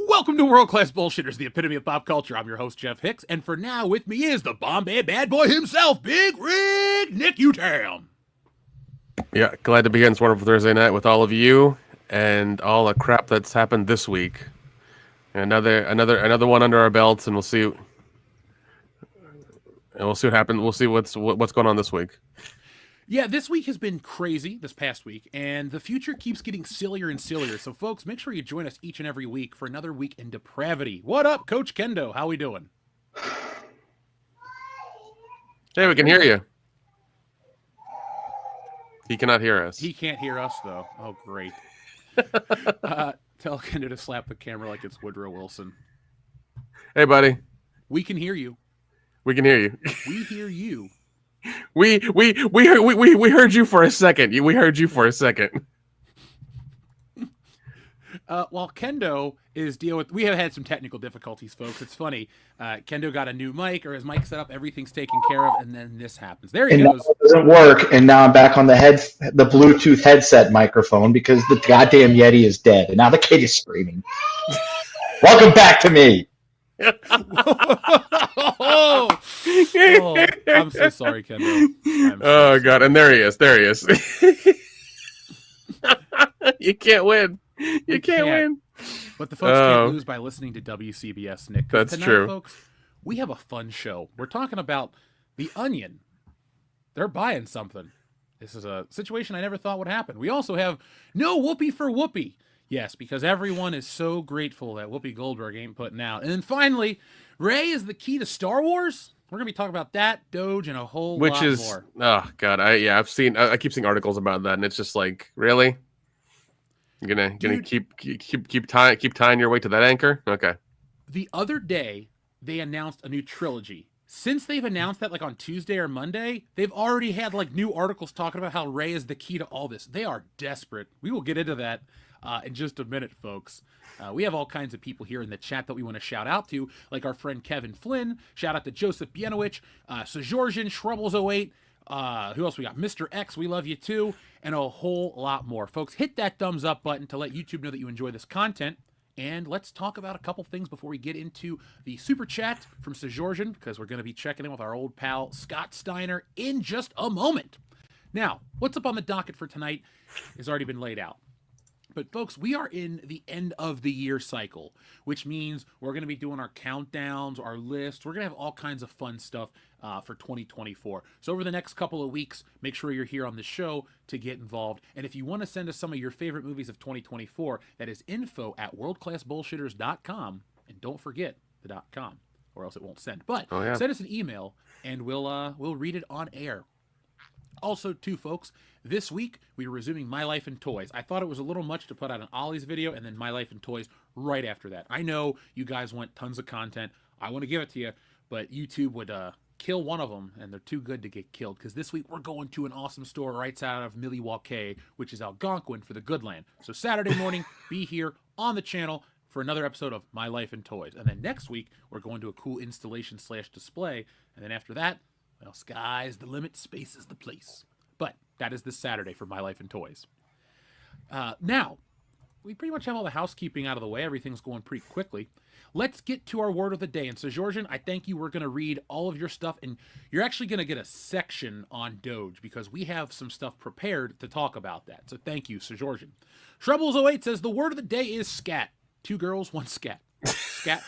Welcome to World Class Bullshitters, the epitome of pop culture. I'm your host, Jeff Hicks, and for now, with me is the Bombay bad boy himself, Big Rig Nick Utam. Yeah, glad to be here on this wonderful Thursday night with all of you and all the crap that's happened this week. Another one under our belts, and we'll see what happens. We'll see what's going on this week. Yeah, this week has been crazy, this past week, and the future keeps getting sillier and sillier. So, folks, make sure you join us each and every week for another week in depravity. What up, Coach Kendo? How we doing? Hey, we can hear you. He cannot hear us. He can't hear us, though. Oh, great. Tell Kendo to slap the camera like it's Woodrow Wilson. Hey, buddy. We can hear you. We can hear you. We hear you. We heard you for a second. We heard you for a second. While Kendo is dealing with, we have had some technical difficulties, folks. It's funny. Kendo got a new mic, or his mic set up. Everything's taken care of, and then this happens. There he goes. It doesn't work, and now I'm back on the Bluetooth headset microphone because the goddamn Yeti is dead, and now the kid is screaming. Welcome back to me. Oh, I'm so sorry, Kendo. Oh, God. And there he is. You can't win. You can't win. But the folks can't lose by listening to WCBS, Nick. That's tonight, true. Folks, we have a fun show. We're talking about The Onion. They're buying something. This is a situation I never thought would happen. We also have no Whoopi for Whoopi. Yes, because everyone is so grateful that Whoopi Goldberg ain't putting out. And then finally, Rey is the key to Star Wars. We're going to be talking about that, DOGE, and a whole lot more. Oh, God. I keep seeing articles about that, and it's just like, really? You're gonna keep tying your way to that anchor? Okay. The other day, they announced a new trilogy. Since they've announced that, like on Tuesday or Monday, they've already had like new articles talking about how Rey is the key to all this. They are desperate. We will get into that in just a minute, folks. We have all kinds of people here in the chat that we want to shout out to, like our friend Kevin Flynn. Shout out to Joseph Bienowicz, Sojorjan, Shrubbles08. Who else we got? Mr. X, we love you too, and a whole lot more. Folks, hit that thumbs up button to let YouTube know that you enjoy this content. And let's talk about a couple things before we get into the super chat from Sojorjan, because we're going to be checking in with our old pal Scott Steiner in just a moment. Now, what's up on the docket for tonight has already been laid out. But folks, we are in the end of the year cycle, which means we're going to be doing our countdowns, our lists. We're going to have all kinds of fun stuff for 2024. So over the next couple of weeks, make sure you're here on the show to get involved. And if you want to send us some of your favorite movies of 2024, that is info@worldclassbullshitters.com. And don't forget the .com, or else it won't send. But send us an email, and we'll read it on air. Also, too, folks, this week we are resuming My Life in Toys. I thought it was a little much to put out an Ollie's video and then My Life in Toys right after that. I know you guys want tons of content. I want to give it to you, but YouTube would kill one of them, and they're too good to get killed, because this week we're going to an awesome store right out of Milwaukee, which is Algonquin for the good land. So Saturday morning, be here on the channel for another episode of My Life in Toys. And then next week, we're going to a cool installation/display, and then after that, well, sky's the limit, space is the place. But that is this Saturday for My Life in Toys. Now, we pretty much have all the housekeeping out of the way. Everything's going pretty quickly. Let's get to our word of the day. And so, Georgian, I thank you. We're going to read all of your stuff, and you're actually going to get a section on DOGE, because we have some stuff prepared to talk about that. So thank you, Sir Georgian. Shrubbles08 says, the word of the day is scat. 2 girls, 1 scat. Scat.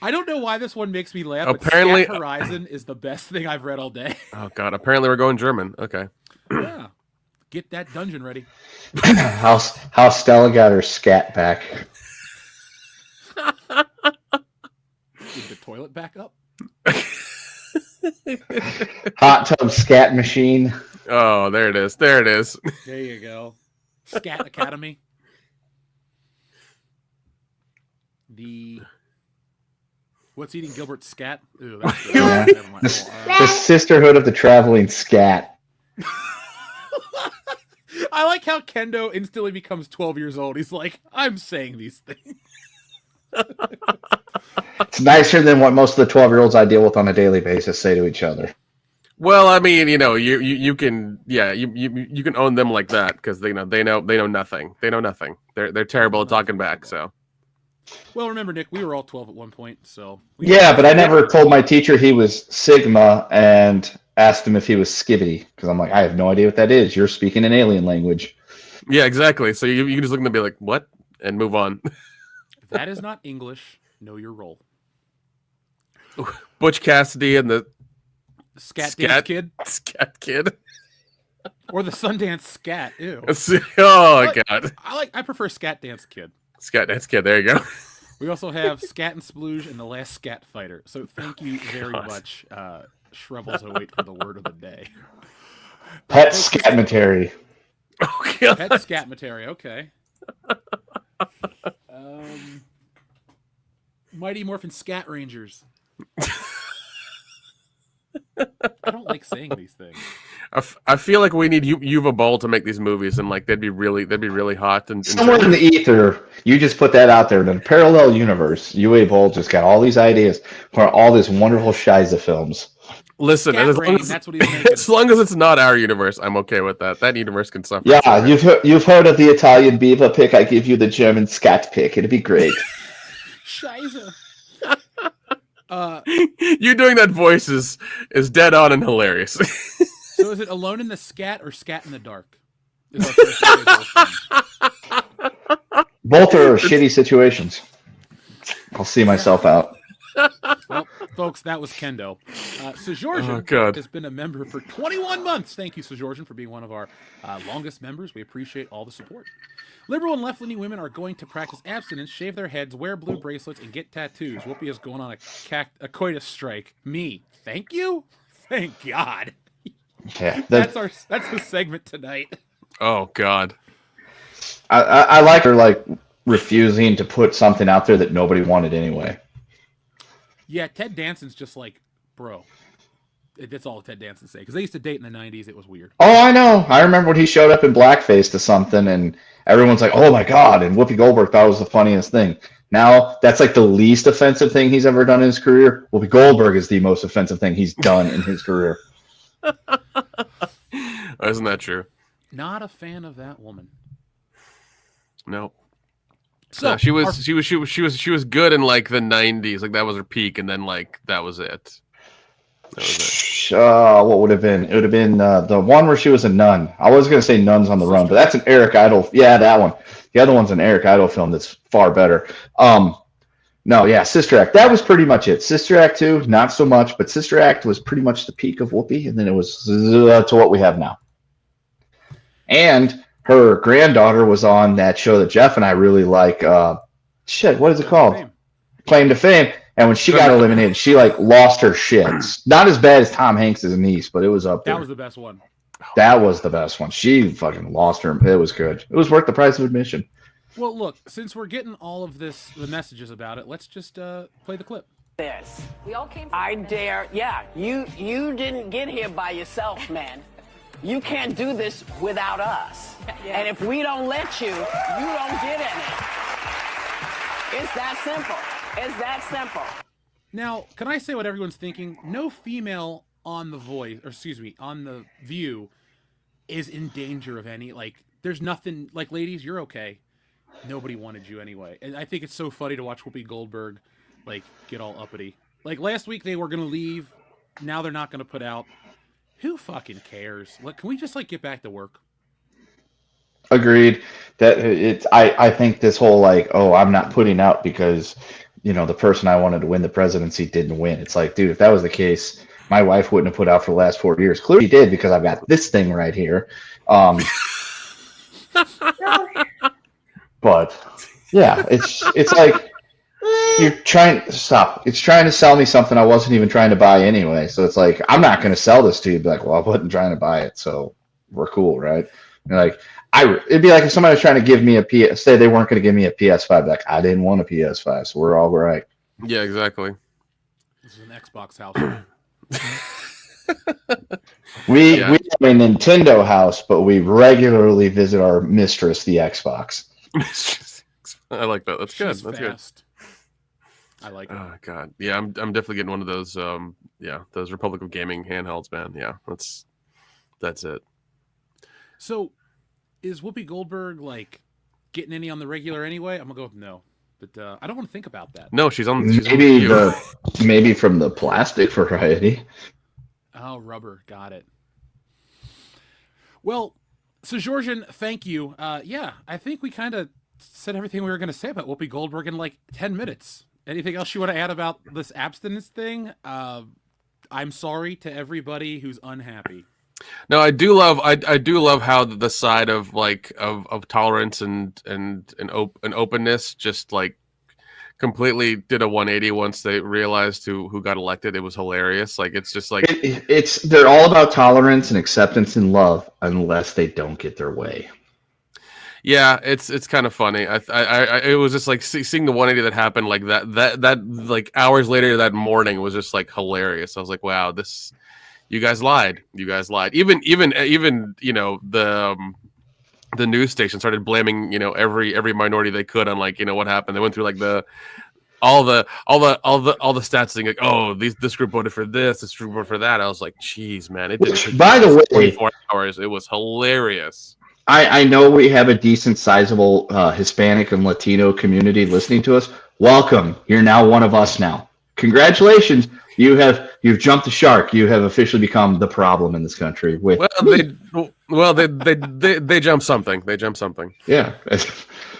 I don't know why this one makes me laugh, Apparently, but Scat Horizon is the best thing I've read all day. Oh, God. Apparently, we're going German. Okay. Yeah. Get that dungeon ready. How Stella got her scat back. Get the toilet back up. Hot tub scat machine. Oh, there it is. There you go. Scat Academy. What's eating Gilbert's scat? Ew, that's the Sisterhood of the Traveling Scat. I like how Kendo instantly becomes 12 years old. He's like, I'm saying these things. It's nicer than what most of the 12-year-olds I deal with on a daily basis say to each other. Well, I mean, you can you can own them like that, because they know nothing. They know nothing. They're terrible at talking back. So. Well, remember, Nick, we were all 12 at one point, so. Yeah, but I never told my teacher he was Sigma and asked him if he was Skibbity, because I'm like, I have no idea what that is. You're speaking an alien language. Yeah, exactly. So you can just look at them and be like, what? And move on. That is not English. Know your role. Butch Cassidy and the Scat Dance Kid? Scat Kid. Or the Sundance Scat. Ew. Oh, God. I prefer Scat Dance Kid. Scat Dance Kid. There you go. We also have Scat and Splooge and the Last Scat Fighter. So thank you very much, Shrebbles. I wait for the word of the day. Pet Scatmatary. Oh, God. Pet Scatmatary. Okay. Mighty Morphin Scat Rangers. I don't like saying these things. I feel like we need Yuva Bowl to make these movies, and like they'd be really hot. And somewhere in the ether, you just put that out there. In a parallel universe, UA Bowl just got all these ideas for all this wonderful Shiza films. Listen, as long as it's not our universe, I'm okay with that. That universe can suffer. Yeah, you've heard of the Italian Beaver pick. I give you the German Scat pick. It'd be great. Shiza. You doing that voice is dead on and hilarious. So is it Alone in the Scat or Scat in the Dark? Both are shitty situations. I'll see myself out. Well, folks, that was Kendo. Sejorjan has been a member for 21 months. Thank you, Sejorjan, for being one of our longest members. We appreciate all the support. Liberal and left-leaning women are going to practice abstinence, shave their heads, wear blue bracelets, and get tattoos. Whoopi is going on a coitus strike. Me, thank you, thank God. Yeah, that's the segment tonight. Oh God, I like her like refusing to put something out there that nobody wanted anyway. Yeah, Ted Danson's just like, bro. That's all Ted Danson say, because they used to date in the 90s. It was weird. Oh, I know. I remember when he showed up in blackface to something, and everyone's like, "Oh my God!" And Whoopi Goldberg thought it was the funniest thing. Now that's like the least offensive thing he's ever done in his career. Whoopi Goldberg is the most offensive thing he's done in his career. Isn't that true? Not a fan of that woman. No. So she was good in like the 90s, like that was her peak, and then like that was it. What would have been? It would have been the one where she was a nun. I was going to say Nuns on the Run, but that's an Eric Idle. Yeah, that one. The other one's an Eric Idle film that's far better. No, yeah, Sister Act. That was pretty much it. Sister Act 2, not so much, but Sister Act was pretty much the peak of Whoopi, and then it was to what we have now. And her granddaughter was on that show that Jeff and I really like. What is it called? Claim to Fame. And when she got eliminated, she like lost her shit. Not as bad as Tom Hanks' niece, but it was up there. That was the best one. That was the best one. She fucking lost her. It was good. It was worth the price of admission. Well, look, since we're getting all of the messages about it, let's just play the clip. This. We all came from I dare. Yeah, you didn't get here by yourself, man. You can't do this without us. Yeah. And if we don't let you, you don't get any. It's that simple. It's that simple. Now, can I say what everyone's thinking? No female on The Voice, on The View, is in danger of any. Like, there's nothing. Like, ladies, you're okay. Nobody wanted you anyway. And I think it's so funny to watch Whoopi Goldberg, like, get all uppity. Like, last week they were going to leave. Now they're not going to put out. Who fucking cares? Like, can we just, like, get back to work? Agreed. I think this whole, like, oh, I'm not putting out because, you know, the person I wanted to win the presidency didn't win. It's like, dude, if that was the case, my wife wouldn't have put out for the last 4 years. Clearly she did, because I've got this thing right here. But yeah, it's like you're trying to stop. It's trying to sell me something I wasn't even trying to buy anyway. So it's like, I'm not going to sell this to you. Be like, well, I wasn't trying to buy it, so we're cool, right? And like, it'd be like if somebody was trying to give me say they weren't going to give me a PS5. Like, I didn't want a PS5, so we're all right. Yeah, exactly. This is an Xbox house. We have a Nintendo house, but we regularly visit our mistress, the Xbox. I like that. That's good. That's fast. Good. I like it. Oh God, yeah, I'm definitely getting one of those. Those Republic of Gaming handhelds, man. Yeah, that's it. So, is Whoopi Goldberg like getting any on the regular anyway? I'm gonna go with no. But I don't want to think about that. No, she's on. Maybe from the plastic variety. Oh, rubber. Got it. Well, so Georgian, thank you. Yeah, I think we kind of said everything we were going to say about Whoopi Goldberg in like 10 minutes. Anything else you want to add about this abstinence thing? I'm sorry to everybody who's unhappy. No, I do love how the side of like of tolerance and openness just like completely did a 180 once they realized who got elected. It was hilarious. Like it's just like they're all about tolerance and acceptance and love unless they don't get their way. Yeah, it's kind of funny. It was just like seeing the 180 that happened like that like hours later that morning was just like hilarious. I was like, wow, you guys lied. You guys lied. Even you know the news station started blaming every minority they could on like what happened. They went through like all the stats saying like, oh, this group voted for this group voted for that. I was like, geez, man, it didn't take by the way 24 hours. It was hilarious. I know we have a decent sizable Hispanic and Latino community listening to us. Welcome. You're now one of us now. Congratulations. You've jumped the shark. You have officially become the problem in this country. They jumped something. They jumped something. Yeah.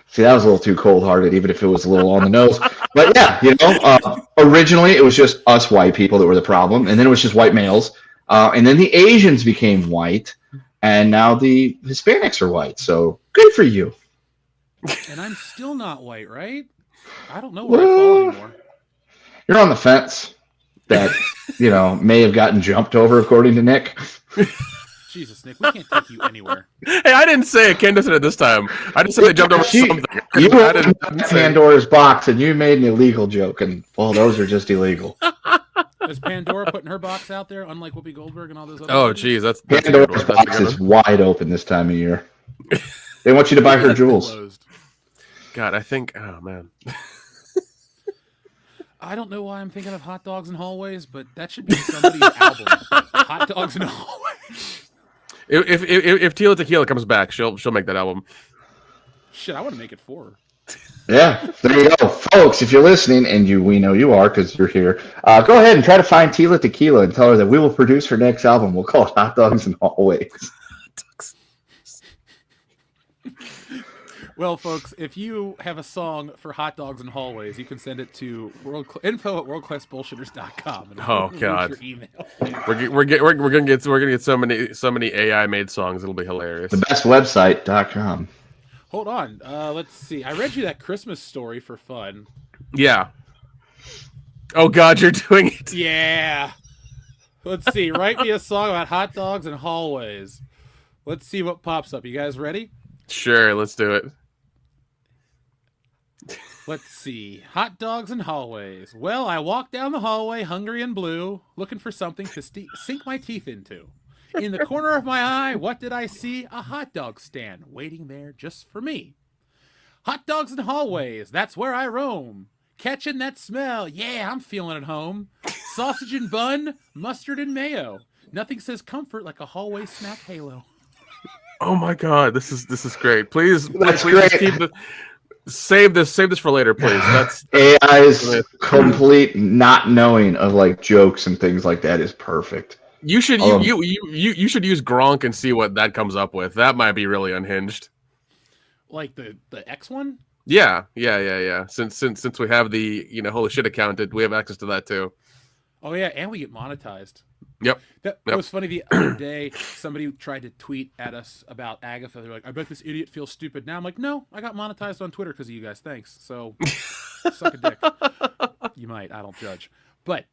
See, that was a little too cold-hearted, even if it was a little on the nose. But yeah, originally it was just us white people that were the problem, and then it was just white males, and then the Asians became white, and now the Hispanics are white. So good for you. And I'm still not white, right? I don't know where I fall anymore. You're on the fence. That may have gotten jumped over, according to Nick. Jesus, Nick, we can't take you anywhere. Hey, I didn't say it. Candace said it this time. I just said they jumped over something. You opened Pandora's box and you made an illegal joke, and well, those are just illegal. Is Pandora putting her box out there, unlike Whoopi Goldberg and all those other? Oh, geez, that's Pandora's box is wide open this time of year. They want you to buy her jewels. God, I think. Oh man. I don't know why I'm thinking of Hot Dogs and Hallways, but that should be somebody's album. Hot Dogs and Hallways. If Tila Tequila comes back, she'll make that album. Shit, I want to make it for her. Yeah, there you go, folks. If you're listening, and we know you are because you're here, go ahead and try to find Tila Tequila and tell her that we will produce her next album. We'll call it Hot Dogs and Hallways. Well, folks, if you have a song for Hot Dogs and Hallways, you can send it to info@worldclassbullshitters.com. Oh God, your email. we're gonna get so many AI made songs. It'll be hilarious. Thebestwebsite.com. Hold on, let's see. I read you that Christmas story for fun. Yeah. Oh God, you're doing it. Yeah. Let's see. Write me a song about hot dogs and hallways. Let's see what pops up. You guys ready? Sure, let's do it. Let's see. Hot dogs and hallways. Well, I walked down the hallway, hungry and blue, looking for something to sink my teeth into. In the corner of my eye, what did I see? A hot dog stand waiting there just for me. Hot dogs and hallways, that's where I roam. Catching that smell, yeah, I'm feeling at home. Sausage and bun, mustard and mayo. Nothing says comfort like a hallway snack halo. Oh my God, this is great. Please great. Keep the. Save this for later, please. That's AI's complete not knowing of like jokes and things like that is perfect. You should you should use Gronk and see what that comes up with. That might be really unhinged. Like the X one? Yeah. Since we have the holy shit account, we have access to that too. Oh yeah, and we get monetized. Yep. That was funny. The other day, somebody tried to tweet at us about Agatha. They're like, "I bet this idiot feels stupid now." I'm like, "No, I got monetized on Twitter because of you guys. Thanks." So, suck a dick. You might. I don't judge. But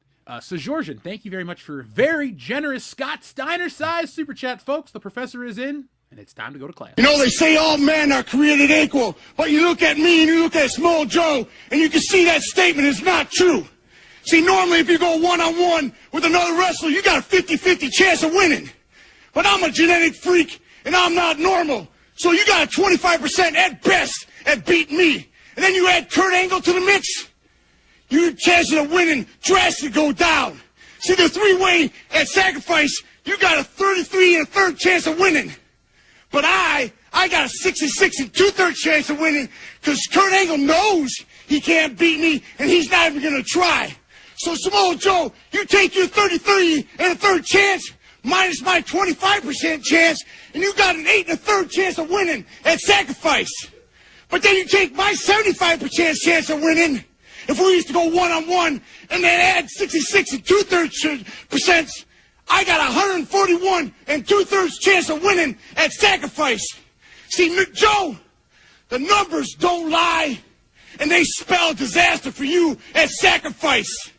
so Georgian, thank you very much for very generous Scott Steiner-sized super chat, folks. The professor is in, and it's time to go to class. They say all men are created equal, but you look at me and you look at Small Joe, and you can see that statement is not true. See, normally if you go one-on-one with another wrestler, you got a 50-50 chance of winning. But I'm a genetic freak, and I'm not normal. So you got a 25% at best at beating me. And then you add Kurt Angle to the mix, your chances of winning drastically go down. See, the three-way at sacrifice, you got a 33 1/3 chance of winning. But I I got a 66 and 2/3 chance of winning because Kurt Angle knows he can't beat me and he's not even going to try. So, Samoa Joe, you take your 33 and a third chance minus my 25% chance, and you got an 8 and a third chance of winning at sacrifice. But then you take my 75% chance of winning if we used to go one-on-one and then add 66 and 2/3%. I got 141 and 2/3 chance of winning at sacrifice. See, Joe, the numbers don't lie, and they spell disaster for you at sacrifice.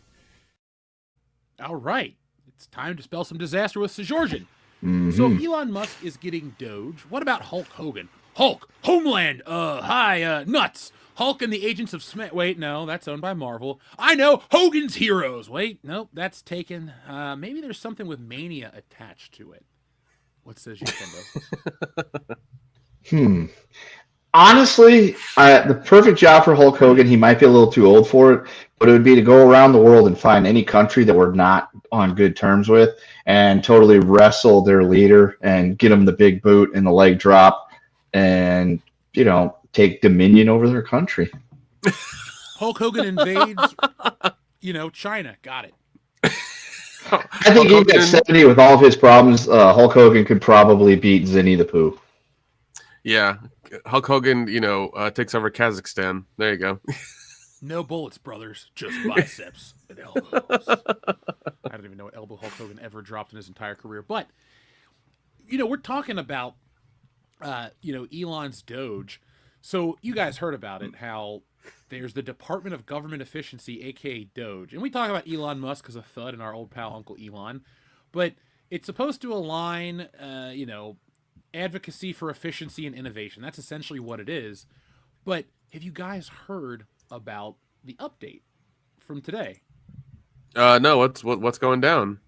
All right. It's time to spell some disaster with Sjorgen. So if Elon Musk is getting Doge, what about Hulk Hogan? Hulk, Homeland, nuts. Hulk and the Agents of Smith. Wait, no, that's owned by Marvel. I know, Hogan's Heroes. Wait, no, that's taken. Maybe there's something with Mania attached to it. What says you, Kimbo? Honestly, the perfect job for Hulk Hogan, he might be a little too old for it, but it would be to go around the world and find any country that we're not on good terms with and totally wrestle their leader and get them the big boot and the leg drop and, take dominion over their country. Hulk Hogan invades, China. Got it. I think even at 70 with all of his problems, Hulk Hogan could probably beat Zinni the Pooh. Yeah. Hulk Hogan, takes over Kazakhstan. There you go. No bullets, brothers. Just biceps and elbows. I don't even know what elbow Hulk Hogan ever dropped in his entire career. But, we're talking about, Elon's Doge. So you guys heard about it, how there's the Department of Government Efficiency, a.k.a. Doge. And we talk about Elon Musk as a thud and our old pal Uncle Elon. But it's supposed to align, advocacy for efficiency and innovation. That's essentially what it is. But have you guys heard about the update from today? No, what's going down?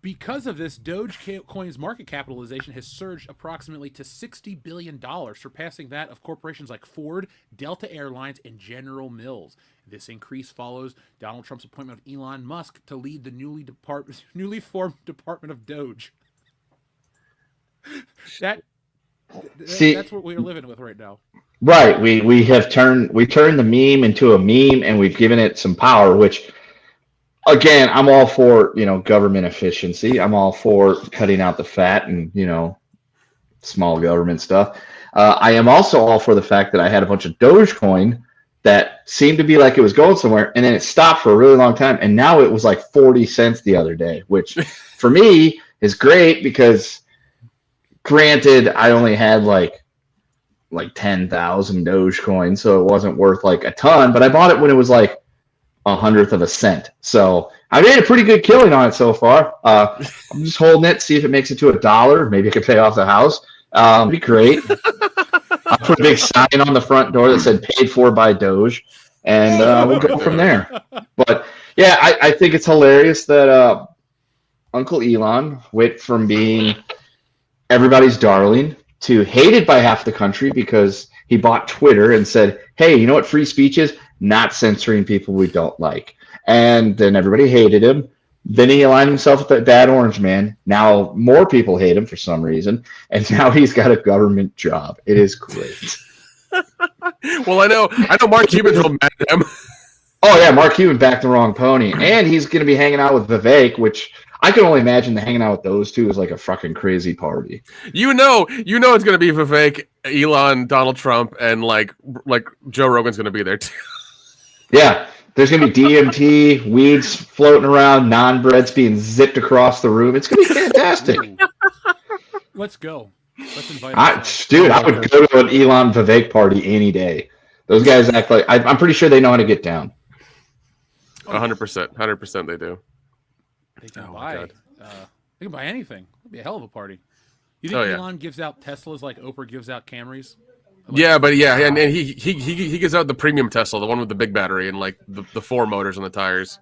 Because of this, Dogecoin's market capitalization has surged approximately to $60 billion, surpassing that of corporations like Ford, Delta Airlines, and General Mills. This increase follows Donald Trump's appointment of Elon Musk to lead the newly formed Department of Doge. That's what we're living with right now. Right. We turned the meme into a meme, and we've given it some power, which, again, I'm all for, government efficiency. I'm all for cutting out the fat and, small government stuff. I am also all for the fact that I had a bunch of Dogecoin that seemed to be like it was going somewhere, and then it stopped for a really long time, and now it was like 40 cents the other day, which for me is great because, granted, I only had like 10,000 Dogecoin, so it wasn't worth like a ton, but I bought it when it was like 1/100 of a cent. So I made a pretty good killing on it so far. I'm just holding it, see if it makes it to $1. Maybe I could pay off the house. It'd be great. I put a big sign on the front door that said "Paid for by Doge," and we'll go from there. But yeah, I think it's hilarious that Uncle Elon went from being everybody's darling to hated by half the country because he bought Twitter and said, "Hey, you know what free speech is? Not censoring people we don't like." And then everybody hated him. Then he aligned himself with that bad orange man. Now more people hate him for some reason. And now he's got a government job. It is great. Well, I know Mark Cuban's real mad at him. Oh, yeah, Mark Cuban backed the wrong pony. And he's going to be hanging out with Vivek, which I can only imagine that hanging out with those two is like a fucking crazy party. You know it's going to be Vivek, Elon, Donald Trump, and like Joe Rogan's going to be there too. Yeah. There's going to be DMT, weeds floating around, non-breads being zipped across the room. It's going to be fantastic. Let's go. Let's invite Dude, I would go to an Elon Vivek party any day. Those guys act like... I'm pretty sure they know how to get down. 100%. 100% they do. They can buy. They can buy anything. It'd be a hell of a party. You think Elon gives out Teslas like Oprah gives out Camrys? And he gives out the premium Tesla, the one with the big battery and like the 4 motors on the tires.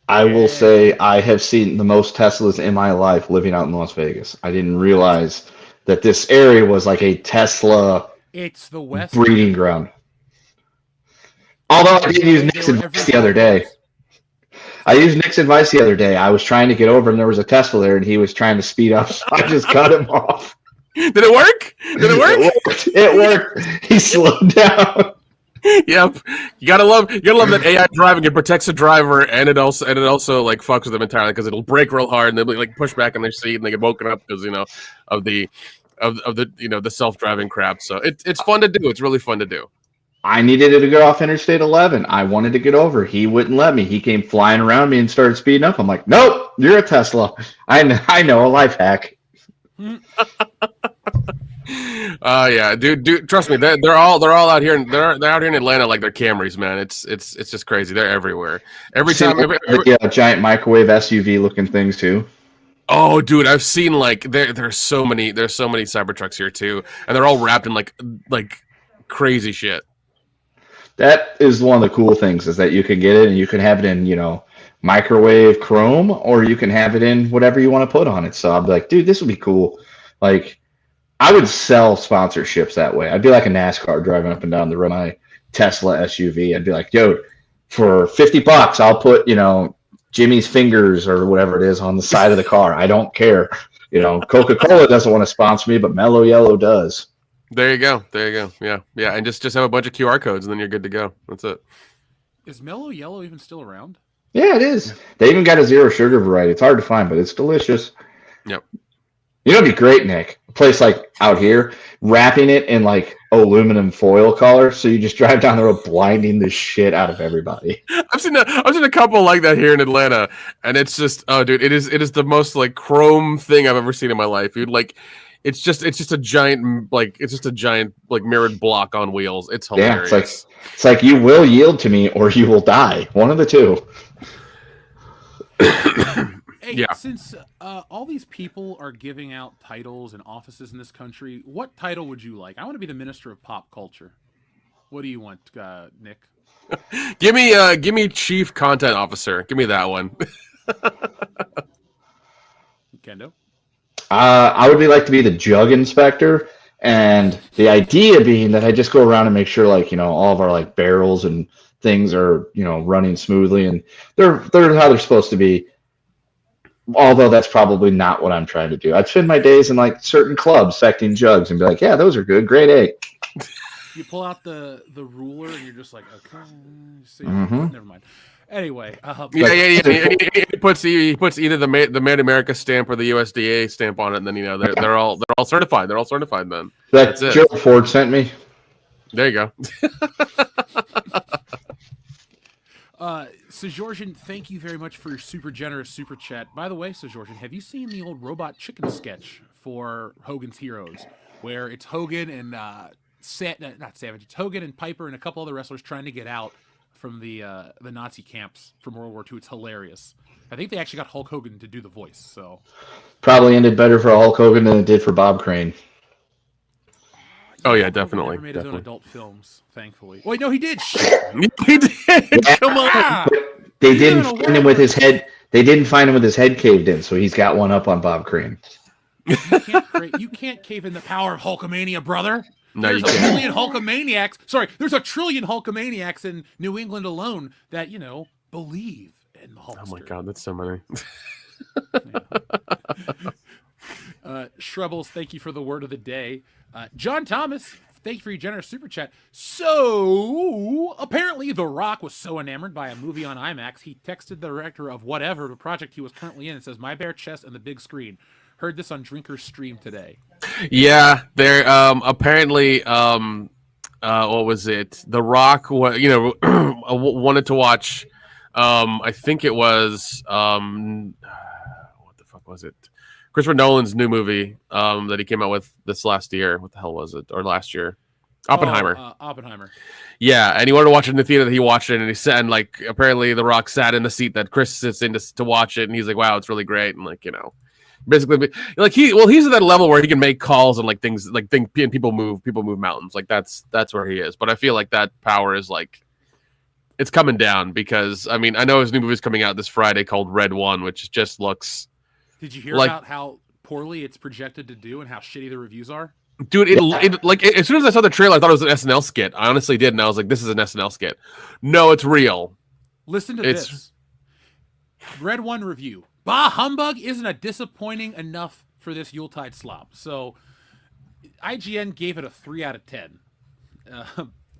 I will say I have seen the most Teslas in my life living out in Las Vegas. I didn't realize that this area was like a Tesla breeding ground. Although I did use Nick's advice the other day. I was trying to get over and there was a Tesla there and he was trying to speed up, so I just cut him off. Did it work? Did it work? It worked. He slowed down. Yep. You gotta love that AI driving. It protects the driver, and it also like fucks with them entirely because it'll brake real hard and they'll like push back on their seat and they get woken up because of the the self-driving crap. So it's fun to do. It's really fun to do. I needed it to go off Interstate 11. I wanted to get over. He wouldn't let me. He came flying around me and started speeding up. I'm like, nope, you're a Tesla. I know a life hack. Yeah, dude, trust me, they're all out here. They're out here in Atlanta like they're Camrys, man. It's just crazy. They're everywhere. Every time, giant microwave SUV looking things too. Oh, dude, I've seen like there's so many Cybertrucks here too, and they're all wrapped in like crazy shit. That is one of the cool things is that you can get it and you can have it in, microwave chrome, or you can have it in whatever you want to put on it. So I'd be like, dude, this would be cool. Like, I would sell sponsorships that way. I'd be like a NASCAR driving up and down the road, my Tesla SUV. I'd be like, yo, for $50, I'll put, Jimmy's fingers or whatever it is on the side of the car. I don't care. Coca-Cola doesn't want to sponsor me, but Mellow Yellow does. There you go. Yeah. And just have a bunch of QR codes and then you're good to go. That's it. Is Mellow Yellow even still around? Yeah, it is. They even got a zero sugar variety. It's hard to find, but it's delicious. Yep. It'd be great, Nick. A place like out here, wrapping it in like aluminum foil color, so you just drive down the road blinding the shit out of everybody. I've seen a couple like that here in Atlanta, and it's just, oh, dude, it is the most like chrome thing I've ever seen in my life. Dude, like, it's just a giant mirrored block on wheels. It's hilarious. Yeah, it's like you will yield to me or you will die. One of the two. Hey, yeah. Since all these people are giving out titles and offices in this country, what title would you like? I want to be the Minister of Pop Culture. What do you want, Nick? Give me Chief Content Officer. Give me that one. Kendo? I would like to be the Jug Inspector, and the idea being that I just go around and make sure, like, all of our like barrels and things are, running smoothly, and they're how they're supposed to be. Although that's probably not what I'm trying to do. I'd spend my days in like certain clubs secting jugs and be like, yeah, those are good, grade A. You pull out the ruler and you're just like, okay, see, never mind. Anyway, He puts either the Made in America stamp or the USDA stamp on it, and then they're all certified. They're all certified then. That's it. Joe Ford sent me. There you go. Sejorjan, thank you very much for your super generous super chat. By the way, Sejorjan, have you seen the old Robot Chicken sketch for Hogan's Heroes, where it's Hogan and not Savage, it's Hogan and Piper and a couple other wrestlers trying to get out from the Nazi camps from World War II? It's hilarious. I think they actually got Hulk Hogan to do the voice. So probably ended better for Hulk Hogan than it did for Bob Crane. Oh yeah, definitely. He never made his own adult films, thankfully. Wait, no, he did. He did. Yeah. Come on. They didn't find him with his head. They didn't find him with his head caved in, so he's got one up on Bob Crane. You can't cave in the power of Hulkamania, brother. No, there's a trillion Hulkamaniacs. Sorry, there's a trillion Hulkamaniacs in New England alone that believe in the Hulkster. Oh my god, that's so many. Shrubbles, thank you for the word of the day. John Thomas, thank you for your generous super chat. So, apparently The Rock was so enamored by a movie on IMAX, he texted the director of whatever the project he was currently in and says, "My bare chest and the big screen." Heard this on Drinker's stream today. Yeah, they're apparently what was it? The Rock wanted to watch I think it was what the fuck was it? Christopher Nolan's new movie that he came out with this last year. What the hell was it? Or last year? Oppenheimer. Oppenheimer. Yeah, and he wanted to watch it in the theater that he watched it, and he said, and like apparently The Rock sat in the seat that Chris sits in to watch it, and he's like, "Wow, it's really great," and like basically like he's at that level where he can make calls and like things and people move mountains. Like that's where he is. But I feel like that power is like it's coming down because I mean I know his new movie is coming out this Friday called Red One, which just looks. Did you hear about how poorly it's projected to do and how shitty the reviews are? Dude, as soon as I saw the trailer, I thought it was an SNL skit. I honestly did, and I was like, "This is an SNL skit." No, it's real. Listen to this. Red One review. Bah humbug isn't a disappointing enough for this Yuletide slop. So, IGN gave it a 3 out of 10.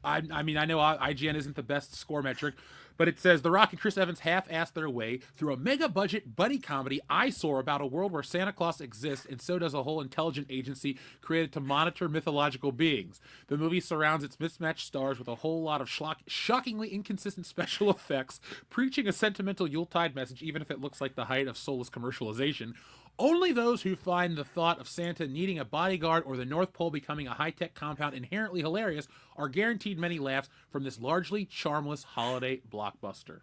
I mean, I know IGN isn't the best score metric, but it says The Rock and Chris Evans half-assed their way through a mega-budget buddy comedy eyesore about a world where Santa Claus exists, and so does a whole intelligent agency created to monitor mythological beings. The movie surrounds its mismatched stars with a whole lot of shockingly inconsistent special effects, preaching a sentimental Yuletide message, even if it looks like the height of soulless commercialization. Only those who find the thought of Santa needing a bodyguard or the North Pole becoming a high-tech compound inherently hilarious are guaranteed many laughs from this largely charmless holiday blockbuster.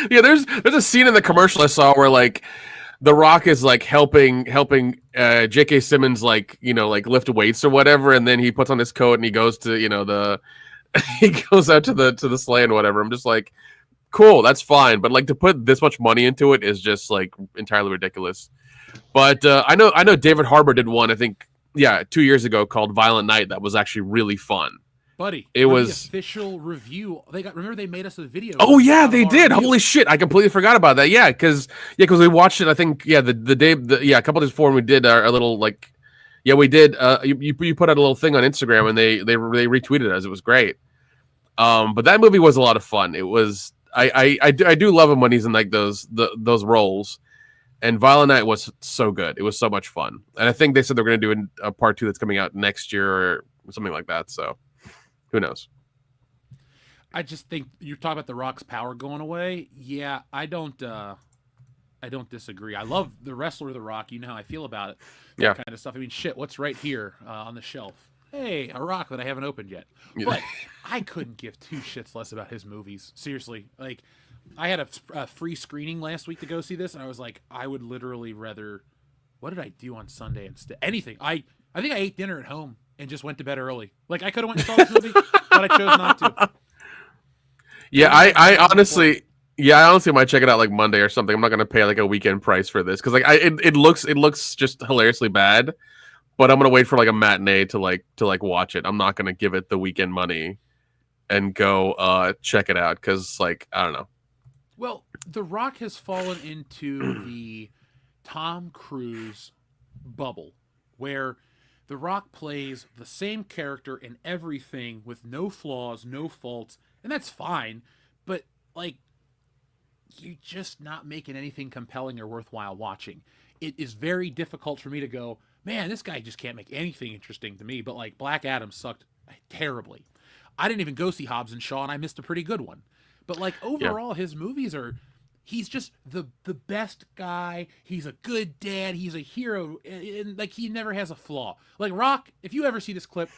Yeah, there's a scene in the commercial I saw where like The Rock is like helping J.K. Simmons like lift weights or whatever, and then he puts on his coat and he goes to he goes out to the sleigh and whatever. I'm just like, cool, that's fine, but like to put this much money into it is just like entirely ridiculous. But I know David Harbour did one, I think 2 years ago, called Violent Night that was actually really fun. Buddy, it was the official review. Remember they made us a video. Oh yeah, they did. Review. Holy shit, I completely forgot about that. Yeah, because we watched it. I think the day a couple days before we did our little we did. You put out a little thing on Instagram and they retweeted us. It was great. But that movie was a lot of fun. It was. I do love him when he's in like those roles, and Violent Night was so good. It was so much fun, and I think they said they're going to do a part 2 that's coming out next year or something like that. So, who knows? I just think you talk about The Rock's power going away. Yeah, I don't disagree. I love the wrestler The Rock. You know how I feel about it. That kind of stuff. I mean, shit. What's right here on the shelf? Hey, a rock that I haven't opened yet. But I couldn't give two shits less about his movies. Seriously. Like, I had a free screening last week to go see this, and I was like, I would literally rather... What did I do on Sunday instead? Anything. I think I ate dinner at home and just went to bed early. Like, I could have went and saw this movie, but I chose not to. Yeah, I honestly... Yeah, I honestly might check it out like Monday or something. I'm not gonna pay like a weekend price for this because like it looks just hilariously bad. But I'm gonna wait for like a matinee to watch it. I'm not gonna give it the weekend money and go check it out because like I don't know. Well, The Rock has fallen into the Tom Cruise bubble where The Rock plays the same character in everything with no flaws, no faults, and that's fine. But like, you're just not making anything compelling or worthwhile watching. It is very difficult for me to go, man, this guy just can't make anything interesting to me. But like Black Adam sucked terribly. I didn't even go see Hobbs and Shaw, and I missed a pretty good one. But like overall, his movies are, he's just the best guy. He's a good dad. He's a hero. And like he never has a flaw. Like Rock, if you ever see this clip,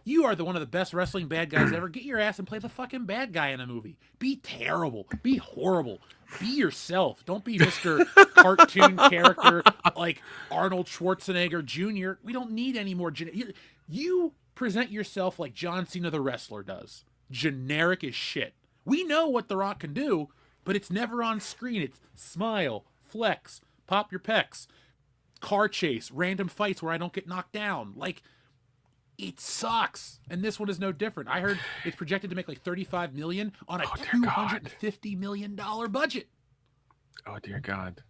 you are one of the best wrestling bad guys ever. Get your ass and play the fucking bad guy in a movie. Be terrible. Be horrible. Be yourself. Don't be Mr. Cartoon character like Arnold Schwarzenegger Jr. We don't need any more. You present yourself like John Cena the wrestler does. Generic as shit. We know what The Rock can do, but it's never on screen. It's smile, flex, pop your pecs, car chase, random fights where I don't get knocked down. Like, it sucks. And this one is no different. I heard it's projected to make like $35 million on a $250 million budget. Oh dear God.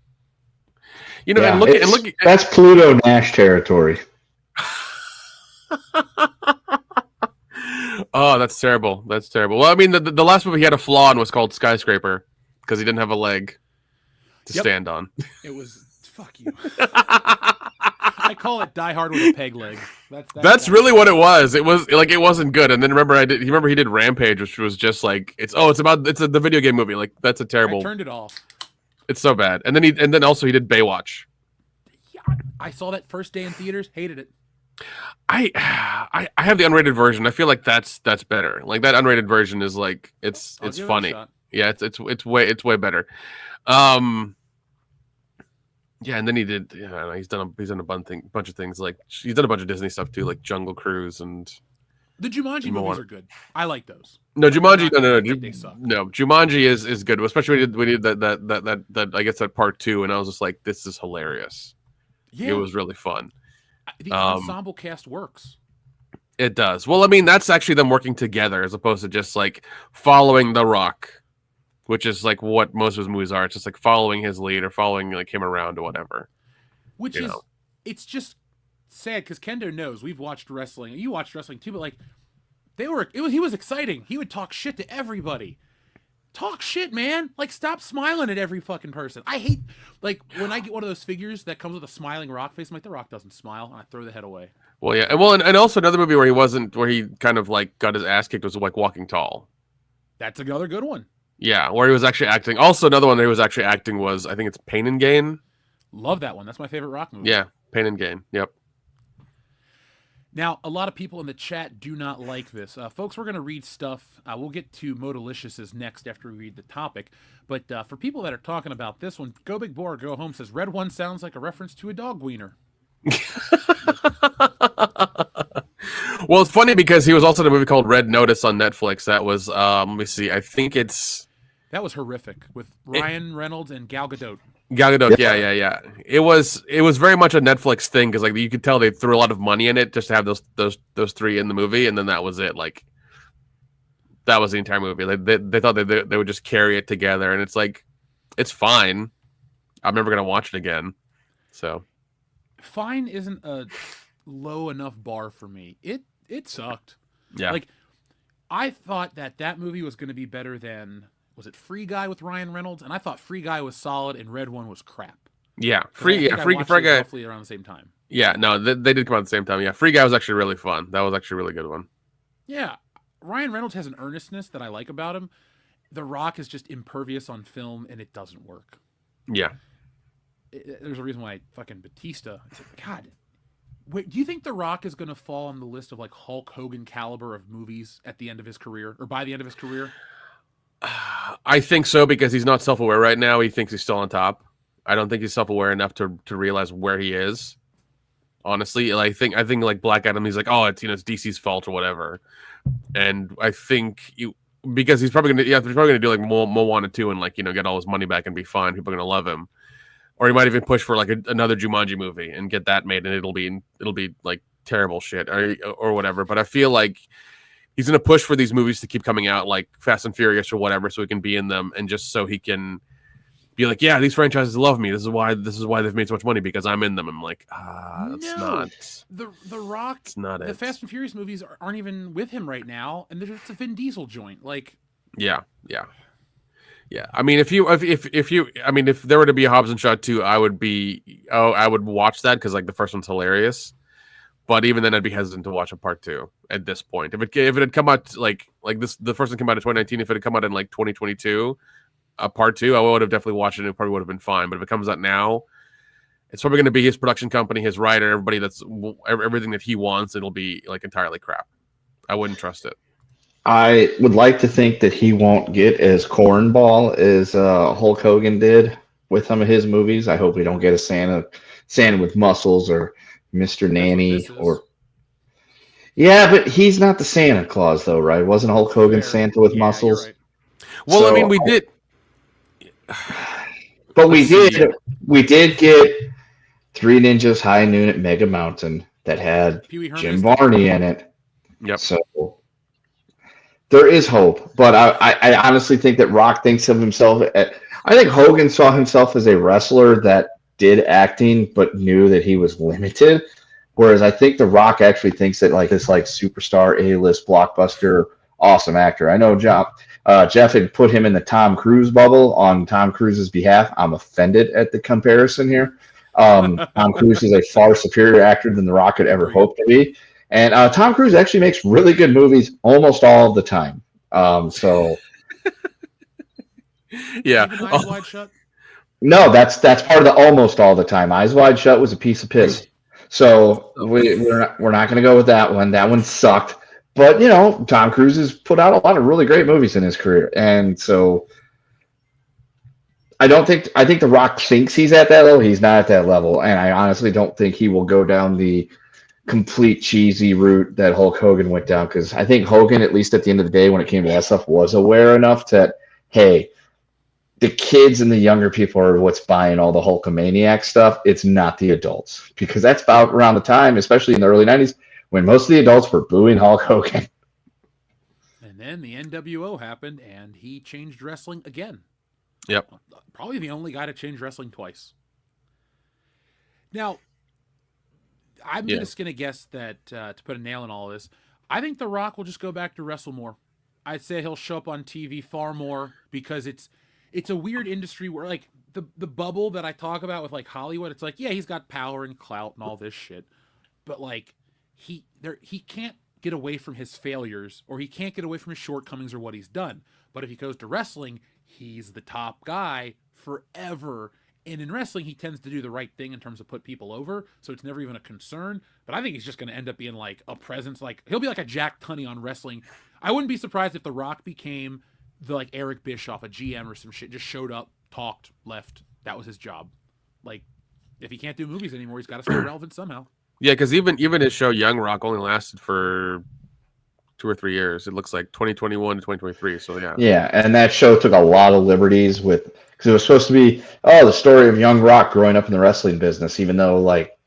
You know, and look, that's Pluto Nash territory. Oh, that's terrible. That's terrible. Well, I mean, the last movie he had a flaw in was called Skyscraper because he didn't have a leg to stand on. It was fuck you. I call it Die Hard with a peg leg. That's really what it was. It was like it wasn't good. And then remember he did Rampage, which was just like it's the video game movie. Like that's a terrible. I turned it off. It's so bad. And then also he did Baywatch. Yeah, I saw that first day in theaters. Hated it. I have the unrated version. I feel like that's better. Like that unrated version is like it's funny. Yeah, it's way better. Yeah, and then he did. Yeah, he's done a bunch of things. Like he's done a bunch of Disney stuff too, like Jungle Cruise and the Jumanji movies are good. I like those. No, Jumanji. No. Jumanji is good, especially when he did that. I guess that part 2, and I was just like, this is hilarious. Yeah, it was really fun. The ensemble cast works. It does. Well, I mean, that's actually them working together as opposed to just like following The Rock, which is like what most of his movies are. It's just like following his lead or following like him around or whatever. It's just sad because Kendo knows we've watched wrestling. You watched wrestling too, but like he was exciting. He would talk shit to everybody. Talk shit, man. Like, stop smiling at every fucking person. I hate, like, when I get one of those figures that comes with a smiling Rock face, I'm like, the Rock doesn't smile, and I throw the head away. Well, yeah. Well, and also another movie where he kind of, like, got his ass kicked was, like, Walking Tall. That's another good one. Yeah, where he was actually acting. Also, another one that he was actually acting was, I think it's Pain and Gain. Love that one. That's my favorite Rock movie. Yeah, Pain and Gain. Yep. Now, a lot of people in the chat do not like this. Folks, we're going to read stuff. We'll get to Modalicious next after we read the topic. But for people that are talking about this one, Go Big Boar, Go Home says, Red One sounds like a reference to a dog wiener. Well, it's funny because he was also in a movie called Red Notice on Netflix. That was, let me see, I think it's... That was horrific with Ryan Reynolds and Gal Gadot. Gal Gadot, yeah. It was very much a Netflix thing because like you could tell they threw a lot of money in it just to have those three in the movie, and then that was it. Like that was the entire movie. Like they thought they would just carry it together, and it's like it's fine. I'm never gonna watch it again. So fine isn't a low enough bar for me. It sucked. Yeah. Like I thought that movie was going to be better than. Was it Free Guy with Ryan Reynolds? And I thought Free Guy was solid and Red One was crap. Yeah, Free Guy roughly around the same time. Yeah, no, they did come out at the same time. Yeah, Free Guy was actually really fun. That was actually a really good one. Yeah, Ryan Reynolds has an earnestness that I like about him. The Rock is just impervious on film, and it doesn't work. Yeah, there's a reason why fucking Batista. It's like, God, wait, do you think The Rock is going to fall on the list of like Hulk Hogan caliber of movies at the end of his career or by the end of his career? I think so because he's not self-aware right now. He thinks he's still on top. I don't think he's self-aware enough to realize where he is. Honestly, I think like Black Adam, he's like, oh, it's it's DC's fault or whatever. And I think because he's probably gonna do like Moana 2 and like get all his money back and be fine. People are gonna love him, or he might even push for like another Jumanji movie and get that made, and it'll be like terrible shit or whatever. But I feel like he's going to push for these movies to keep coming out like Fast and Furious or whatever so he can be in them and just so he can be like, yeah, these franchises love me. This is why they've made so much money because I'm in them. I'm like, it's not. The Rock, it's not the Fast and Furious movies aren't even with him right now. And it's a Vin Diesel joint. Like, yeah. I mean, if there were to be a Hobbs and Shaw 2, I would watch that because like the first one's hilarious. But even then, I'd be hesitant to watch a part 2 at this point. If it had come out like this, the first one came out in 2019. If it had come out in like 2022, part 2, I would have definitely watched it. And it probably would have been fine. But if it comes out now, it's probably going to be his production company, his writer, everybody that's everything that he wants. It'll be like entirely crap. I wouldn't trust it. I would like to think that he won't get as cornball as Hulk Hogan did with some of his movies. I hope we don't get a Santa with muscles or Mr. Nanny or but he's not the Santa Claus though, right? Wasn't Hulk Hogan Santa with muscles? Right. Well, I mean, we did, but we did get Three Ninjas High Noon at Mega Mountain that had Jim Varney in it. Yep. So there is hope, but I honestly think that Rock thinks of himself. I think Hogan saw himself as a wrestler that did acting but knew that he was limited, whereas I think The Rock actually thinks that like this like superstar A-list blockbuster awesome actor. I know Jeff had put him in the Tom Cruise bubble on Tom Cruise's behalf. I'm offended at the comparison here. Tom Cruise is a far superior actor than The Rock could ever hope to be, and Tom Cruise actually makes really good movies almost all of the time. So yeah. Eyes Wide Shut? No, that's part of the almost all the time. Eyes Wide Shut was a piece of piss. So we're not going to go with that one. That one sucked. But Tom Cruise has put out a lot of really great movies in his career, and so I think The Rock thinks he's at that level. He's not at that level, and I honestly don't think he will go down the complete cheesy route that Hulk Hogan went down, because I think Hogan, at least at the end of the day, when it came to that stuff, was aware enough that hey, the kids and the younger people are what's buying all the Hulkamaniac stuff. It's not the adults, because that's about around the time, especially in the early 90s, when most of the adults were booing Hulk Hogan. And then the NWO happened, and he changed wrestling again. Yep. Probably the only guy to change wrestling twice. Now, I'm just going to guess that to put a nail in all of this, I think The Rock will just go back to wrestle more. I'd say he'll show up on TV far more because it's a weird industry where like the bubble that I talk about with like Hollywood, it's like, yeah, he's got power and clout and all this shit, but like he can't get away from his failures, or he can't get away from his shortcomings or what he's done. But if he goes to wrestling, he's the top guy forever. And in wrestling, he tends to do the right thing in terms of put people over, so it's never even a concern. But I think he's just going to end up being like a presence. Like he'll be like a Jack Tunney on wrestling. I wouldn't be surprised if The Rock became the like Eric Bischoff, a GM or some shit, just showed up, talked, left. That was his job. Like if he can't do movies anymore, he's got to stay relevant somehow. Yeah, because even his show Young Rock only lasted for 2 or 3 years. It looks like 2021 to 2023. So yeah. Yeah, and that show took a lot of liberties with, because it was supposed to be the story of young Rock growing up in the wrestling business. Even though like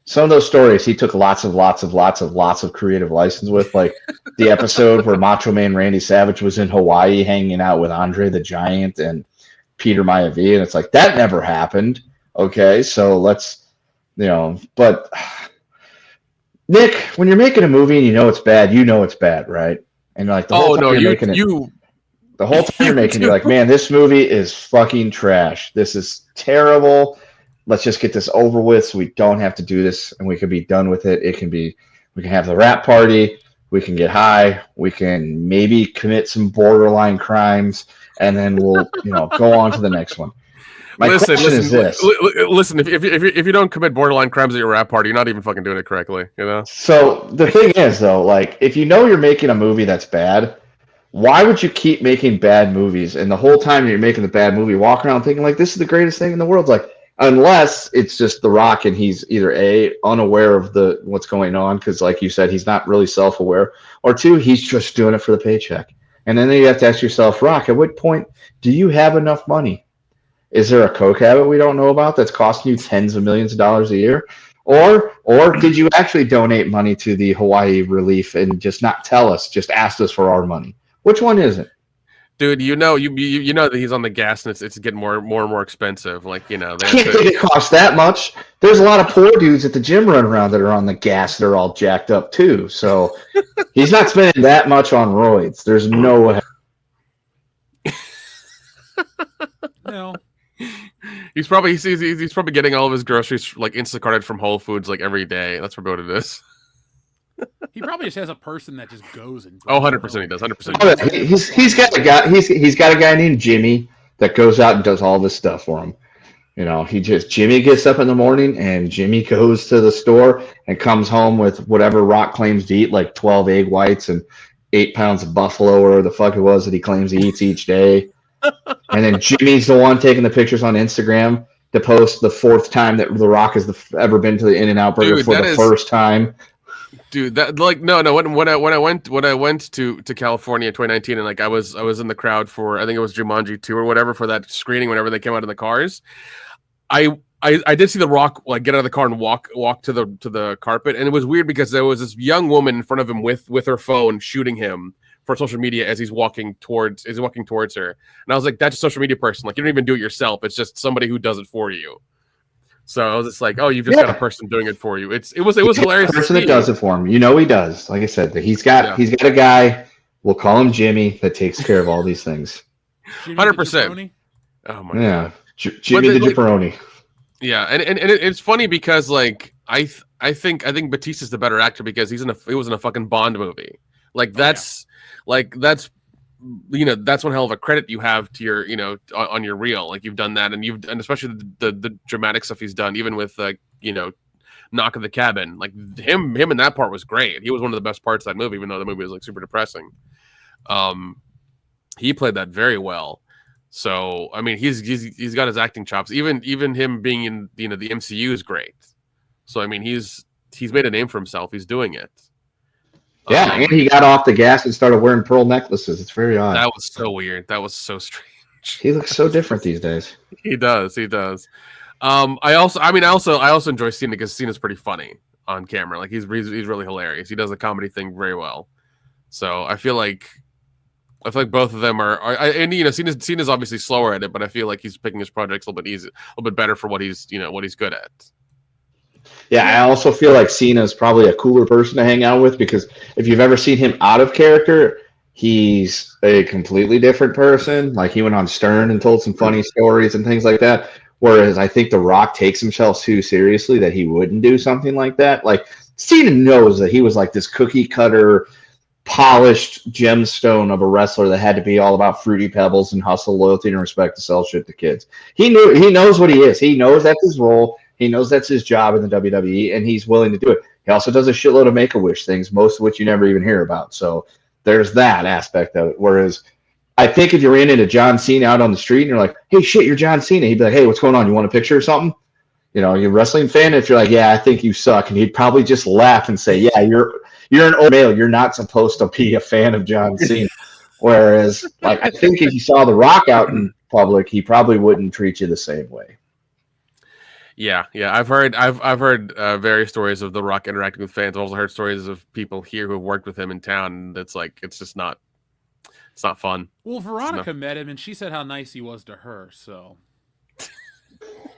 some of those stories he took lots of creative license with, like the episode where Macho Man Randy Savage was in Hawaii hanging out with Andre the Giant and Peter Maivia, and it's like that never happened. Okay, so let's but. Nick, when you're making a movie and you know it's bad, right? And like the whole time you're making it, the whole time you're making it, you're like, man, this movie is fucking trash. This is terrible. Let's just get this over with so we don't have to do this and we can be done with it. We can have the rap party, we can get high, we can maybe commit some borderline crimes, and then we'll, go on to the next one. Listen, is this. Listen, if you don't commit borderline crimes at your rap party, you're not even fucking doing it correctly, So the thing is, though, like, if you know you're making a movie that's bad, why would you keep making bad movies? And the whole time you're making the bad movie, walk around thinking, like, this is the greatest thing in the world. Like, unless it's just The Rock and he's either A, unaware of what's going on, because, like you said, he's not really self-aware, or 2, he's just doing it for the paycheck. And then you have to ask yourself, Rock, at what point do you have enough money? Is there a coke habit we don't know about that's costing you tens of millions of dollars a year? Or did you actually donate money to the Hawaii relief and just not tell us, just asked us for our money? Which one is it? Dude, you know that he's on the gas and it's getting more and more expensive. Like, they can't think it costs that much. There's a lot of poor dudes at the gym running around that are on the gas that are all jacked up too. So he's not spending that much on roids. There's no way. No. He's probably getting all of his groceries like Instacarted from Whole Foods like every day. That's probably what it is. He probably just has a person that just goes and 100% he does. 100%. He's got a guy. He's got a guy named Jimmy that goes out and does all this stuff for him. Jimmy gets up in the morning and Jimmy goes to the store and comes home with whatever Rock claims to eat, like 12 egg whites and 8 pounds of buffalo or the fuck it was that he claims he eats each day. And then Jimmy's the one taking the pictures on Instagram to post the 4th time that The Rock has ever been to the In-N-Out Burger for the first time. Dude, that like no. When I went to California in 2019, and like I was in the crowd for, I think it was Jumanji 2 or whatever, for that screening whenever they came out in the cars. I did see The Rock like get out of the car and walk to the carpet, and it was weird because there was this young woman in front of him with her phone shooting him for social media as he's walking towards her. And I was like, that's a social media person. Like, you don't even do it yourself. It's just somebody who does it for you. So I was just like, oh, you've just got a person doing it for you. It was hilarious. The person that does it for him. He does. Like I said, he's got a guy, we'll call him Jimmy, that takes care of all these things. 100%. Oh my god. Jimmy the Jabroni. Yeah, and it's funny because like I think Batista's the better actor because he was in a fucking Bond movie. Like that's that's one hell of a credit you have to your on your reel. Like you've done that, and especially the dramatic stuff he's done, even with Knock at the Cabin. Like him in that part was great. He was one of the best parts of that movie, even though the movie was like super depressing. He played that very well. So I mean, he's got his acting chops. Even him being in the MCU is great. So I mean, he's made a name for himself. He's doing it. Yeah, and he got off the gas and started wearing pearl necklaces. It's very odd. That was so weird. That was so strange. He looks so different these days. He does. I also enjoy Cena because Cena's pretty funny on camera. Like he's really hilarious. He does the comedy thing very well. So I feel like both of them are and Cena's obviously slower at it, but I feel like he's picking his projects a little bit better for what he's good at. Yeah, I also feel like Cena's probably a cooler person to hang out with because if you've ever seen him out of character, he's a completely different person. Like he went on Stern and told some funny stories and things like that. Whereas I think The Rock takes himself too seriously that he wouldn't do something like that. Like Cena knows that he was like this cookie cutter, polished gemstone of a wrestler that had to be all about fruity pebbles and hustle, loyalty, and respect to sell shit to kids. He knows what he is. He knows that's his role. He knows that's his job in the WWE, and he's willing to do it. He also does a shitload of Make-A-Wish things, most of which you never even hear about. So there's that aspect of it. Whereas I think if you ran into John Cena out on the street and you're like, hey, shit, you're John Cena. He'd be like, hey, what's going on? You want a picture or something? You know, you're a wrestling fan. If you're like, yeah, I think you suck. And he'd probably just laugh and say, yeah, you're an old male. You're not supposed to be a fan of John Cena. Whereas, like, I think if you saw The Rock out in public, he probably wouldn't treat you the same way. Yeah. I've heard various stories of The Rock interacting with fans. I've also heard stories of people here who have worked with him in town. That's like, it's just not. It's not fun. Well, Veronica met him, and she said how nice he was to her. So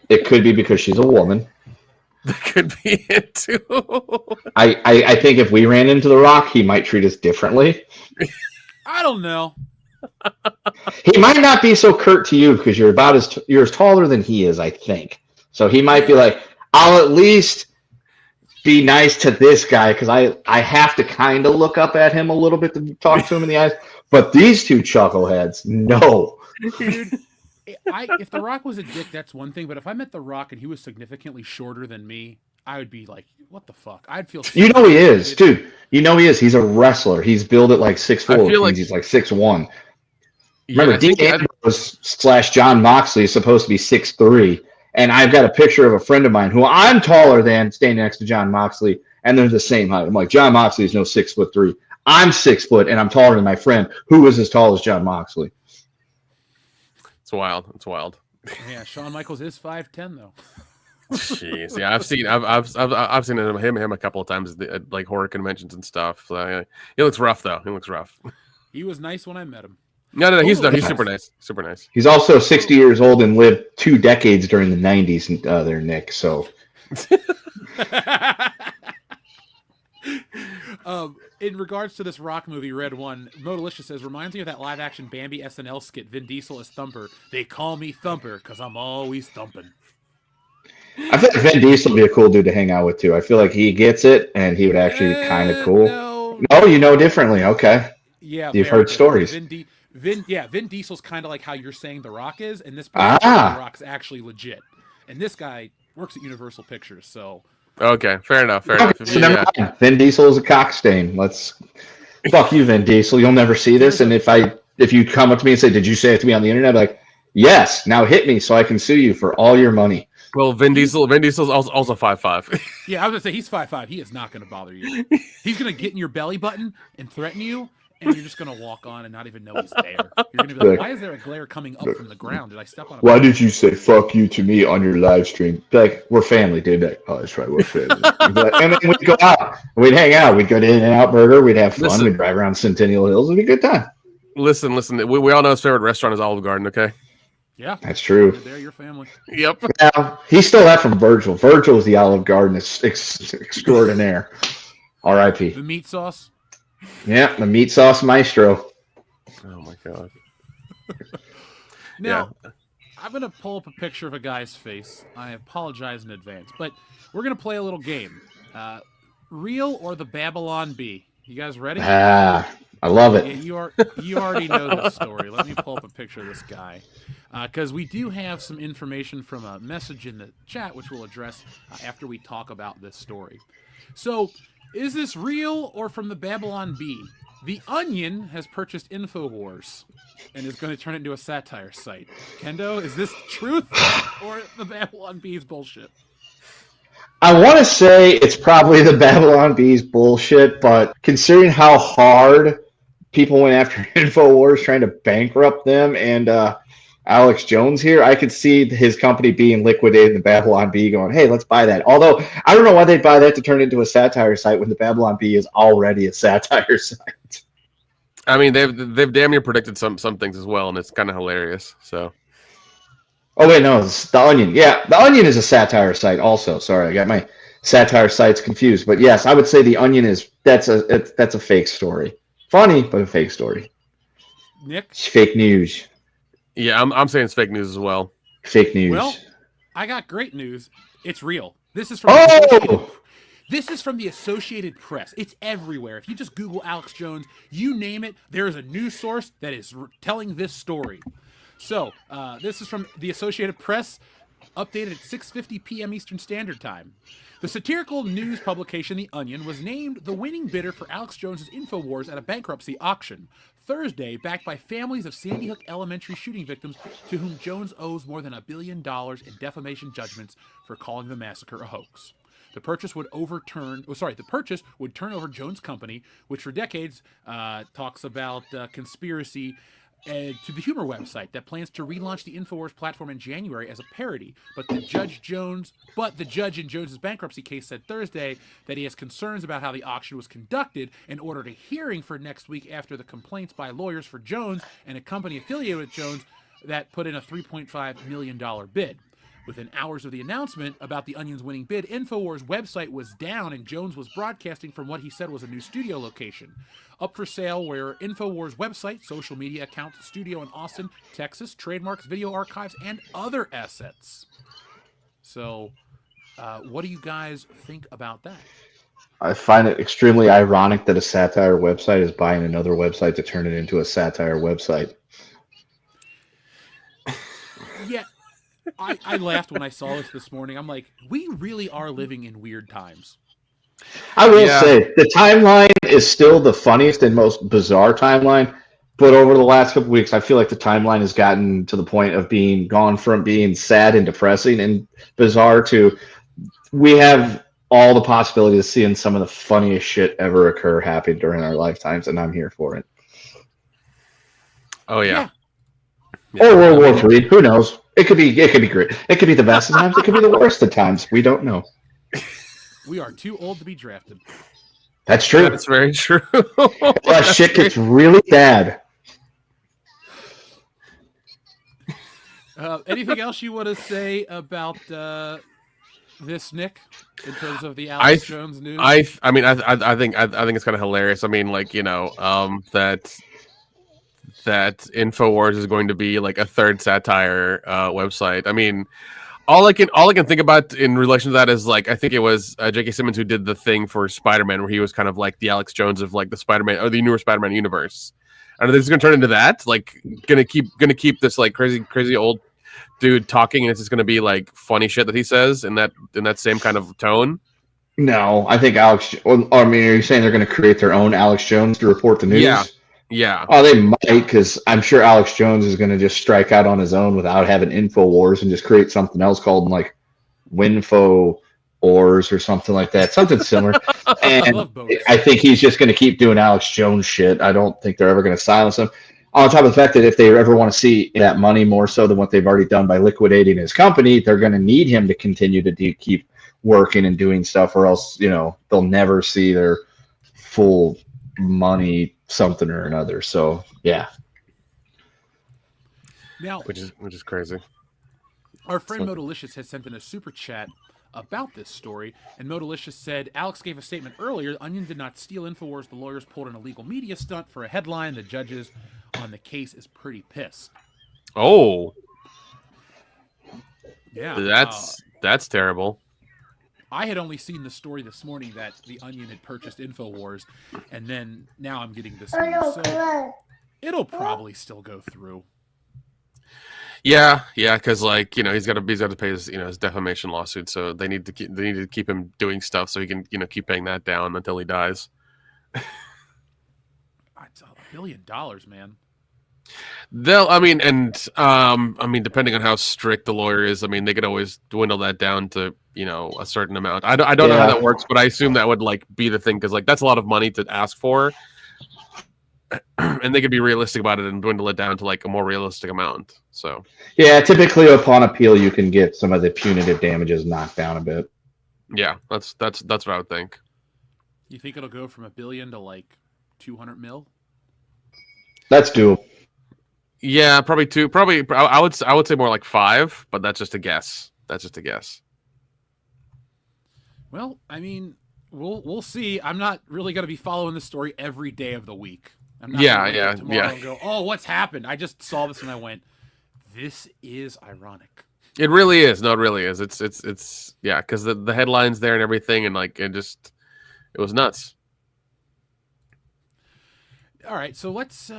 it could be because she's a woman. That could be it too. I think if we ran into The Rock, he might treat us differently. I don't know. He might not be so curt to you because you're as taller than he is, I think. So he might be like, I'll at least be nice to this guy because I have to kind of look up at him a little bit to talk to him in the eyes. But these two chuckleheads, no. Dude, if The Rock was a dick, that's one thing. But if I met The Rock and he was significantly shorter than me, I would be like, what the fuck? I'd feel. You know he is, dude. You know he is. He's a wrestler. He's billed at like 6'4". Like he's like 6'1". Remember, Dean Ambrose / John Moxley is supposed to be 6'3". And I've got a picture of a friend of mine who I'm taller than standing next to John Moxley, and they're the same height. I'm like, John Moxley is no 6'3". I'm 6 foot, and I'm taller than my friend, who is as tall as John Moxley. It's wild. It's wild. Yeah, Shawn Michaels is 5'10", though. Jeez, yeah, I've seen him a couple of times at like horror conventions and stuff. So, he looks rough though. He looks rough. He was nice when I met him. No, he's super nice. Super nice. He's also 60 years old and lived 2 decades during the 90s. There, Nick. So. In regards to this Rock movie, Red One, Modalicious says, reminds me of that live-action Bambi SNL skit, Vin Diesel as Thumper. They call me Thumper because I'm always thumping. I feel like Vin Diesel would be a cool dude to hang out with, too. I feel like he gets it, and he would actually be kind of cool. No, you know differently. Okay. Yeah. You've heard stories. Vin Diesel's kind of like how you're saying The Rock is, and this person The Rock's actually legit. And this guy works at Universal Pictures, so... Okay, fair enough. So never mind. Vin Diesel is a cock stain. Fuck you, Vin Diesel. You'll never see this. And if you come up to me and say, "Did you say it to me on the internet?" I'm like, yes. Now hit me so I can sue you for all your money. Well, Vin Diesel's also 5'5". Yeah, I was gonna say he's 5'5". He is not gonna bother you. He's gonna get in your belly button and threaten you, and you're just gonna walk on and not even know he's there. You're gonna be like, "Why is there a glare coming up from the ground? Did I step on a?" Why did you say "fuck you" to me on your live stream? Like, we're family, dude. Like, oh, that's right, we're family. And then we'd go out, we'd hang out, we'd go to In-N-Out Burger, we'd have fun, we'd drive around Centennial Hills, it'd be a good time. Listen. We all know his favorite restaurant is Olive Garden. Okay. Yeah, that's true. They're your family. Yep. Yeah, he stole that from Virgil. Virgil is the Olive Garden extraordinaire. R.I.P. The meat sauce. Yeah, the meat sauce maestro. Oh my god. Now, I'm going to pull up a picture of a guy's face. I apologize in advance, but we're going to play a little game. Real or the Babylon Bee? You guys ready? I love it. Yeah, you already know this story. Let me pull up a picture of this guy. Because we do have some information from a message in the chat, which we'll address after we talk about this story. So, is this real or from the Babylon Bee? The Onion has purchased Infowars and is going to turn it into a satire site. Kendo, is this truth or the Babylon Bee's bullshit? I want to say it's probably the Babylon Bee's bullshit, but considering how hard people went after Infowars trying to bankrupt them and Alex Jones here, I could see his company being liquidated and the Babylon Bee going, hey, let's buy that. Although, I don't know why they'd buy that to turn it into a satire site when the Babylon Bee is already a satire site. I mean, they've damn near predicted some things as well, and it's kind of hilarious. So, oh wait, no, it's The Onion. Yeah, The Onion is a satire site also. Sorry, I got my satire sites confused. But yes, I would say the Onion that's a fake story. Funny, but a fake story. Nick? It's fake news. Yeah, I'm saying it's fake news as well. Fake news. Well, I got great news. It's real. This is from the Associated Press. It's everywhere. If you just Google Alex Jones, you name it, there is a news source that is telling this story. So, this is from the Associated Press, updated at 6:50 p.m. Eastern Standard Time. The satirical news publication The Onion was named the winning bidder for Alex Jones' Infowars at a bankruptcy auction Thursday, backed by families of Sandy Hook Elementary shooting victims to whom Jones owes more than $1 billion in defamation judgments for calling the massacre a hoax. The purchase would turn over Jones' company, which for decades talks about conspiracy, to the humor website that plans to relaunch the Infowars platform in January as a parody. But the judge in Jones's bankruptcy case said Thursday that he has concerns about how the auction was conducted and ordered a hearing for next week after the complaints by lawyers for Jones and a company affiliated with Jones that put in a $3.5 million bid. Within hours of the announcement about the Onion's winning bid, Infowars' website was down and Jones was broadcasting from what he said was a new studio location. Up for sale were Infowars' website, social media accounts, studio in Austin, Texas, trademarks, video archives, and other assets. So, what do you guys think about that? I find it extremely ironic that a satire website is buying another website to turn it into a satire website. Yeah. I laughed when I saw this morning. I'm like, we really are living in weird times. I will say the timeline is still the funniest and most bizarre timeline, but over the last couple of weeks, I feel like the timeline has gotten to the point of being gone from being sad and depressing and bizarre to we have all the possibility of seeing some of the funniest shit ever occur happen during our lifetimes, and I'm here for it. Oh yeah. Or World War III. Who knows? It could be great. It could be the best of times. It could be the worst of times. We don't know. We are too old to be drafted. That's true. That's very true. That shit gets really bad. Anything else you want to say about this, Nick, in terms of the Alex Jones news? I think it's kind of hilarious. I mean, like, you know, that Infowars is going to be like a third satire website. I mean, all I can think about in relation to that is, like, I think it was J.K. Simmons who did the thing for Spider-Man where he was kind of like the Alex Jones of like the Spider-Man or the newer Spider-Man universe. And this is going to turn into that, like, gonna keep this like crazy old dude talking, and it's just going to be like funny shit that he says in that same kind of tone. No, I think are you saying they're going to create their own Alex Jones to report the news? Yeah. Oh, they might, because I'm sure Alex Jones is going to just strike out on his own without having Infowars and just create something else called like Winfo Ors or something like that, something similar. And I think he's just going to keep doing Alex Jones shit. I don't think they're ever going to silence him. On top of the fact that if they ever want to see that money more so than what they've already done by liquidating his company, they're going to need him to continue to keep working and doing stuff, or else, you know, they'll never see their full money something or another. So yeah. Now, which is crazy. Our friend Modalicious has sent in a super chat about this story, and Modalicious said, Alex gave a statement earlier, the Onion did not steal Infowars, the lawyers pulled an illegal media stunt for a headline, the judges on the case is pretty pissed. Oh. Yeah. That's terrible. I had only seen the story this morning that the Onion had purchased Infowars, and then now I'm getting this news. So it'll probably still go through. Yeah, because, like, you know, he's got to pay his, you know, his defamation lawsuit, so they need to keep him doing stuff so he can, you know, keep paying that down until he dies. It's $1 billion, man. Depending on how strict the lawyer is, I mean, they could always dwindle that down to, you know, a certain amount. I don't know how that works, but I assume that would, like, be the thing, because, like, that's a lot of money to ask for, and they could be realistic about it and dwindle it down to, like, a more realistic amount. So yeah, typically upon appeal, you can get some of the punitive damages knocked down a bit. Yeah, that's what I would think. You think it'll go from $1 billion to like 200 mil? That's doable. Yeah, probably two. Probably I would say more like 5, but that's just a guess. Well, I mean, we'll see. I'm not really going to be following this story every day of the week. I'm not gonna wake up tomorrow and go, oh, what's happened? I just saw this and I went, this is ironic. It really is. No, it really is. It's yeah, because the headlines there and everything, and like it was nuts. All right, so let's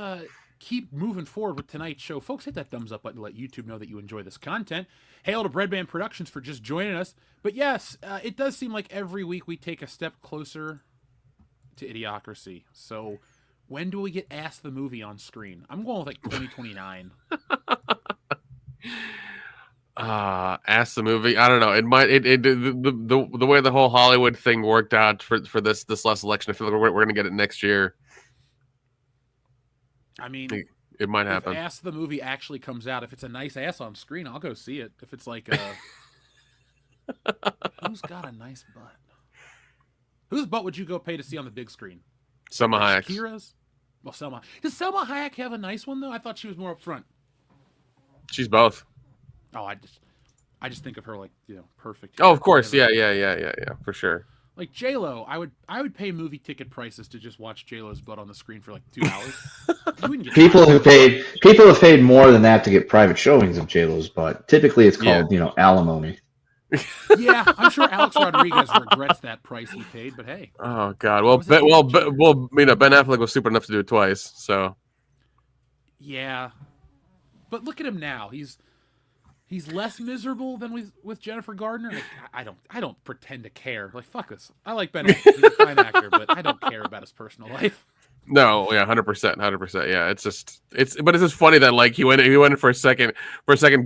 keep moving forward with tonight's show. Folks, hit that thumbs up button to let YouTube know that you enjoy this content. Hail to Breadband Productions for just joining us. But yes, it does seem like every week we take a step closer to idiocracy. So when do we get Ask the Movie on screen? I'm going with like 2029. Ask the Movie. I don't know. It might. The way the whole Hollywood thing worked out for this last election, I feel like we're going to get it next year. I mean, it might happen. If Ask the Movie actually comes out, if it's a nice ass on screen, I'll go see it. If it's like who's got a nice butt? Whose butt would you go pay to see on the big screen? Selma Hayek. Shakira's? Well, Selma. Does Selma Hayek have a nice one though? I thought she was more up front. She's both. Oh, I just think of her like, perfect. Oh, of course. Yeah, for sure. Like J-Lo, I would pay movie ticket prices to just watch J-Lo's butt on the screen for like 2 hours. You wouldn't get people have paid more than that to get private showings of J-Lo's butt. Typically, it's called alimony. Yeah, I'm sure Alex Rodriguez regrets that price he paid, but hey. Oh God. Well, Ben Affleck was stupid enough to do it twice, so. Yeah, but look at him now. He's less miserable than with Jennifer Gardner. Like, I don't pretend to care. Like, fuck this. I like Ben Affleck. He's a fine actor, but I don't care about his personal life. No, yeah, 100%. Yeah, it's just funny that like he went in for a second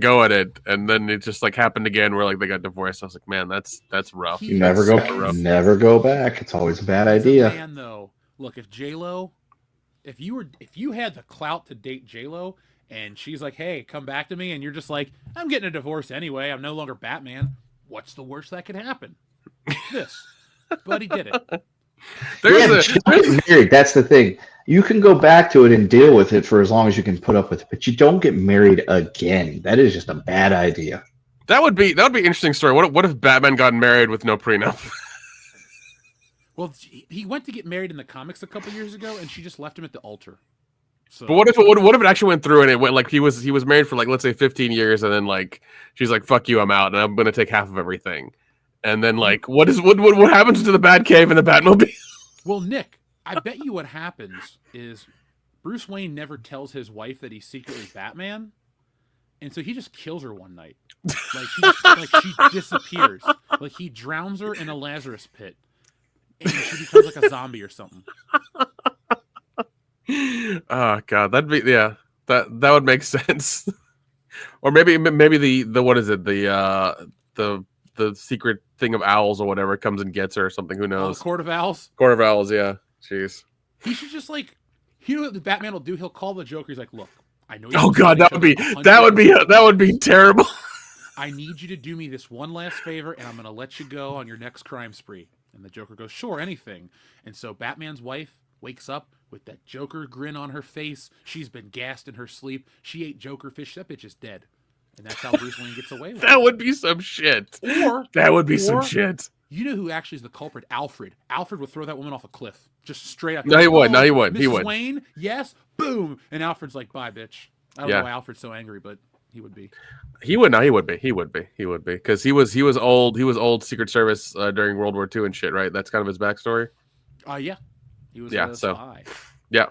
go at it, and then it just like happened again where like they got divorced. I was like, man, that's rough. You never go back. It's always a bad idea. Man, though, look, if J-Lo, if you had the clout to date J-Lo, and she's like, hey, come back to me, and you're just like, I'm getting a divorce anyway. I'm no longer Batman. What's the worst that could happen? This, but he did it. Married. That's the thing. You can go back to it and deal with it for as long as you can put up with it, but you don't get married again. That is just a bad idea. That would be an interesting story. What if Batman got married with no prenup? Well, he went to get married in the comics a couple years ago, and she just left him at the altar. So. But what if it actually went through and it went like he was married for like let's say 15 years, and then like she's like, fuck you, I'm out, and I'm gonna take half of everything. And then, like, what happens to the Batcave and the Batmobile? Well, Nick, I bet you what happens is Bruce Wayne never tells his wife that he's secretly Batman, and so he just kills her one night. Like she disappears. Like he drowns her in a Lazarus pit, and she becomes like a zombie or something. Oh God, that would make sense. Or maybe the what is it, the secret thing of owls or whatever comes and gets her or something. Who knows? The Court of Owls? Court of Owls, yeah. Jeez. He should just like, you know what the Batman will do? He'll call the Joker. He's like, look, I know. Oh God, that would be terrible. I need you to do me this one last favor, and I'm going to let you go on your next crime spree. And the Joker goes, sure, anything. And so Batman's wife wakes up with that Joker grin on her face. She's been gassed in her sleep. She ate Joker fish. That bitch is dead. And that's how Bruce Wayne gets away with it. That would be some shit. Some shit. You know who actually is the culprit? Alfred. Alfred would throw that woman off a cliff. Just straight up. No, he would. Mrs. Wayne, yes, boom. And Alfred's like, bye, bitch. I don't know why Alfred's so angry, but he would be. He would be. Because he was old Secret Service during World War II and shit, right? That's kind of his backstory. Yeah. He was a spy. Yeah.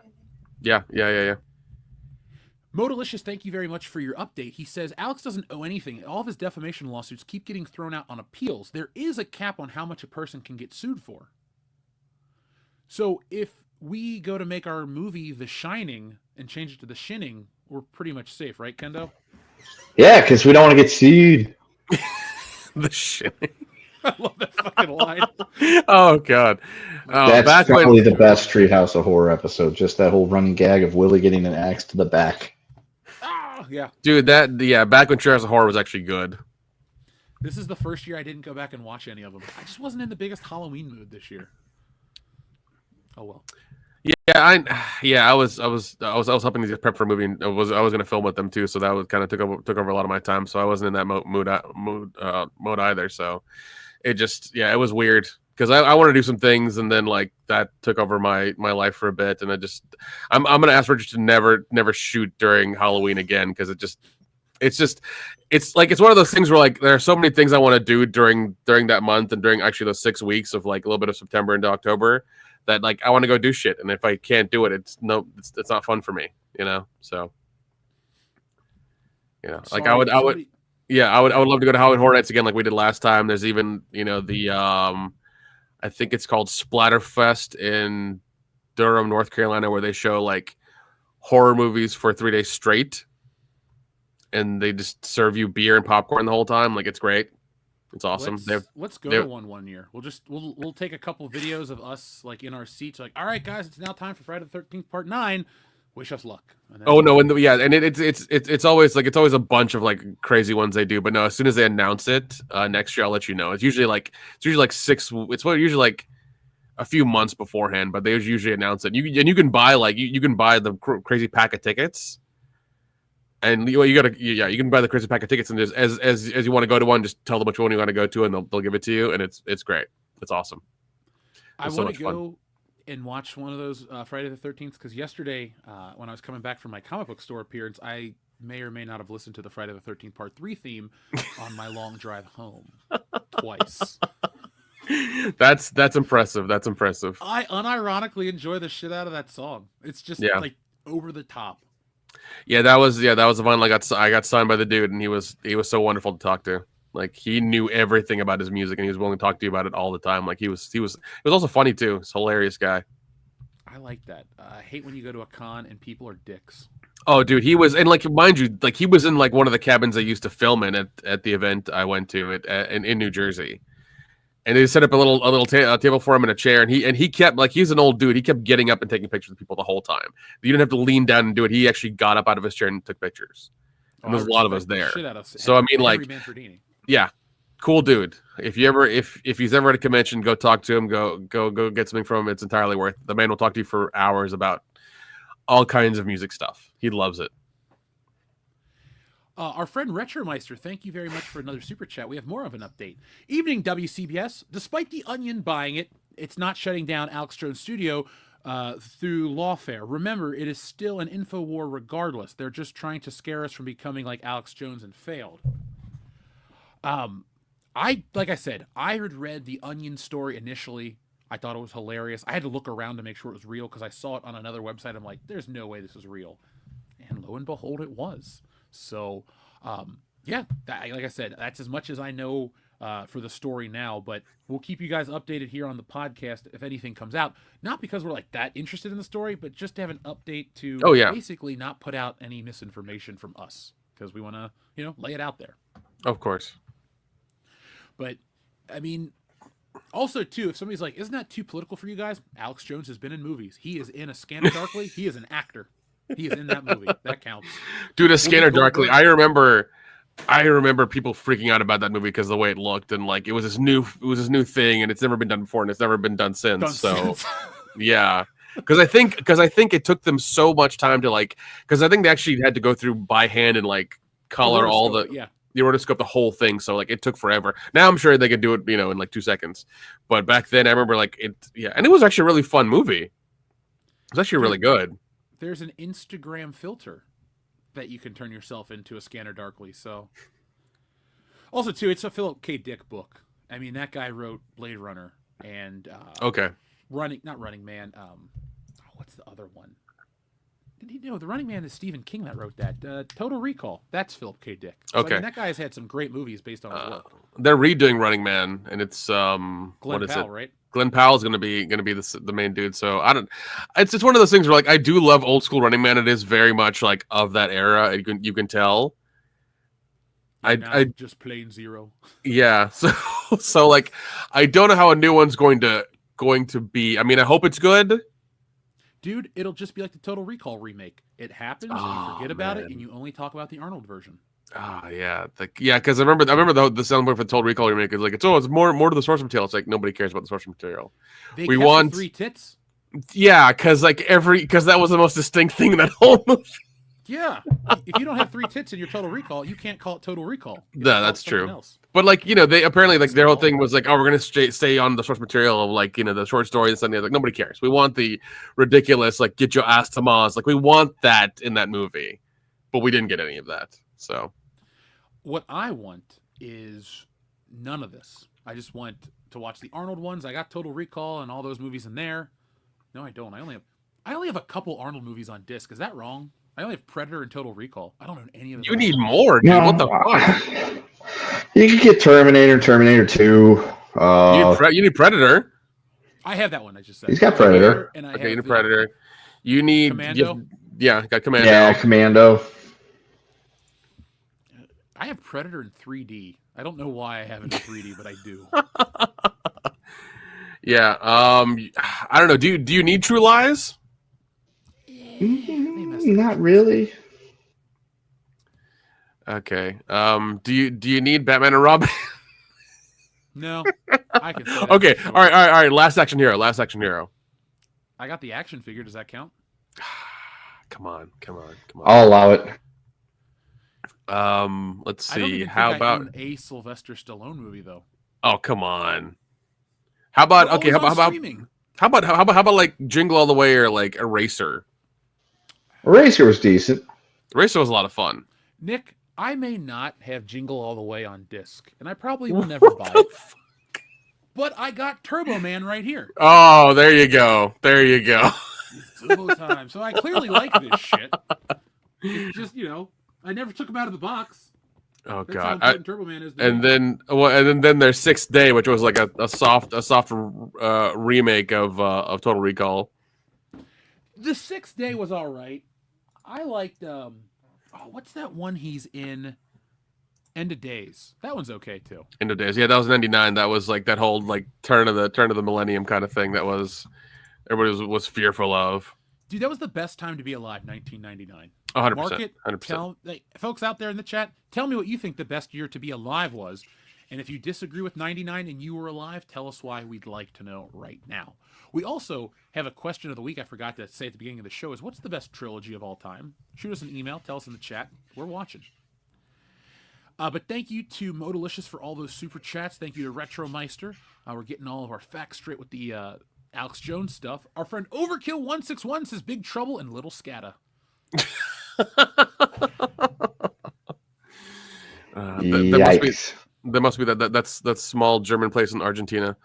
Modalicious, thank you very much for your update. He says, Alex doesn't owe anything. All of his defamation lawsuits keep getting thrown out on appeals. There is a cap on how much a person can get sued for. So if we go to make our movie The Shining and change it to The Shinning, we're pretty much safe, right, Kendo? Yeah, because we don't want to get sued. The Shinning. I love that fucking line. Oh, God. That's probably the best Treehouse of Horror episode. Just that whole running gag of Willie getting an axe to the back. Yeah. Dude, back when Treehouse of Horror was actually good. This is the first year I didn't go back and watch any of them. I just wasn't in the biggest Halloween mood this year. Oh, well. Yeah, I was helping these prep for a movie, and I was going to film with them too, so that was kind of took over a lot of my time. So I wasn't in that mode either. So it just, it was weird because I want to do some things, and then like that took over my life for a bit, and I'm gonna ask Richard to never shoot during Halloween again, because it's one of those things where like there are so many things I want to do during that month and during actually those 6 weeks of like a little bit of September into October, that like I want to go do shit, and if I can't do it, it's not fun for me, so like I would love to go to Halloween Horror Nights again like we did last time. There's even the I think it's called Splatterfest in Durham, North Carolina, where they show like horror movies for 3 days straight, and they just serve you beer and popcorn the whole time. Like, it's great. It's awesome. Let's go to one year. We'll take a couple videos of us like in our seats. Like, all right, guys, it's now time for Friday the 13th Part 9. Wish us luck. And it's always a bunch of like crazy ones they do. But no, as soon as they announce it next year, I'll let you know. It's usually like usually like a few months beforehand, but they usually announce it. You can buy the crazy pack of tickets. And you can buy the crazy pack of tickets, and just as you want to go to one, just tell them which one you want to go to, and they'll give it to you, and it's great. It's awesome. I want to go and watch one of those Friday the 13th, because yesterday when I was coming back from my comic book store appearance, I may or may not have listened to the Friday the 13th Part 3 theme on my long drive home twice. That's impressive. That's impressive. I unironically enjoy the shit out of that song. It's just like over the top. Yeah, that was the vinyl I got signed by the dude, and he was so wonderful to talk to. Like, he knew everything about his music, and he was willing to talk to you about it all the time. Like, he was also funny too. He's a hilarious guy. I like that. I hate when you go to a con and people are dicks. Oh, dude, he was, and like, mind you, like, he was in like one of the cabins they used to film in at the event I went to in New Jersey. And they set up a little table for him and a chair, and he kept, like, he's an old dude. He kept getting up and taking pictures of people the whole time. You didn't have to lean down and do it. He actually got up out of his chair and took pictures. And there's a lot of us there. So I mean, like, yeah, cool dude. If he's ever at a convention, go talk to him. Go get something from him. It's entirely worth it. The man will talk to you for hours about all kinds of music stuff. He loves it. Our friend Retromeister, thank you very much for another super chat. We have more of an update. Evening, WCBS. Despite the Onion buying it, it's not shutting down Alex Jones Studio through lawfare. Remember, it is still an info war regardless. They're just trying to scare us from becoming like Alex Jones and failed. Like I said, I had read the Onion story initially. I thought it was hilarious. I had to look around to make sure it was real because I saw it on another website. I'm like, there's no way this is real. And lo and behold, it was. So, like I said, that's as much as I know for the story now, but we'll keep you guys updated here on the podcast if anything comes out. Not because we're like that interested in the story, but just to have an update to basically not put out any misinformation from us, because we want to, lay it out there. Of course. But, I mean, also, too, if somebody's like, isn't that too political for you guys? Alex Jones has been in movies. He is in A Scanner Darkly. He is an actor. He is in that movie. That counts. Dude, A Scanner Darkly. I remember people freaking out about that movie because of the way it looked, and like it was this new thing, and it's never been done before, and it's never been done since. Yeah, because I think it took them so much time to because I think they actually had to go through by hand and like color all the rotoscope the whole thing. So like it took forever. Now I'm sure they can do it, in like 2 seconds. But back then, I remember and it was actually a really fun movie. It was actually really good. There's an Instagram filter that you can turn yourself into A Scanner Darkly. So, also too, it's a Philip K. Dick book. I mean, that guy wrote Blade Runner and Running Man. What's the other one? Did he know the Running Man is Stephen King that wrote that? Total Recall. That's Philip K. Dick. So, okay, I mean, that guy's had some great movies based on his work. They're redoing Running Man, and it's Glenn Powell, right? Glenn Powell is going to be the main dude. So it's just one of those things where like I do love old school Running Man. It is very much like of that era. You can tell. I just plain zero. Yeah. So like I don't know how a new one's going to be. I mean, I hope it's good. Dude, it'll just be like the Total Recall remake. It happens, and you forget about it, and you only talk about the Arnold version. Yeah, because I remember the soundboard for Total Recall remake is like it's more to the source material. It's like nobody cares about the source material. We want 3 tits. Yeah, because that was the most distinct thing in that whole movie. Yeah, if you don't have 3 tits in your Total Recall, you can't call it Total Recall. No, that's true. Else. But like, they apparently like their whole thing was like, oh, we're gonna stay on the source material of like the short story and something. Like nobody cares. We want the ridiculous like get your ass to Mars. Like we want that in that movie, but we didn't get any of that. So, what I want is none of this. I just want to watch the Arnold ones. I got Total Recall and all those movies in there. No, I don't. I only have a couple Arnold movies on disc. Is that wrong? I only have Predator and Total Recall. I don't own any of them. You need more, dude. No. What the fuck? You could get Terminator 2. You need Predator. I have that one. I just said. He's got Predator. And I you need Predator. You need Commando. Got Commando. Yeah, Commando. I have Predator in 3D. I don't know why I have it in 3D, but I do. Yeah. I don't know. Do you need True Lies? Not really. Okay. Do you need Batman and Robin? No. I can say that. Okay. All right. Last Action Hero. I got the action figure. Does that count? Come on. I'll allow it. Let's see. I don't even How think about I own a Sylvester Stallone movie though? Oh, come on. How about How about like Jingle All the Way or like Eraser? Eraser was decent. Eraser was a lot of fun. Nick, I may not have Jingle All the Way on disc, and I probably will never buy it. But I got Turbo Man right here. Oh, there you go. It's Turbo time. So I clearly like this shit. It's just, I never took him out of the box. Oh That's God! how Turbo Man is. And then there's Sixth Day, which was like a soft remake of Total Recall. The Sixth Day was all right. I liked what's that one he's in? End of Days. That one's okay too. End of Days. Yeah, that was '99. That was like that whole like turn of the millennium kind of thing. That was everybody was fearful of. Dude, that was the best time to be alive. 1999. 100%. Market, 100%. Folks out there in the chat, tell me what you think the best year to be alive was. And if you disagree with 99 and you were alive, tell us why. We'd like to know right now. We also have a question of the week I forgot to say at the beginning of the show is, what's the best trilogy of all time? Shoot us an email. Tell us in the chat. We're watching. But thank you to Modalicious for all those super chats. Thank you to Retro Meister. We're getting all of our facts straight with the Alex Jones stuff. Our friend Overkill161 says Big Trouble and Little Scatta. That must be that's small German place in Argentina.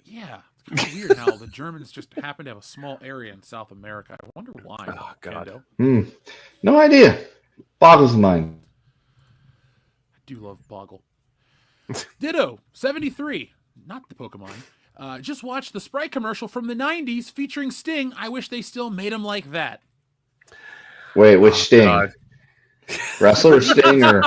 Yeah, it's kind of weird how the Germans just happen to have a small area in South America. I wonder why. Oh God, no idea. Boggles the mind. I do love Boggle. Ditto 73, not the Pokemon. Just watched the Sprite commercial from the 90s featuring Sting. I wish they still made him like that. Wait, which Sting? God. Wrestler Sting or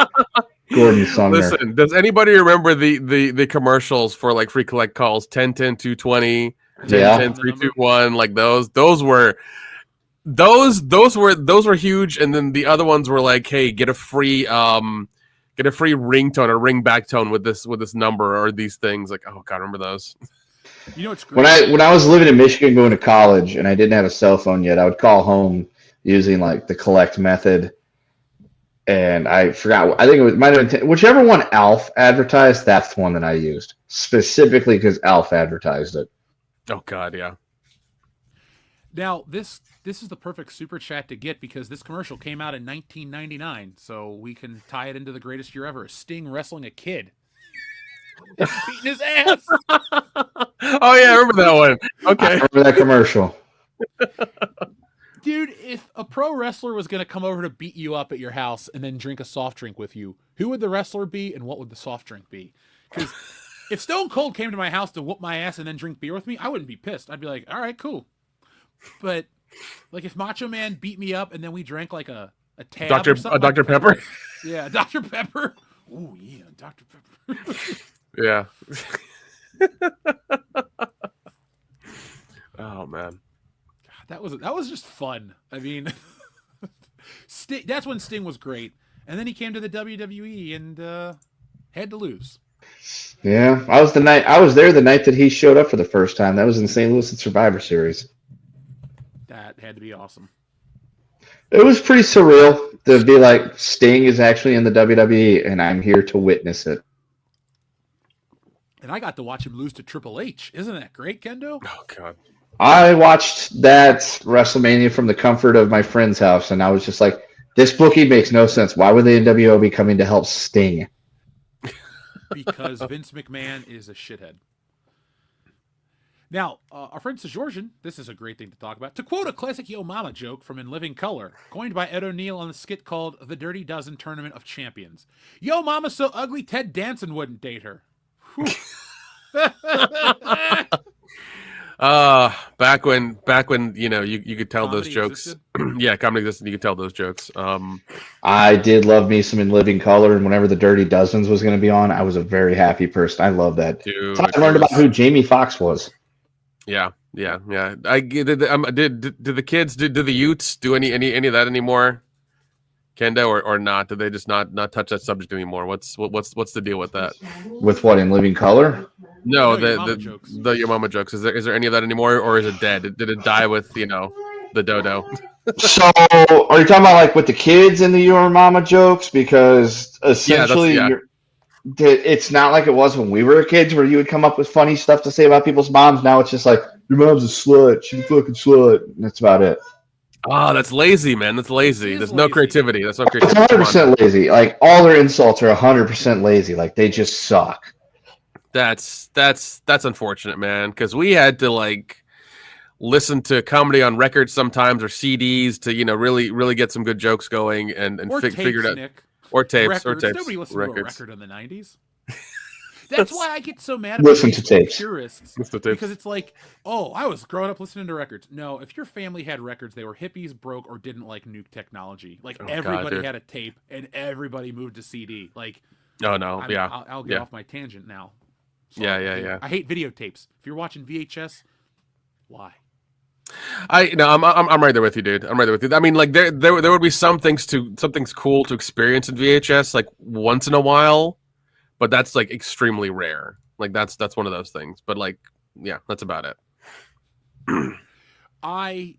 Gordon Sumner? Listen, does anybody remember the commercials for like free collect calls 10 10 220 10 10 321 like those were huge, and then the other ones were like, hey, get a free ringtone or ring back tone with this number or these things. Like, oh God, remember those? You know, it's great. When I was living in Michigan going to college and I didn't have a cell phone yet, I would call home using like the collect method, and I forgot. I think it might have been whichever one Alf advertised. That's the one that I used specifically because Alf advertised it. Oh God, yeah. Now this is the perfect super chat to get because this commercial came out in 1999, so we can tie it into the greatest year ever: Sting wrestling a kid, beating his ass. Oh yeah, I remember that one. Okay, I remember that commercial. Dude, if a pro wrestler was going to come over to beat you up at your house and then drink a soft drink with you, who would the wrestler be and what would the soft drink be? Because if Stone Cold came to my house to whoop my ass and then drink beer with me, I wouldn't be pissed. I'd be like, all right, cool. But like if Macho Man beat me up and then we drank like a tab Dr. Pepper? Yeah, Dr. Pepper. Oh, yeah, Dr. Pepper. Yeah. Oh, man. That was just fun. I mean, that's when Sting was great, and then he came to the WWE and had to lose. Yeah, I was there the night that he showed up for the first time. That was in St. Louis at Survivor Series. That had to be awesome. It was pretty surreal to be like, Sting is actually in the WWE, and I'm here to witness it. And I got to watch him lose to Triple H. Isn't that great, Kendo? Oh God. I watched that WrestleMania from the comfort of my friend's house, and I was just like, this booking makes no sense. Why would the NWO be coming to help Sting? Because Vince McMahon is a shithead. Now, our friend Sejorjan, this is a great thing to talk about. To quote a classic Yo Mama joke from In Living Color, coined by Ed O'Neill on the skit called The Dirty Dozen Tournament of Champions. Yo Mama's so ugly Ted Danson wouldn't date her. Back when you could tell Comedy those jokes. existed? Yeah, comedy existed. You could tell those jokes. I did love me some In Living Color, and whenever the Dirty Dozens was going to be on, I was a very happy person. I love that. Dude, I learned about who Jamie Foxx was. Yeah. I did the kids, did the youths do any of that anymore? Kendo or not? Did they just not touch that subject anymore? What's the deal with that? With what, In Living Color? No, Your Mama jokes. the Your Mama jokes. Is there any of that anymore, or is it dead? Did it die with the dodo? So, are you talking about like with the kids and the Your Mama jokes? Because essentially, it's not like it was when we were kids, where you would come up with funny stuff to say about people's moms. Now it's just like, your mom's a slut. She's a fucking slut. And that's about it. Oh, that's lazy, man. That's lazy. There's no creativity. That's no It's creativity. 100% lazy. Like, all their insults are 100% lazy. Like, they just suck. That's unfortunate, man. Because we had to like listen to comedy on records sometimes, or CDs to really get some good jokes going and figure it out. Nick. Or tapes. Records. Or tapes. Nobody listened Records. to a record in the 90s. That's why I get so mad about Listen to tapes. purists. Listen to tapes. Because it's like, oh, I was growing up listening to records. No, if your family had records, they were hippies, broke, or didn't like new technology. Like, everybody had a tape, and everybody moved to CD. Like, oh no, I'll get off my tangent now. Sorry, yeah. I hate videotapes. If you're watching VHS, why? I'm right there with you, dude. I'm right there with you. I mean, like there would be something's cool to experience in VHS like once in a while, but that's like extremely rare. Like that's one of those things. But like, yeah, that's about it. I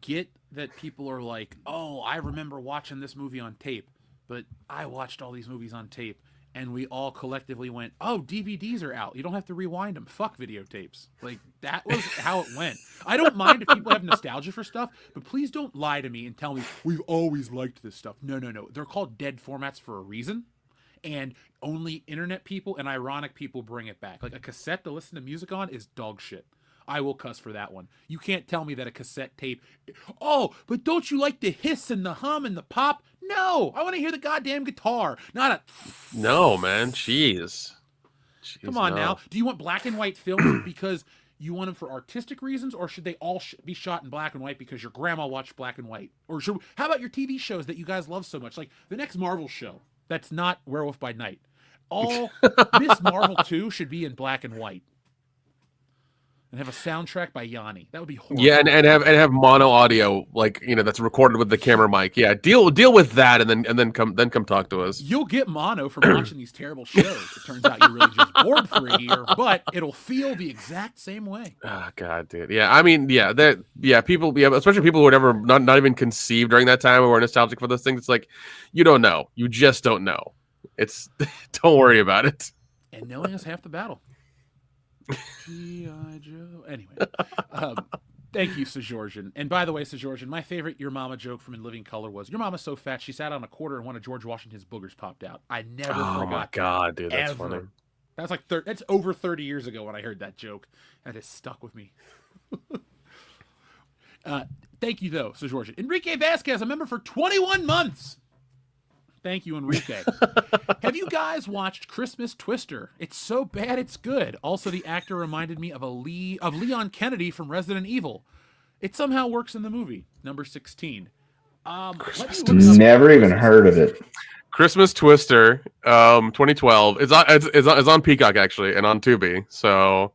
get that people are like, oh, I remember watching this movie on tape, but I watched all these movies on tape, and we all collectively went, oh, DVDs are out. You don't have to rewind them. Fuck videotapes. Like, that was how it went. I don't mind if people have nostalgia for stuff, but please don't lie to me and tell me we've always liked this stuff. No. They're called dead formats for a reason, and only internet people and ironic people bring it back. Like, a cassette to listen to music on is dog shit. I will cuss for that one. You can't tell me that a cassette tape, oh, but don't you like the hiss and the hum and the pop? No, I want to hear the goddamn guitar, not a... No, man. Jeez, Come on now. Do you want black and white films because you want them for artistic reasons, or should they all be shot in black and white because your grandma watched black and white? Or how about your TV shows that you guys love so much? Like the next Marvel show that's not Werewolf by Night. All Miss Marvel 2 should be in black and white. And have a soundtrack by Yanni. That would be horrible. Yeah, and have mono audio, like that's recorded with the camera mic. Yeah, deal with that, and then come talk to us. You'll get mono from watching these terrible shows. It turns out you're really just bored for a year, but it'll feel the exact same way. Oh God, dude. Yeah, I mean, people, especially people who were never not even conceived during that time, who were nostalgic for those things. It's like you don't know, you just don't know. It's don't worry about it. And knowing is half the battle. G.I. Joe. Anyway, thank you, Sejorjan. And by the way, Sejorjan, my favorite Your Mama joke from In Living Color was, your mama's so fat she sat on a quarter and one of George Washington's boogers popped out. I never forgot. Oh my God, dude, that's ever. funny. That's like that's over 30 years ago when I heard that joke, and it stuck with me. Thank you, though, Sejorjan. Enrique Vasquez, a member for 21 months. Thank you, Enrique. Have you guys watched Christmas Twister? It's so bad it's good. Also, the actor reminded me of Leon Kennedy from Resident Evil. It somehow works in the movie. Number 16. Never even heard of it. Christmas Twister, 2012. It's on Peacock actually, and on Tubi. So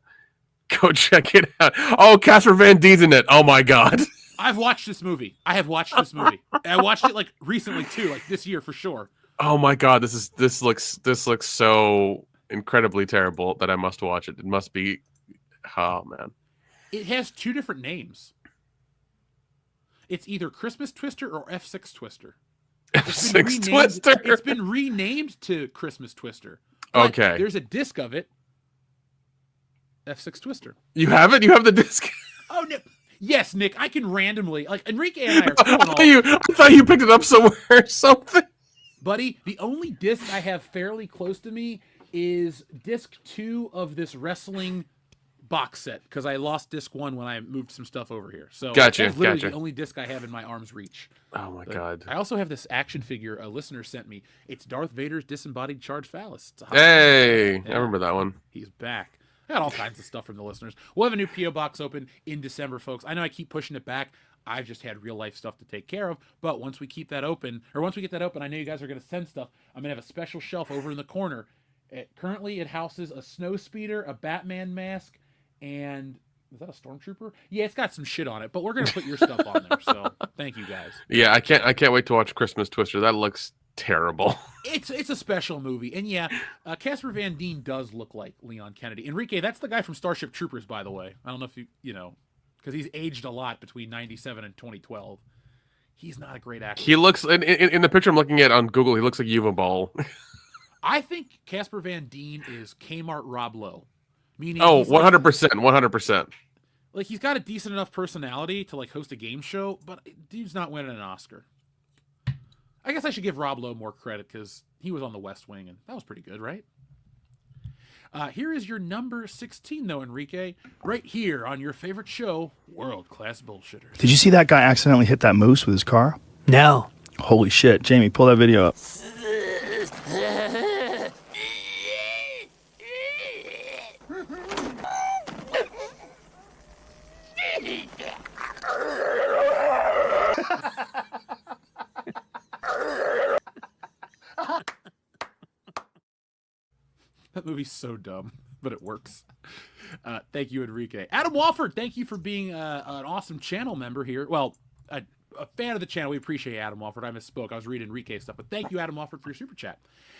go check it out. Oh, Casper Van Dien's in it. Oh my God. I've watched this movie. I watched it like recently too, like this year for sure. Oh my God, this looks so incredibly terrible that I must watch it. It must be, oh man. It has two different names. It's either Christmas Twister or F6 Twister. F6 Twister. It's been renamed to Christmas Twister. Okay. There's a disc of it. F6 Twister. You have it? You have the disc? Oh no. Yes, Nick. I can randomly Enrique and I are I thought you picked it up somewhere or something. Buddy, the only disc I have fairly close to me is disc 2 of this wrestling box set because I lost disc 1 when I moved some stuff over here. So that's literally the only disc I have in my arm's reach. Oh my god! I also have this action figure a listener sent me. It's Darth Vader's disembodied charged phallus. Hey, I remember that one. He's back. I got all kinds of stuff from the listeners. We'll have a new PO box open in December, folks. I know I keep pushing it back. I've just had real life stuff to take care of. But once we get that open, I know you guys are going to send stuff. I'm going to have a special shelf over in the corner. Currently, it houses a snow speeder, a Batman mask, and is that a stormtrooper? Yeah, it's got some shit on it, but we're gonna put your stuff on there. So thank you guys. Yeah, I can't wait to watch Christmas Twister. That looks terrible. It's a special movie, and yeah, Casper Van Dien does look like Leon Kennedy. Enrique, that's the guy from Starship Troopers, by the way. I don't know if you know, because he's aged a lot between '97 and 2012. He's not a great actor. He looks in the picture I'm looking at on Google. He looks like Yuva Ball. I think Casper Van Dien is Kmart Rob Lowe. Meaning 100%. Like, he's got a decent enough personality to, like, host a game show, but dude's not winning an Oscar. I guess I should give Rob Lowe more credit because he was on The West Wing, and that was pretty good, right? Here is your number 16, though, Enrique. Right here on your favorite show, World Class Bullshitters. Did you see that guy accidentally hit that moose with his car? No. Holy shit. Jamie, pull that video up. That movie's so dumb, but it works. Thank you, Enrique. Adam Walford, thank you for being an awesome channel member here. Well, a fan of the channel. We appreciate Adam Walford. I misspoke. I was reading Enrique's stuff, but thank you, Adam Walford, for your super chat.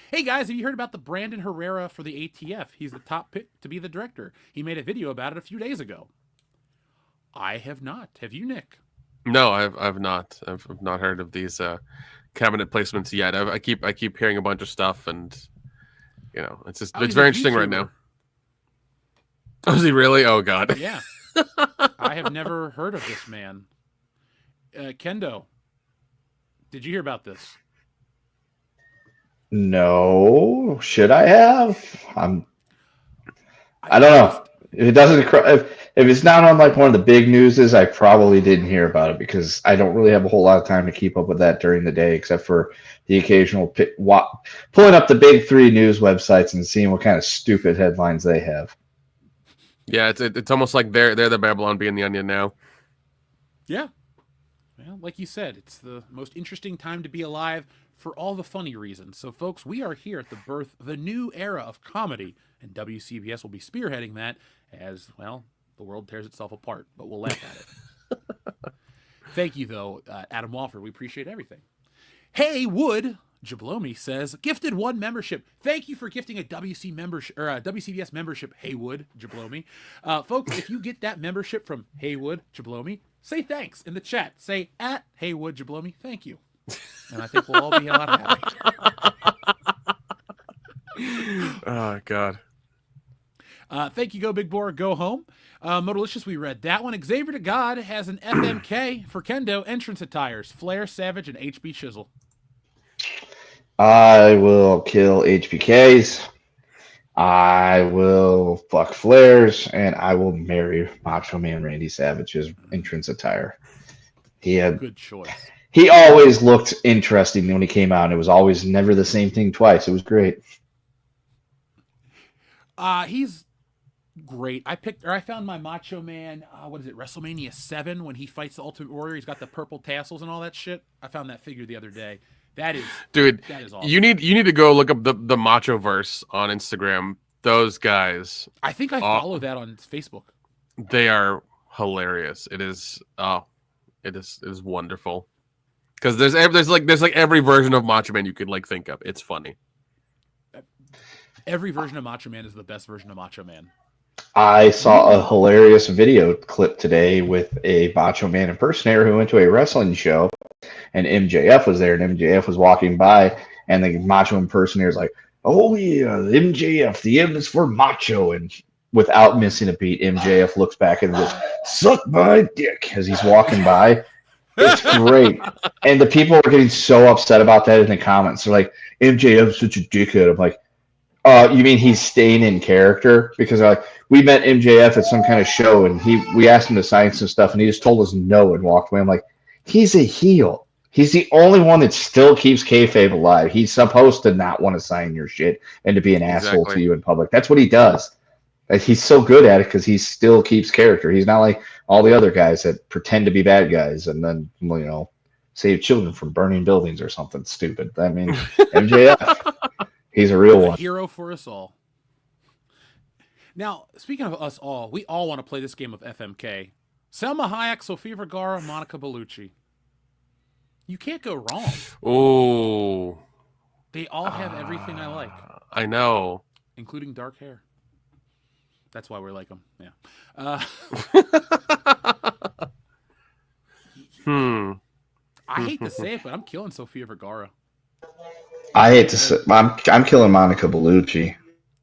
Hey, guys, have you heard about the Brandon Herrera for the ATF? He's the top pick to be the director. He made a video about it a few days ago. I have not. Have you, Nick? No, I've not. I've not heard of these cabinet placements yet. I keep hearing a bunch of stuff, and you know, it's very interesting right now. Oh, is he really? Oh, God. Yeah. I have never heard of this man. Kendo, did you hear about this? No. Should I have? I don't know. If it doesn't, if it's not on like one of the big newses, I probably didn't hear about it because I don't really have a whole lot of time to keep up with that during the day, except for the occasional pulling up the big 3 news websites and seeing what kind of stupid headlines they have. Yeah, it's almost like they're the Babylon being the Onion now. Yeah. Well, like you said, it's the most interesting time to be alive for all the funny reasons. So, folks, we are here at the birth of a new era of comedy, and WCBS will be spearheading that as, well, the world tears itself apart, but we'll laugh at it. Thank you, though, Adam Walford. We appreciate everything. Hey, Wood Jablomi says, gifted 1 membership. Thank you for gifting a WCBS membership, Haywood Jablomi. Folks, if you get that membership from Haywood Jablomi, say thanks in the chat. Say at Haywood Jablomi, thank you. And I think we'll all be a lot happy. Oh, God. Thank you, Go Big Boar, Go Home. Motorlicious, we read that one. Xavier to God has an FMK for Kendo entrance attires. Flair, Savage, and HB Chisel. I will kill HBKs. I will fuck Flares, and I will marry Macho Man Randy Savage's entrance attire. Good choice. He always looked interesting when he came out, and it was always never the same thing twice. It was great. He's great. I found my Macho Man, WrestleMania 7 when he fights the Ultimate Warrior. He's got the purple tassels and all that shit. I found that figure the other day. That is awesome. You need to go look up the Macho Verse on Instagram. Those guys. I think I follow that on Facebook. They are hilarious. It is wonderful. Because there's like every version of Macho Man you could like think of. It's funny. Every version of Macho Man is the best version of Macho Man. I saw a hilarious video clip today with a Macho Man impersonator who went to a wrestling show, and MJF was there, and MJF was walking by, and the Macho impersonator's like, "Oh yeah, MJF, the M is for macho," and without missing a beat, MJF looks back and goes, "Suck my dick," as he's walking by. It's great. And the people were getting so upset about that in the comments. They're like, MJF's such a dickhead. I'm like, you mean he's staying in character? Because they're like, we met MJF at some kind of show, and we asked him to sign some stuff, and he just told us no and walked away. I'm like, he's a heel. He's the only one that still keeps kayfabe alive. He's supposed to not want to sign your shit and to be an asshole to you in public. That's what he does. Like, he's so good at it because he still keeps character. He's not like all the other guys that pretend to be bad guys and then, save children from burning buildings or something stupid. I mean, MJF, he's a real one. A hero for us all. Now, speaking of us all, we all want to play this game of FMK. Selma Hayek, Sofia Vergara, Monica Bellucci. You can't go wrong. Oh. They all have everything I like. I know. Including dark hair. That's why we like them. Yeah. I hate to say it, but I'm killing Sofia Vergara. I hate to say, I'm killing Monica Bellucci.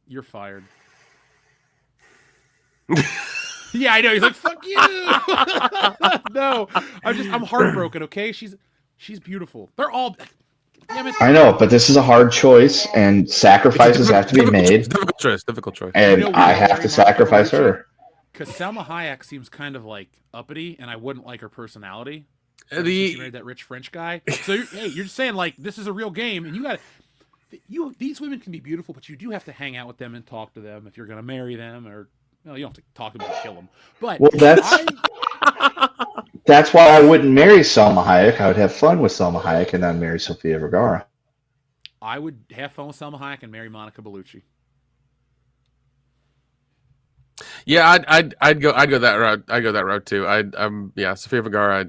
You're fired. Yeah, I know. He's like, fuck you. No, I'm heartbroken. Okay, she's beautiful. They're all. Damn it. I know, but this is a hard choice, and sacrifices have to be made. Difficult choice. And I have to sacrifice her. Because Salma Hayek seems kind of like uppity, and I wouldn't like her personality. She married that rich French guy. So you're just saying like this is a real game, and these women can be beautiful, but you do have to hang out with them and talk to them if you're going to marry them, or you don't have to talk to them and kill them. But that's why I wouldn't marry Salma Hayek. I would have fun with Salma Hayek and then marry Sofia Vergara. I would have fun with Salma Hayek and marry Monica Bellucci. Yeah, I'd go that route. I'd go that route too. Sofia Vergara.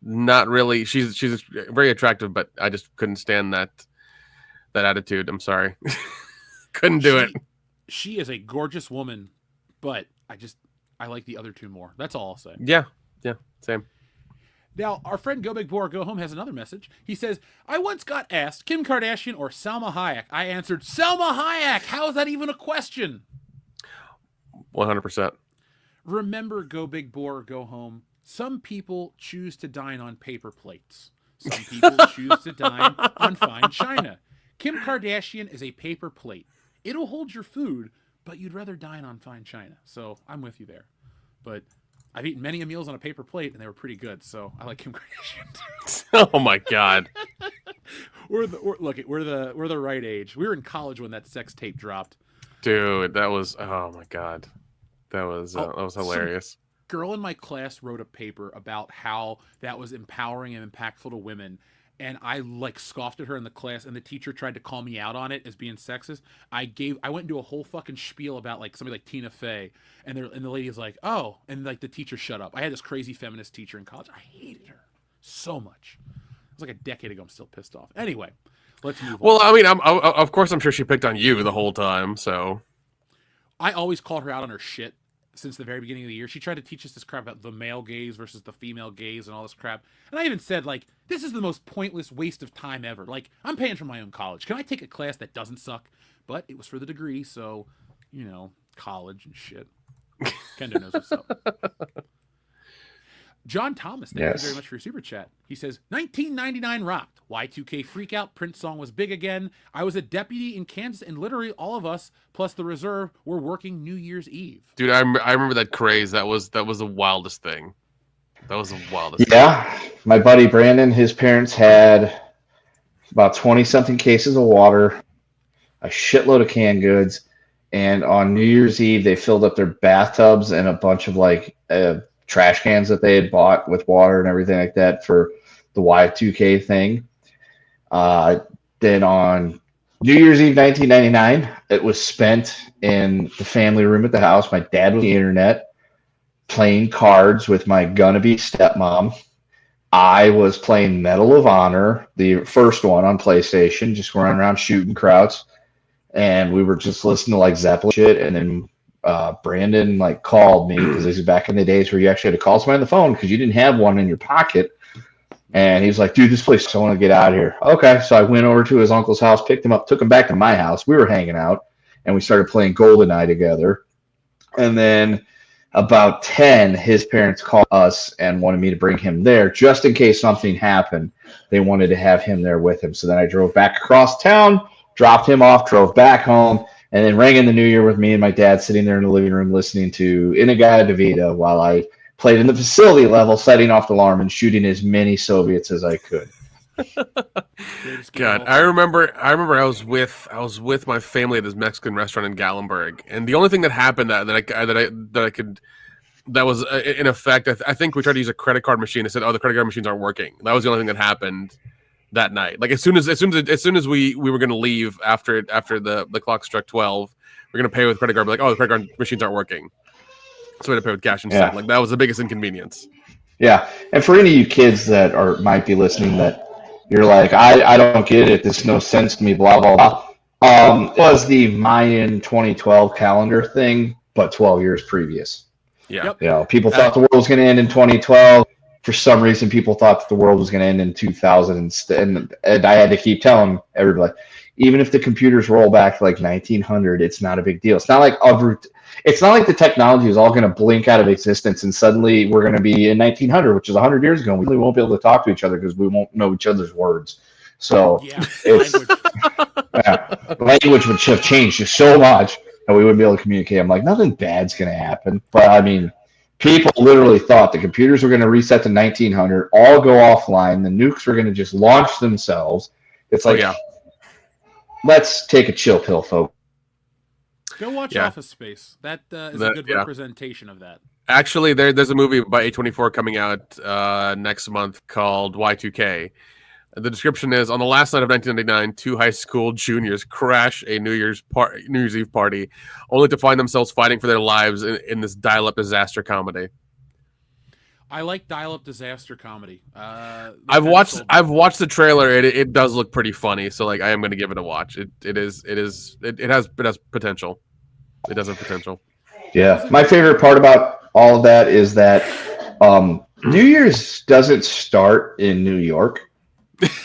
Not really. She's very attractive, but I just couldn't stand that attitude. I'm sorry, couldn't do it. She is a gorgeous woman, but I like the other two more. That's all I'll say. Yeah, same. Now, our friend Go Big Boar Go Home has another message. He says, I once got asked, Kim Kardashian or Salma Hayek. I answered, Salma Hayek. How is that even a question? 100%. Remember, Go Big Boar Go Home, some people choose to dine on paper plates. Some people choose to dine on fine china. Kim Kardashian is a paper plate. It'll hold your food, but you'd rather dine on fine china. So I'm with you there. But I've eaten many meals on a paper plate, and they were pretty good. So I like Kim Kardashian. Oh my God. We're the right age. We were in college when that sex tape dropped. Dude, that was oh my God. That was hilarious. Some girl in my class wrote a paper about how that was empowering and impactful to women. And I scoffed at her in the class, and the teacher tried to call me out on it as being sexist. I went into a whole fucking spiel about somebody like Tina Fey, and the lady is like, "Oh," and the teacher shut up. I had this crazy feminist teacher in college. I hated her so much. It was like a decade ago. I'm still pissed off. Anyway, let's move on. Well, I mean, of course, I'm sure she picked on you the whole time. So I always called her out on her shit. Since the very beginning of the year, she tried to teach us this crap about the male gaze versus the female gaze and all this crap. And I even said, this is the most pointless waste of time ever. I'm paying for my own college. Can I take a class that doesn't suck? But it was for the degree, so, college and shit. Kendo knows what's up. John Thomas, thank you very much for your super chat. He says, 1999 rocked. Y2K freakout. Prince song was big again. I was a deputy in Kansas, and literally all of us, plus the reserve, were working New Year's Eve. Dude, I remember that craze. That was the wildest thing. That was the wildest thing. My buddy Brandon, his parents had about 20-something cases of water, a shitload of canned goods, and on New Year's Eve, they filled up their bathtubs and a bunch of trash cans that they had bought with water and everything like that for the Y2K thing. Then on New Year's Eve 1999, it was spent in the family room at the house. My dad was on the internet playing cards with my gonna-be stepmom. I was playing Medal of Honor, the first one on PlayStation, just running around shooting krauts. And we were just listening to Zeppelin shit. And then Brandon like called me because this is back in the days where you actually had to call somebody on the phone because you didn't have one in your pocket. And he was like, dude, this place, I want to get out of here. Okay. So I went over to his uncle's house, picked him up, took him back to my house. We were hanging out and we started playing GoldenEye together. And then about 10, his parents called us and wanted me to bring him there just in case something happened. They wanted to have him there with him. So then I drove back across town, dropped him off, drove back home, and then rang in the new year with me and my dad sitting there in the living room listening to Inagaya Devita while I played in the facility level, setting off the alarm and shooting as many Soviets as I could. God, I remember I was with my family at this Mexican restaurant in Gallenberg, and the only thing that happened that was in effect, I think we tried to use a credit card machine. They said, "Oh, the credit card machines aren't working." That was the only thing that happened that night. Like as soon as we were going to leave after the clock struck 12, we're going to pay with credit card. But like, oh, the credit card machines aren't working. So we had to pay with cash instead. Like that was the biggest inconvenience. Yeah. And for any of you kids that might be listening that you're like, I don't get it. This makes no sense to me, blah, blah, blah. It was the Mayan 2012 calendar thing, but 12 years previous. Yeah. You know, people thought the world was going to end in 2012. For some reason, people thought that the world was going to end in 2000. And I had to keep telling everybody, even if the computers roll back to like 1900, it's not a big deal. It's not like the technology is all going to blink out of existence and suddenly we're going to be in 1900, which is 100 years ago. And we really won't be able to talk to each other because we won't know each other's words. So language would have changed just so much that we wouldn't be able to communicate. I'm like, nothing bad's going to happen. But I mean, people literally thought the computers were going to reset to 1900, all go offline. The nukes were going to just launch themselves. It's like, let's take a chill pill, folks. Go watch Office Space. That is a good representation of that. Actually, there's a movie by A24 coming out next month called Y2K. The description is, on the last night of 1999, two high school juniors crash a New Year's Eve party, only to find themselves fighting for their lives in this dial-up disaster comedy. I like dial-up disaster comedy. I've watched the trailer. It does look pretty funny, so like I am going to give it a watch. It has potential. It does have potential. Yeah, my favorite part about all of that is that New Year's doesn't start in New York.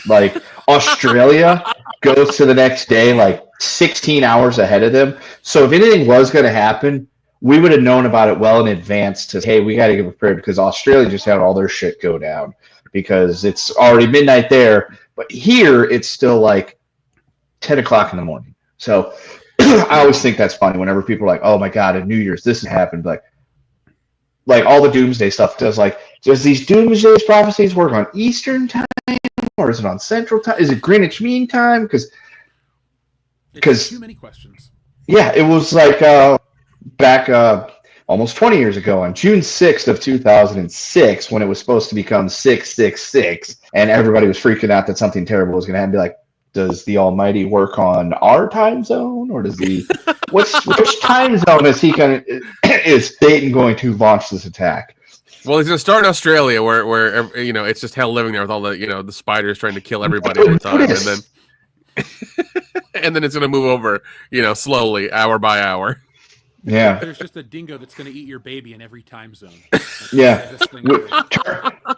Like Australia goes to the next day like 16 hours ahead of them. So if anything was going to happen, we would have known about it well in advance to, hey, we got to get prepared because Australia just had all their shit go down because it's already midnight there. But here it's still like 10 o'clock in the morning. So I always think that's funny whenever people are like, oh my God, at New Year's, this has happened. Like all the doomsday stuff does these doomsday prophecies work on Eastern time or is it on Central time? Is it Greenwich Mean Time? Because too many questions. Yeah, it was like back almost 20 years ago on June 6th of 2006 when it was supposed to become 666 and everybody was freaking out that something terrible was going to happen. Be like, does the Almighty work on our time zone or does he which time zone is is Satan going to launch this attack? Well, he's going to start in Australia where it's just hell living there with all the the spiders trying to kill everybody all the time, and then it's going to move over slowly hour by hour. Yeah, there's just a dingo that's going to eat your baby in every time zone.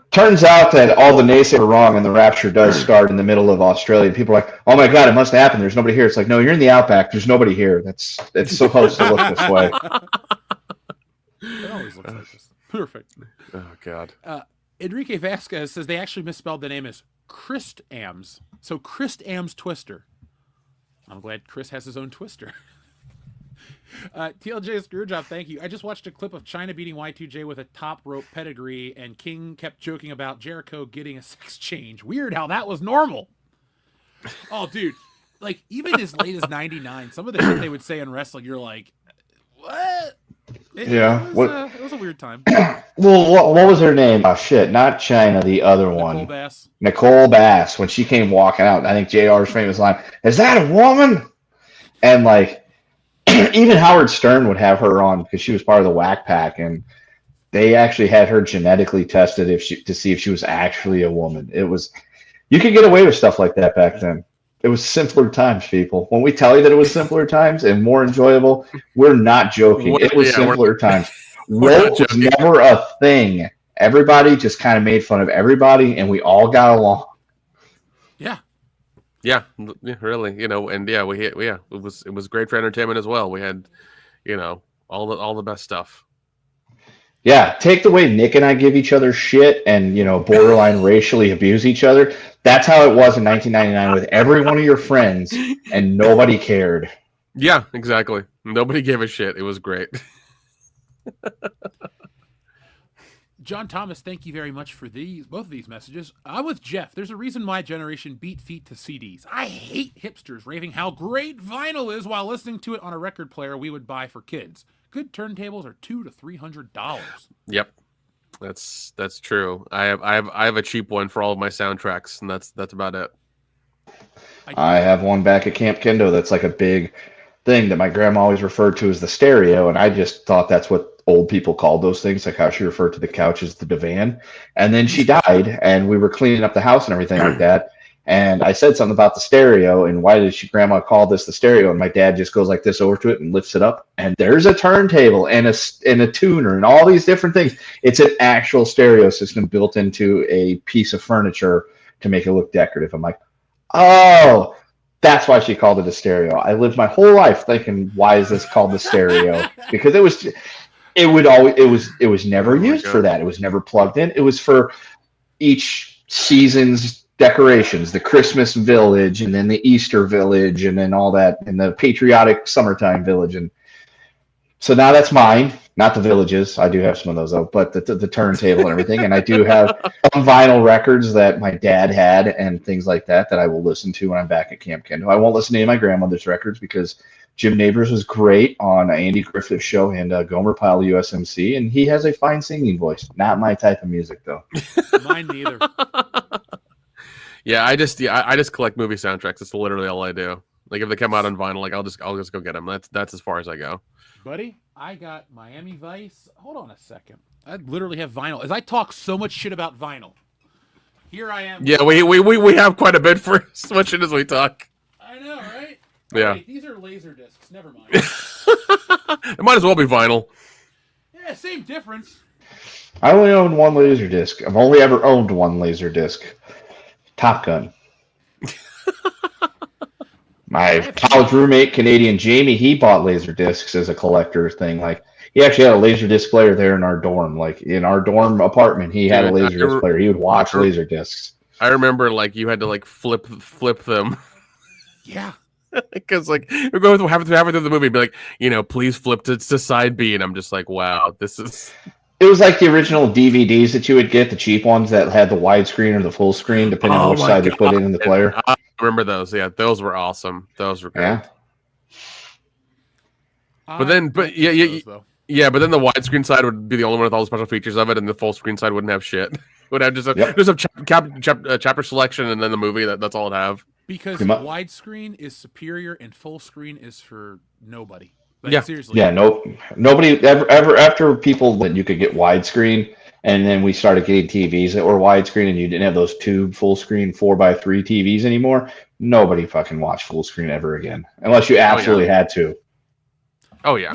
Turns out that all the naysayers are wrong, and the rapture does start in the middle of Australia. And people are like, "Oh my God, it must have happened. There's nobody here." It's like, no, you're in the outback. There's nobody here. It's supposed to look this way. It always looks like this. Perfect. Oh God. Enrique Vasquez says they actually misspelled the name as Christ Ams. So Christ Ams Twister. I'm glad Chris has his own Twister. TLJ Screwjob, thank you. I just watched a clip of China beating Y2J with a top rope pedigree, and King kept joking about Jericho getting a sex change. Weird how that was normal. Oh, dude. Like, even as late as 99, some of the shit they would say in wrestling, you're like, what? It was a weird time. Well, what was her name? Oh, shit. Not China, the other one. Nicole Bass. When she came walking out, I think JR's famous line, is that a woman? And, like, even Howard Stern would have her on because she was part of the Whack Pack, and they actually had her genetically tested to see if she was actually a woman. You could get away with stuff like that back then. It was simpler times, people. When we tell you that it was simpler times and more enjoyable, we're not joking. It was simpler times. Woke was never a thing. Everybody just kind of made fun of everybody, and we all got along. Yeah. Yeah, really. You know, and it was great for entertainment as well. We had, you know, all the best stuff. Yeah, take the way Nick and I give each other shit and, borderline racially abuse each other. That's how it was in 1999 with every one of your friends, and nobody cared. Yeah, exactly. Nobody gave a shit. It was great. John Thomas, thank you very much for both of these messages. I'm with Jeff. There's a reason my generation beat feet to CDs. I hate hipsters raving how great vinyl is while listening to it on a record player we would buy for kids. Good turntables are $200 to $300. Yep, that's true. I have a cheap one for all of my soundtracks, and that's about it. I have one back at Camp Kendo that's like a big thing that my grandma always referred to as the stereo, and I just thought that's what old people called those things, like how she referred to the couch as the divan. And then she died, and we were cleaning up the house and everything like that. And I said something about the stereo, and why did grandma call this the stereo? And my dad just goes like this over to it and lifts it up, and there's a turntable and a tuner and all these different things. It's an actual stereo system built into a piece of furniture to make it look decorative. I'm like, oh, that's why she called it a stereo. I lived my whole life thinking, why is this called the stereo? Because it was never used for that. It was never plugged in. It was for each season's decorations, the Christmas village, and then the Easter village, and then all that, and the patriotic summertime village. And so now that's mine, not the villages. I do have some of those though, but the turntable and everything. And I do have some vinyl records that my dad had and things like that I will listen to when I'm back at Camp Kendo. I won't listen to any of my grandmother's records because Jim Nabors was great on Andy Griffith's show and Gomer Pyle USMC, and he has a fine singing voice. Not my type of music though. Mine neither. Yeah, I just collect movie soundtracks. That's literally all I do. Like if they come out on vinyl, like I'll just go get them. That's as far as I go. Buddy, I got Miami Vice. Hold on a second. I literally have vinyl. As I talk so much shit about vinyl, here I am. Yeah, we have quite a bit for as much shit as we talk. I know, right? Yeah. Wait, these are laser discs. Never mind. It might as well be vinyl. Yeah, same difference. I only own one laser disc. I've only ever owned one laser disc. Top Gun. My college roommate, Canadian Jamie, he bought laser discs as a collector thing. Like he actually had a laser disc player there in our dorm. Like in our dorm apartment, he had a laser disc player. He would watch laser discs. I remember like you had to like flip them. Yeah. Because like we're going halfway through the movie, and be like, please flip to side B, and I'm just like, wow, this is. It was like the original DVDs that you would get, the cheap ones that had the widescreen or the full screen, depending on which side you put in the player. I remember those. Yeah, those were awesome. Those were great. Yeah. But then the widescreen side would be the only one with all the special features of it, and the full screen side wouldn't have shit. It would have just a chapter selection, and then the movie. That's all it'd have. Because widescreen is superior and full screen is for nobody. Like, yeah, seriously. Yeah, nobody ever after people that you could get widescreen, and then we started getting TVs that were widescreen, and you didn't have those tube full screen 4x3 TVs anymore. Nobody fucking watched full screen ever again, unless you absolutely had to. Oh yeah.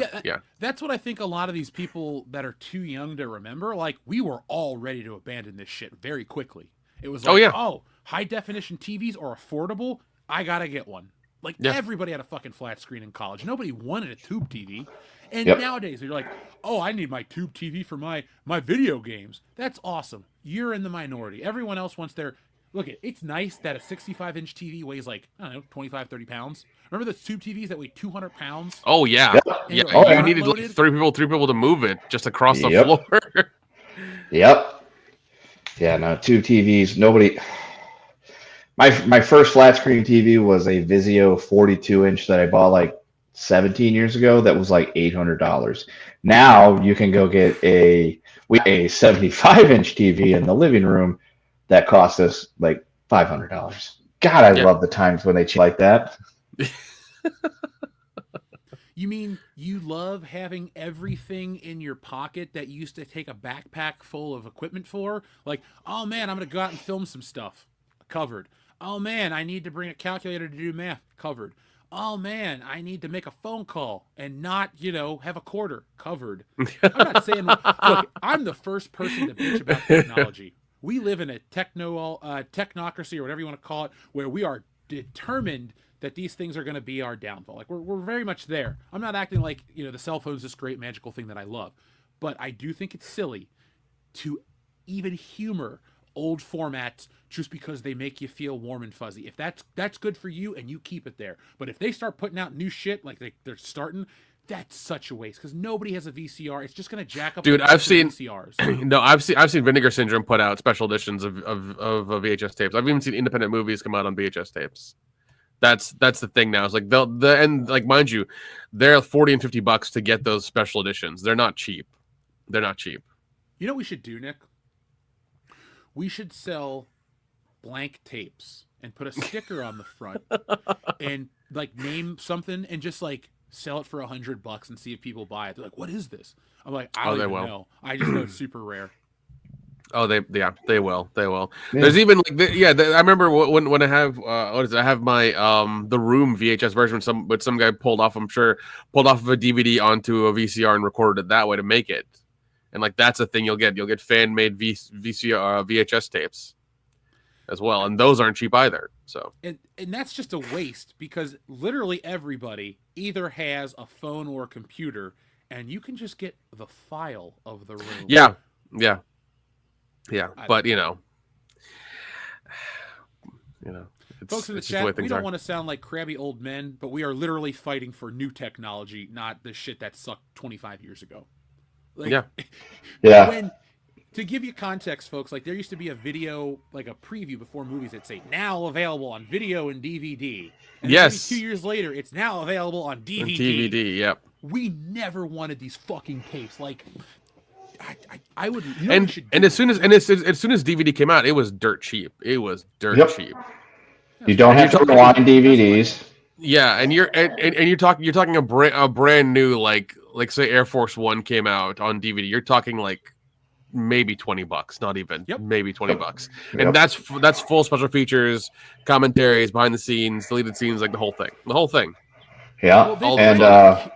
That's what I think. A lot of these people that are too young to remember, like we were all ready to abandon this shit very quickly. It was like, high definition TVs are affordable. I gotta get one. Like everybody had a fucking flat screen in college. Nobody wanted a tube TV. And nowadays they're like, oh, I need my tube TV for my video games. That's awesome. You're in the minority. Everyone else wants their it's nice that a 65-inch TV weighs like, I don't know, 25, 30 pounds. Remember those tube TVs that weigh 200 pounds? Oh yeah. Yeah. You needed like three people to move it just across the floor. Yep. Yeah, no, tube TVs, nobody. My first flat screen TV was a Vizio 42-inch that I bought like 17 years ago. That was like $800. Now you can go get a 75-inch TV in the living room that cost us like $500. God, I love the times when they change like that. You mean you love having everything in your pocket that you used to take a backpack full of equipment for? Like, oh man, I'm going to go out and film some stuff. Covered. Oh man, I need to bring a calculator to do math. Covered. Oh man, I need to make a phone call and not, have a quarter. Covered. I'm not saying, look, I'm the first person to bitch about technology. We live in a technocracy, or whatever you want to call it, where we are determined that these things are going to be our downfall. Like we're very much there. I'm not acting like, the cell phone's this great magical thing that I love, but I do think it's silly to even humor old formats just because they make you feel warm and fuzzy. If that's good for you, and you keep it there. But if they start putting out new shit like they're starting, that's such a waste, because nobody has a VCR. It's just going to jack up. Dude, I've seen VCRs. No, I've seen Vinegar Syndrome put out special editions of VHS tapes. I've even seen independent movies come out on VHS tapes. That's the thing now. It's like and mind you, they're $40 and $50 to get those special editions. They're not cheap. They're not cheap. You know what we should do, Nick? We should sell blank tapes and put a sticker on the front and name something and just sell it for $100 and see if people buy it. They're like, "What is this?" I'm like, "I don't even know. I just know it's super rare." Oh, they will. Yeah. There's even I remember when I have I have my the Room VHS version some guy pulled off of a DVD onto a VCR and recorded it that way to make it. And that's a thing you'll get fan made VHS tapes as well, and those aren't cheap either. So and that's just a waste, because literally everybody either has a phone or a computer, and you can just get the file of The Room. Yeah. But folks in the chat, we don't want to sound like crabby old men, but we are literally fighting for new technology, not the shit that sucked 25 years ago. Yeah. To give you context, folks, there used to be a video, a preview before movies that say now available on video and DVD. And yes. 2 years later, it's now available on DVD. On DVD, yep. We never wanted these fucking tapes. I would. And as soon as DVD came out, it was dirt cheap. It was dirt cheap. You don't have to rewind DVDs. Yeah, and you're talking a brand new say Air Force One came out on DVD. You're talking maybe $20, not even. Yep. Maybe $20, and that's full special features, commentaries, behind the scenes, deleted scenes, the whole thing. Yeah, and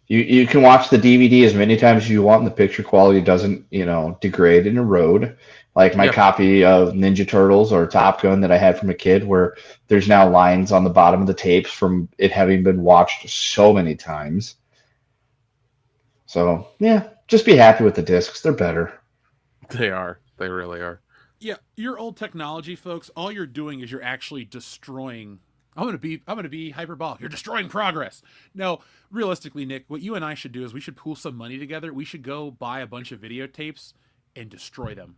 you can watch the DVD as many times as you want, and the picture quality doesn't degrade and erode. Like my copy of Ninja Turtles or Top Gun that I had from a kid, where there's now lines on the bottom of the tapes from it having been watched so many times. So, yeah, just be happy with the discs. They're better. They are. They really are. Yeah, your old technology, folks, all you're doing is you're actually destroying. I'm gonna be hyperbolic. You're destroying progress. No, realistically, Nick, what you and I should do is we should pool some money together. We should go buy a bunch of videotapes and destroy them.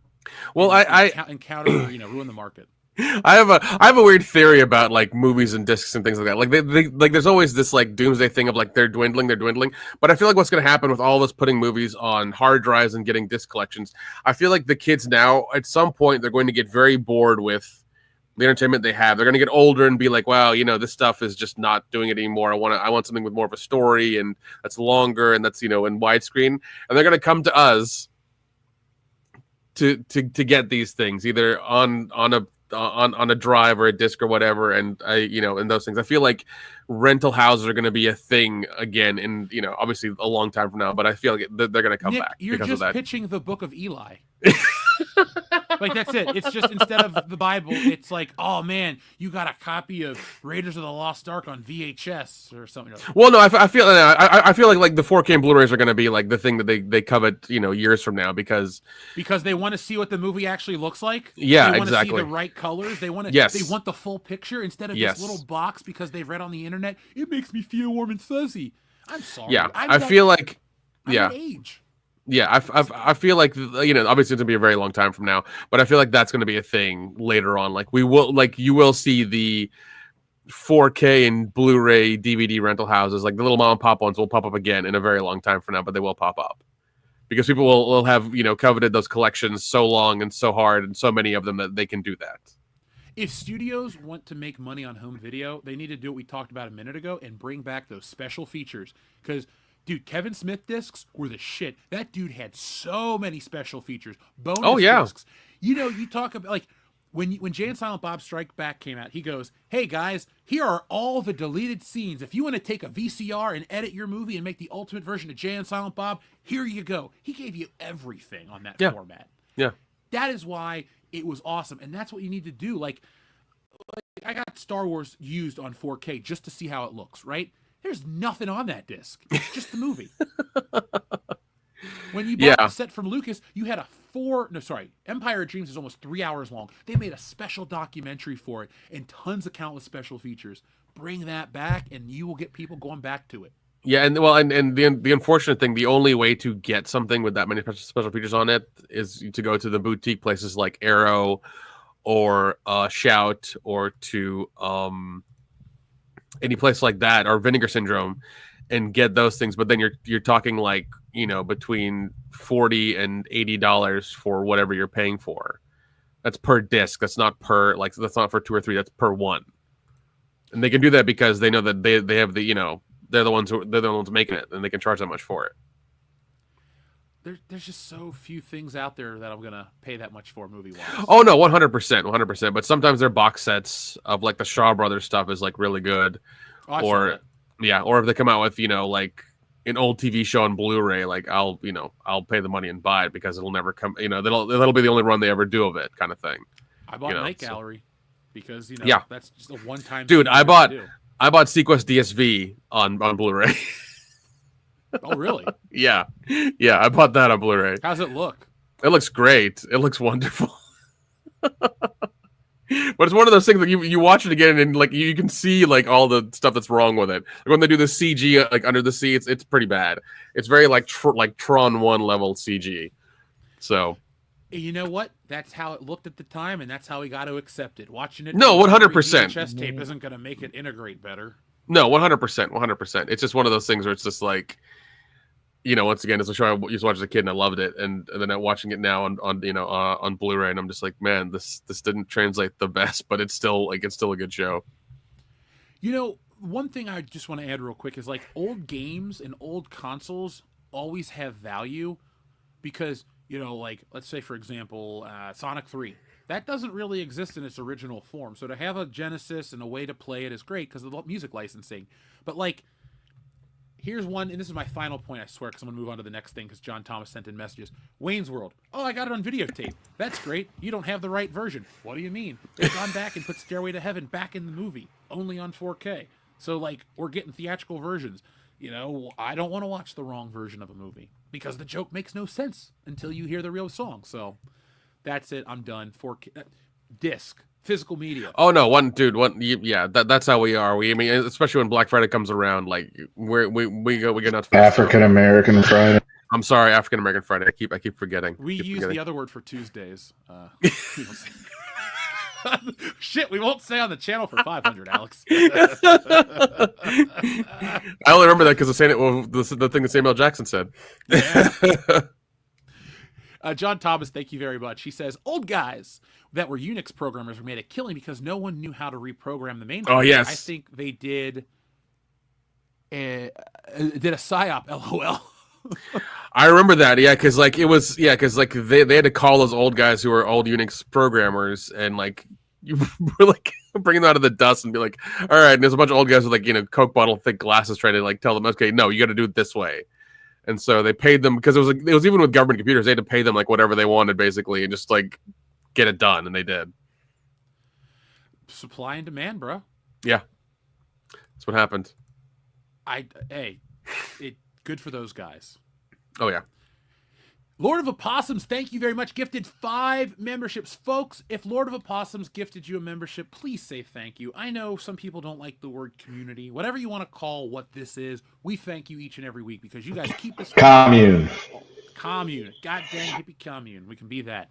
Well, and counter, ruin the market. I have a weird theory about movies and discs and things like that. There's always this doomsday thing of they're dwindling. But I feel like what's going to happen with all of us putting movies on hard drives and getting disc collections, I feel like the kids now at some point they're going to get very bored with the entertainment they have. They're going to get older and be like, wow, this stuff is just not doing it anymore. I want something with more of a story and that's longer and that's in widescreen. And they're going to come to us to get these things either on a drive or a disc or whatever, and and those things. I feel like rental houses are going to be a thing again in obviously a long time from now, but I feel like they're going to come Nick, back. You're because just of that. pitching the Book of Eli. That's it. It's just instead of the Bible, it's oh man, you got a copy of Raiders of the Lost Ark on VHS or something. Well, no, I feel like the 4K and Blu-rays are going to be the thing that they covet years from now because they want to see what the movie actually looks like. Yeah, they want exactly. to see the right colors. They want to. Yes. They want the full picture instead of this little box because they've read on the internet. It makes me feel warm and fuzzy. I'm sorry. Yeah, I feel like I'm age. Yeah, I feel like obviously it's gonna be a very long time from now, but I feel like that's gonna be a thing later on. You will see the 4K and Blu-ray DVD rental houses, the little mom and pop ones will pop up again in a very long time from now, but they will pop up because people will have coveted those collections so long and so hard and so many of them that they can do that. If studios want to make money on home video, they need to do what we talked about a minute ago and bring back those special features because. Dude, Kevin Smith discs were the shit. That dude had so many special features. Bonus discs. You talk about when Jay and Silent Bob Strike Back came out, he goes, "Hey guys, here are all the deleted scenes. If you want to take a VCR and edit your movie and make the ultimate version of Jay and Silent Bob, here you go." He gave you everything on that format. Yeah. That is why it was awesome, and that's what you need to do. Like I got Star Wars used on 4K just to see how it looks, right? There's nothing on that disc. It's just the movie. When you bought the set from Lucas, you had Empire of Dreams is almost 3 hours long. They made a special documentary for it and tons of countless special features. Bring that back and you will get people going back to it. Yeah, and the unfortunate thing, the only way to get something with that many special features on it is to go to the boutique places like Arrow or Shout, or to any place like that, or Vinegar Syndrome, and get those things. But then you're talking like, between $40 and $80 for whatever you're paying for. That's per disc. That's not for 2 or 3. That's per one. And they can do that because they know that they have the they're the ones making it, and they can charge that much for it. There's just so few things out there that I'm gonna pay that much for movie wise. Oh no, 100%. But sometimes their box sets of like the Shaw Brothers stuff is like really good, or if they come out with like an old TV show on Blu-ray, like I'll pay the money and buy it because it'll never come. That'll be the only run they ever do of it, kind of thing. I bought Night Gallery because that's just a one-time. Dude, I bought Sequest DSV on Blu-ray. Oh, really? Yeah, I bought that on Blu-ray. How's it look? It looks great. It looks wonderful. But it's one of those things that you watch it again and like you can see like all the stuff that's wrong with it. Like when they do the CG like under the sea, it's pretty bad. It's very like Tron 1 level CG. So you know what? That's how it looked at the time, and that's how we got to accept it. Watching it, 100%. Chest tape isn't going to make it integrate better. No, 100%. It's just one of those things where it's just like, once again, it's a show I used to watch as a kid and I loved it, and then I'm watching it now on Blu-ray, and I'm just like, man, this didn't translate the best, but it's still a good show. One thing I just want to add real quick is like old games and old consoles always have value because like let's say for example Sonic 3. That doesn't really exist in its original form. So to have a Genesis and a way to play it is great because of the music licensing. But like, here's one, and this is my final point, I swear, because I'm going to move on to the next thing because John Thomas sent in messages. Wayne's World. Oh, I got it on videotape. That's great. You don't have the right version. What do you mean? They've gone back and put Stairway to Heaven back in the movie, only on 4K. So like, we're getting theatrical versions. I don't want to watch the wrong version of a movie because the joke makes no sense until you hear the real song. So that's it. I'm done. 4K disc, physical media. Oh no, that's how we are. Especially when Black Friday comes around, like we go nuts. African American Friday. I'm sorry, African American Friday. I keep forgetting. We use the other word for Tuesdays. Shit, we won't say on the channel for 500, Alex. I only remember that because the thing that Samuel Jackson said. Yeah. John Thomas, thank you very much. He says, old guys that were Unix programmers were made a killing because no one knew how to reprogram the mainframe. Oh, yes. I think they did a PSYOP, LOL. I remember that, because like they had to call those old guys who were old Unix programmers, and like you were like bringing them out of the dust and be like, all right, and there's a bunch of old guys with like Coke bottle thick glasses trying to like tell them, okay, no, you got to do it this way. And so they paid them because it was even with government computers, they had to pay them like whatever they wanted basically, and just like get it done, and they did. Supply and demand, bro. Yeah, that's what happened. Good for those guys. Oh yeah. Lord of Opossums, thank you very much. Gifted 5 memberships. Folks, if Lord of Opossums gifted you a membership, please say thank you. I know some people don't like the word community. Whatever you want to call what this is, we thank you each and every week because you guys keep this... Commune. Commune. God dang hippie commune. We can be that.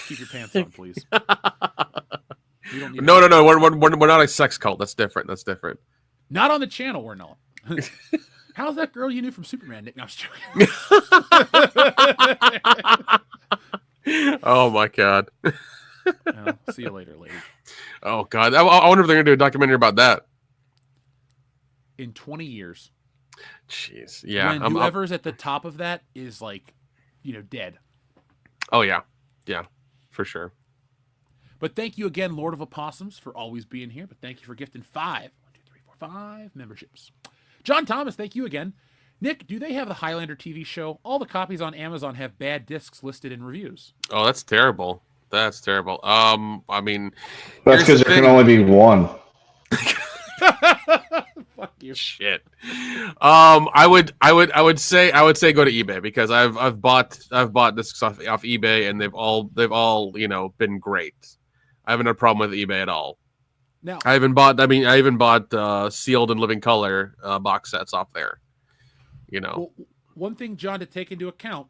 Keep your pants on, please. No. We're not a sex cult. That's different. Not on the channel, we're not. How's that girl you knew from Superman, Nick? No, I'm just joking. Oh, my God. See you later, lady. Oh, God. I wonder if they're going to do a documentary about that. In 20 years. Jeez. Yeah. When whoever's at the top of that is, like, dead. Oh, yeah. Yeah, for sure. But thank you again, Lord of Opossums, for always being here. But thank you for gifting 5 memberships. John Thomas, thank you again. Nick, do they have the Highlander TV show? All the copies on Amazon have bad discs listed in reviews. Oh, that's terrible. That's terrible. I mean, that's because there can only be one. Fuck you. Shit. I would say go to eBay, because I've bought discs off eBay, and they've all been great. I haven't had a problem with eBay at all. Now I even bought sealed and living color box sets off there. Well, one thing, John, to take into account,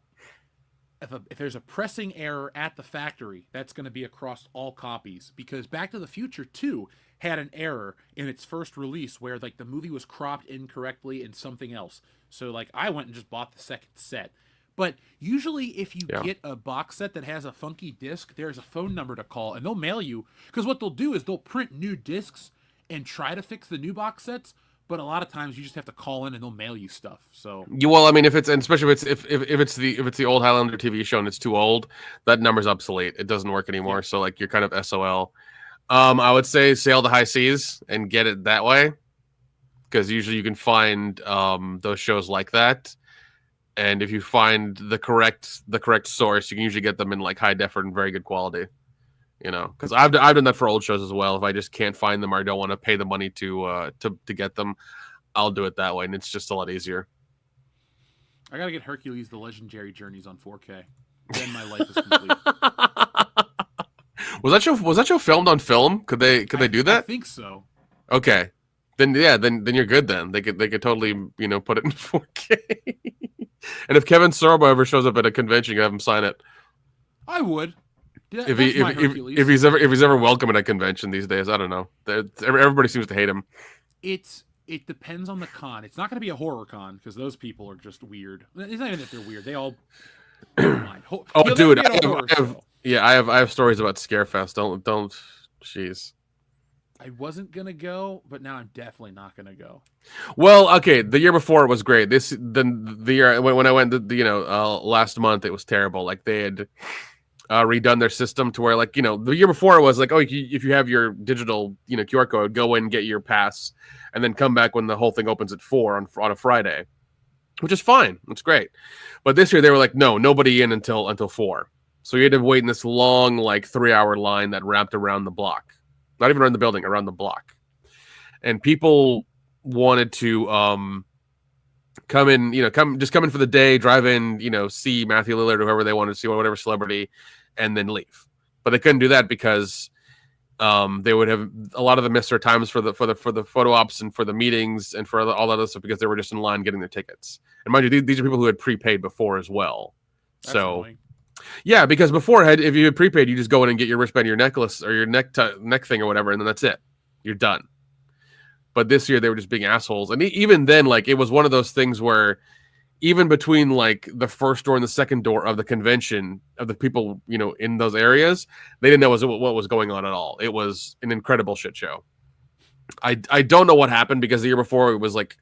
if there's a pressing error at the factory, that's going to be across all copies, because Back to the Future 2 had an error in its first release where like the movie was cropped incorrectly in something else. So like I went and just bought the second set. But usually if you get a box set that has a funky disc, there's a phone number to call, and they'll mail you, because what they'll do is they'll print new discs and try to fix the new box sets. But a lot of times you just have to call in and they'll mail you stuff. So well, I mean, especially if it's the old Highlander TV show and it's too old, that number's obsolete. It doesn't work anymore. Yeah. So like you're kind of SOL. I would say sail the high seas and get it that way, because usually you can find those shows like that. And if you find the correct source, you can usually get them in like high def and very good quality. Because I've done that for old shows as well. If I just can't find them or I don't want to pay the money to get them, I'll do it that way, and it's just a lot easier. I gotta get Hercules: The Legendary Journeys on 4K. Then my life is complete. Was that show filmed on film? Could they do that? I think so. Okay, then you're good. Then they could totally put it in 4K. And if Kevin Sorbo ever shows up at a convention, you have him sign it. I would. If he's ever welcome at a convention these days, I don't know. Everybody seems to hate him. It depends on the con. It's not going to be a horror con, because those people are just weird. It's not even that they're weird. They all. Dude, I have stories about Scarefest. Don't. Jeez. I wasn't gonna go, but now I'm definitely not gonna go. Well, okay, the year before it was great. The year when I went, last month, it was terrible. Like they had redone their system to where, like, the year before it was like, oh, if you have your digital QR code, go in, get your pass, and then come back when the whole thing opens at 4 on a Friday, which is fine. It's great. But this year they were like, no, nobody in until 4. So you had to wait in this long, like 3-hour line that wrapped around the block. Not even around the building, around the block. And people wanted to come in for the day, drive in, see Matthew Lillard or whoever they wanted to see, whatever celebrity, and then leave. But they couldn't do that because they would have a lot of them missed their times for the photo ops and for the meetings and for all that other stuff, because they were just in line getting their tickets. And mind you, these are people who had prepaid before as well. That's annoying. Yeah, because before, if you had prepaid, you just go in and get your wristband, your necklace, or your neck thing or whatever, and then that's it. You're done. But this year, they were just being assholes. And even then, like, it was one of those things where even between, like, the first door and the second door of the convention, of the people, in those areas, they didn't know what was going on at all. It was an incredible shit show. I don't know what happened, because the year before, it was like,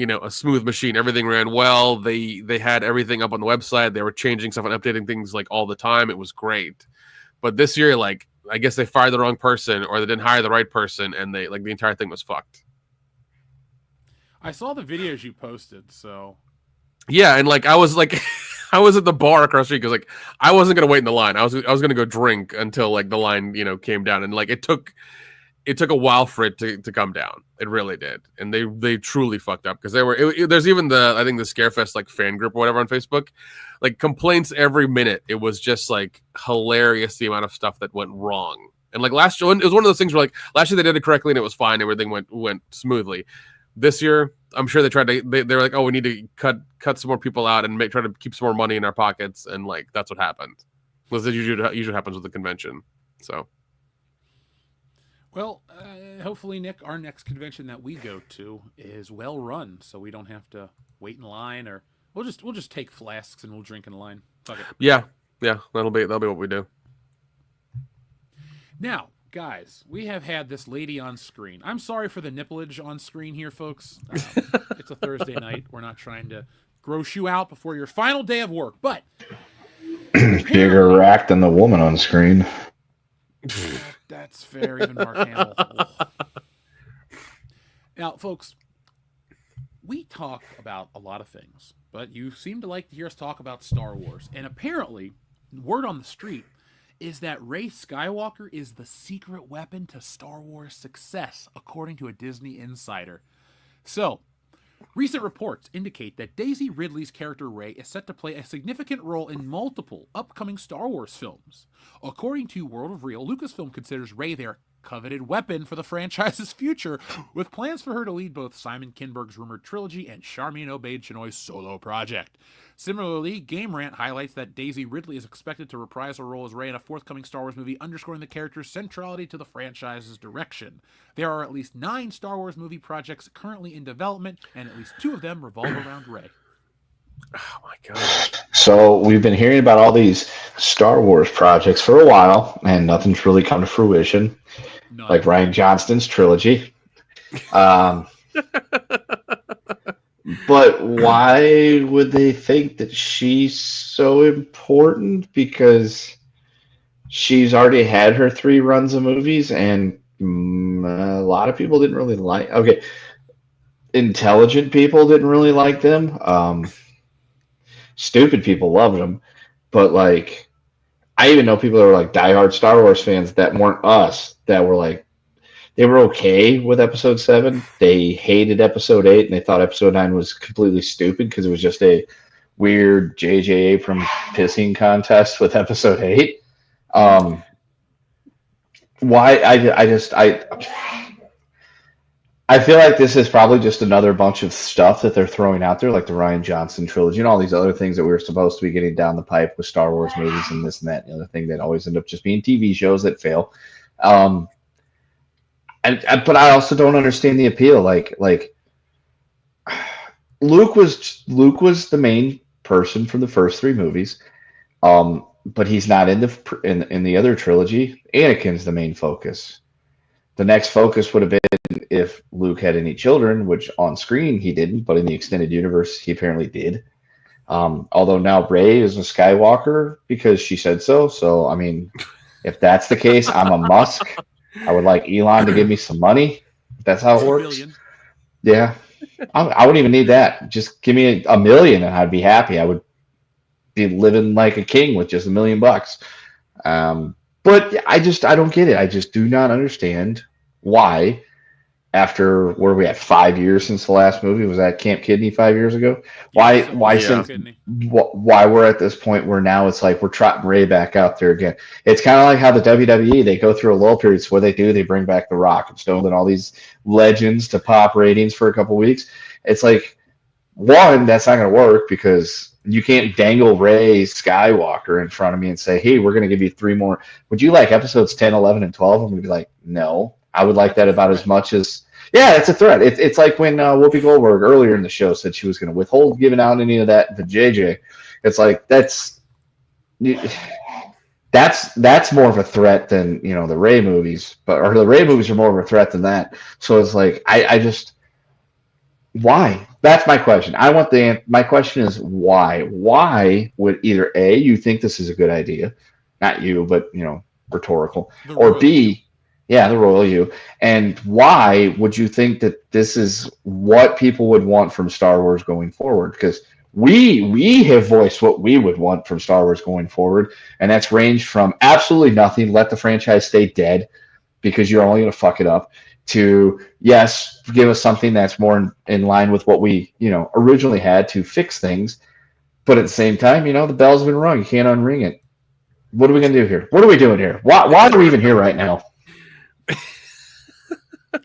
a smooth machine. Everything ran well. They had everything up on the website. They were changing stuff and updating things like all the time. It was great. But this year, like, I guess they fired the wrong person, or they didn't hire the right person, and the entire thing was fucked. I saw the videos you posted, so yeah, and like I was at the bar across the street, because like I wasn't gonna wait in the line. I was gonna go drink until like the line came down, and like it took a while for it to come down. It really did. And they truly fucked up, because there's even I think the Scarefest like fan group or whatever on Facebook, like complaints every minute. It was just like hilarious, the amount of stuff that went wrong. And like last year, it was one of those things where like last year they did it correctly and it was fine. Everything went smoothly. This year, I'm sure they're like, oh, we need to cut some more people out and try to keep some more money in our pockets. And like, that's what happened. Because it usually happens with the convention. So. Well, hopefully, Nick, our next convention that we go to is well run, so we don't have to wait in line, or we'll just take flasks and we'll drink in line. Fuck it. Yeah, that'll be what we do. Now, guys, we have had this lady on screen. I'm sorry for the nipplage on screen here, folks. It's a Thursday night. We're not trying to gross you out before your final day of work, but bigger rack than the woman on screen. That's fair. Even Mark Hamill. Oh. Now, folks, we talk about a lot of things, but you seem to like to hear us talk about Star Wars. And apparently, word on the street is that Rey Skywalker is the secret weapon to Star Wars success, according to a Disney insider. So, recent reports indicate that Daisy Ridley's character Rey is set to play a significant role in multiple upcoming Star Wars films. According to World of Real, Lucasfilm considers Rey their coveted weapon for the franchise's future, with plans for her to lead both Simon Kinberg's rumored trilogy and Charmin Obaid-Chinoy's solo project. Similarly, Game Rant highlights that Daisy Ridley is expected to reprise her role as Rey in a forthcoming Star Wars movie, underscoring the character's centrality to the franchise's direction. There are at least 9 Star Wars movie projects currently in development, and at least 2 of them revolve around Rey. Oh my god. So we've been hearing about all these Star Wars projects for a while, and nothing's really come to fruition. None. Like Rian Johnston's trilogy. But why would they think that she's so important? Because she's already had her 3 runs of movies, and a lot of people didn't really like. Okay, intelligent people didn't really like them. Stupid people loved them, but like, I even know people that were like diehard Star Wars fans that weren't us, that were like, they were okay with episode 7. They hated episode 8, and they thought episode 9 was completely stupid because it was just a weird J.J. Abrams pissing contest with episode 8. I feel like this is probably just another bunch of stuff that they're throwing out there, like the Rian Johnson trilogy and all these other things that we were supposed to be getting down the pipe with Star Wars movies and this and that and the other thing that always end up just being TV shows that fail. But I also don't understand the appeal. Like Luke was the main person from the first 3 movies, but he's not in the other trilogy. Anakin's the main focus. The next focus would have been if Luke had any children, which on screen he didn't, but in the extended universe he apparently did. Although now Rey is a Skywalker because she said so. So, I mean, if that's the case, I'm a Musk. I would like Elon to give me some money. If that's how it works. Yeah. I wouldn't even need that. Just give me $1 million and I'd be happy. I would be living like a king with just $1 million. But I don't get it. I just do not understand why, after where we had 5 years since the last movie, was that Camp Kidney 5 years ago? Why we're at this point where now it's like we're trotting Rey back out there again. It's kind of like how the WWE, they go through a lull period. So what they do, they bring back The Rock and Stone and all these legends to pop ratings for a couple weeks. It's like, one, that's not going to work because you can't dangle Rey Skywalker in front of me and say, hey, we're going to give you 3 more. Would you like episodes 10, 11, and 12? I'm going to be like, no. I would like that about as much as, yeah, it's a threat. It's like when Whoopi Goldberg earlier in the show said she was going to withhold giving out any of that to JJ. It's like, that's more of a threat than, the Rey movies, or the Rey movies are more of a threat than that. So it's like, I just, why? That's my question. My question is why? Why would either A, you think this is a good idea, not you, but rhetorical, or B, yeah, the royal you, and why would you think that this is what people would want from Star Wars going forward? Because we have voiced what we would want from Star Wars going forward, and that's ranged from absolutely nothing, let the franchise stay dead because you're only going to fuck it up, to yes, give us something that's more in line with what we originally had to fix things, but at the same time, the bell's been rung, you can't unring it. What are we gonna do here? What are we doing here? Why are we even here right now?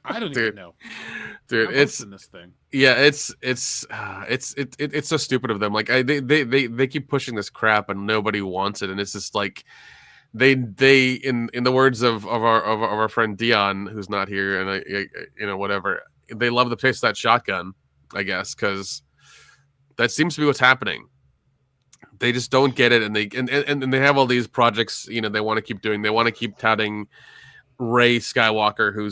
I don't even know, dude. It's in this thing. Yeah, it's so stupid of them. Like they keep pushing this crap and nobody wants it, and it's just like. They in the words of our friend Dion, who's not here, and whatever, they love the taste of that shotgun, I guess, because that seems to be what's happening. They just don't get it, and they have all these projects, they want to keep doing. They want to keep touting Rey Skywalker, who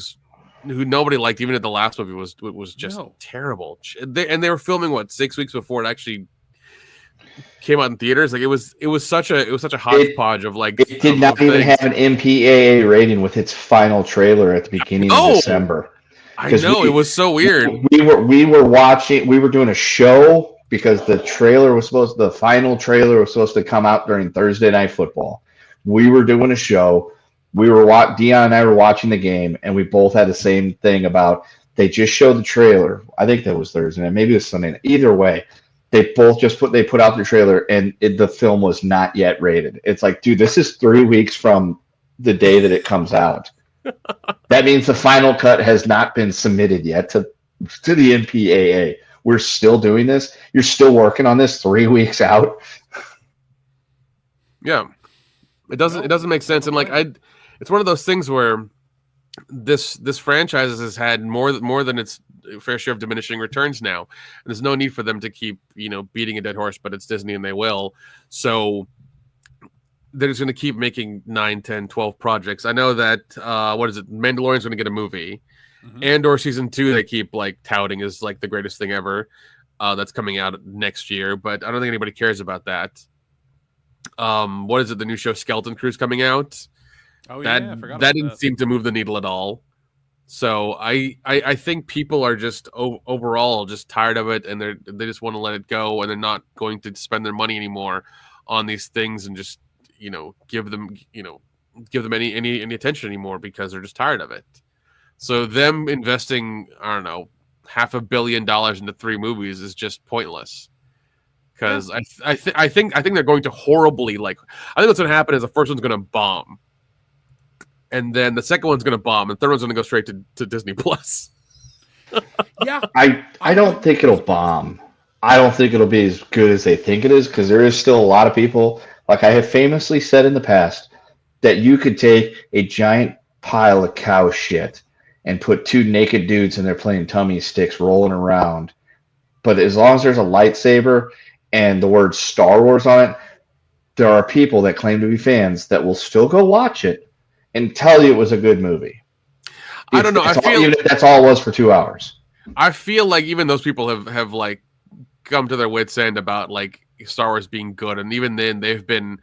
nobody liked, even at the last movie was just terrible. They were filming 6 weeks before it actually came out in theaters. Like it was such a hodgepodge of like. It did not even have an MPAA rating with its final trailer at the beginning of December. I know, it was so weird. We were doing a show because the final trailer was supposed to come out during Thursday Night Football. We were doing a show. Dion and I were watching the game, and we both had the same thing about they just showed the trailer. I think that was Thursday night, maybe it was Sunday night. Either way, they both put out the trailer, and the film was not yet rated. It's like, dude, this is 3 weeks from the day that it comes out. That means the final cut has not been submitted yet to the MPAA. We're still doing this. You're still working on this 3 weeks out. Yeah, it doesn't make sense. And like it's one of those things where this franchise has had more than its fair share of diminishing returns now. And there's no need for them to keep beating a dead horse, but it's Disney and they will. So they're just going to keep making 9, 10, 12 projects. I know that, Mandalorian's going to get a movie. Mm-hmm. Andor season 2, they keep like touting as like the greatest thing ever. That's coming out next year, but I don't think anybody cares about that. The new show Skeleton Crew's coming out? Oh, that didn't seem to move the needle at all. So I think people are just overall just tired of it, and they just want to let it go, and they're not going to spend their money anymore on these things and just give them any attention anymore because they're just tired of it. So them investing, I don't know, $500 million into 3 movies is just pointless. Because I think they're going to horribly I think what's going to happen is the first one's going to bomb, and then the second one's going to bomb, and the third one's going to go straight to Disney Plus. Yeah, I don't think it'll bomb. I don't think it'll be as good as they think it is, because there is still a lot of people. Like I have famously said in the past, that you could take a giant pile of cow shit and put 2 naked dudes in there playing tummy sticks rolling around. But as long as there's a lightsaber and the word Star Wars on it, there are people that claim to be fans that will still go watch it and tell you it was a good movie. I don't know. Even if that's all it was for 2 hours. I feel like even those people have like come to their wits' end about like Star Wars being good, and even then they've been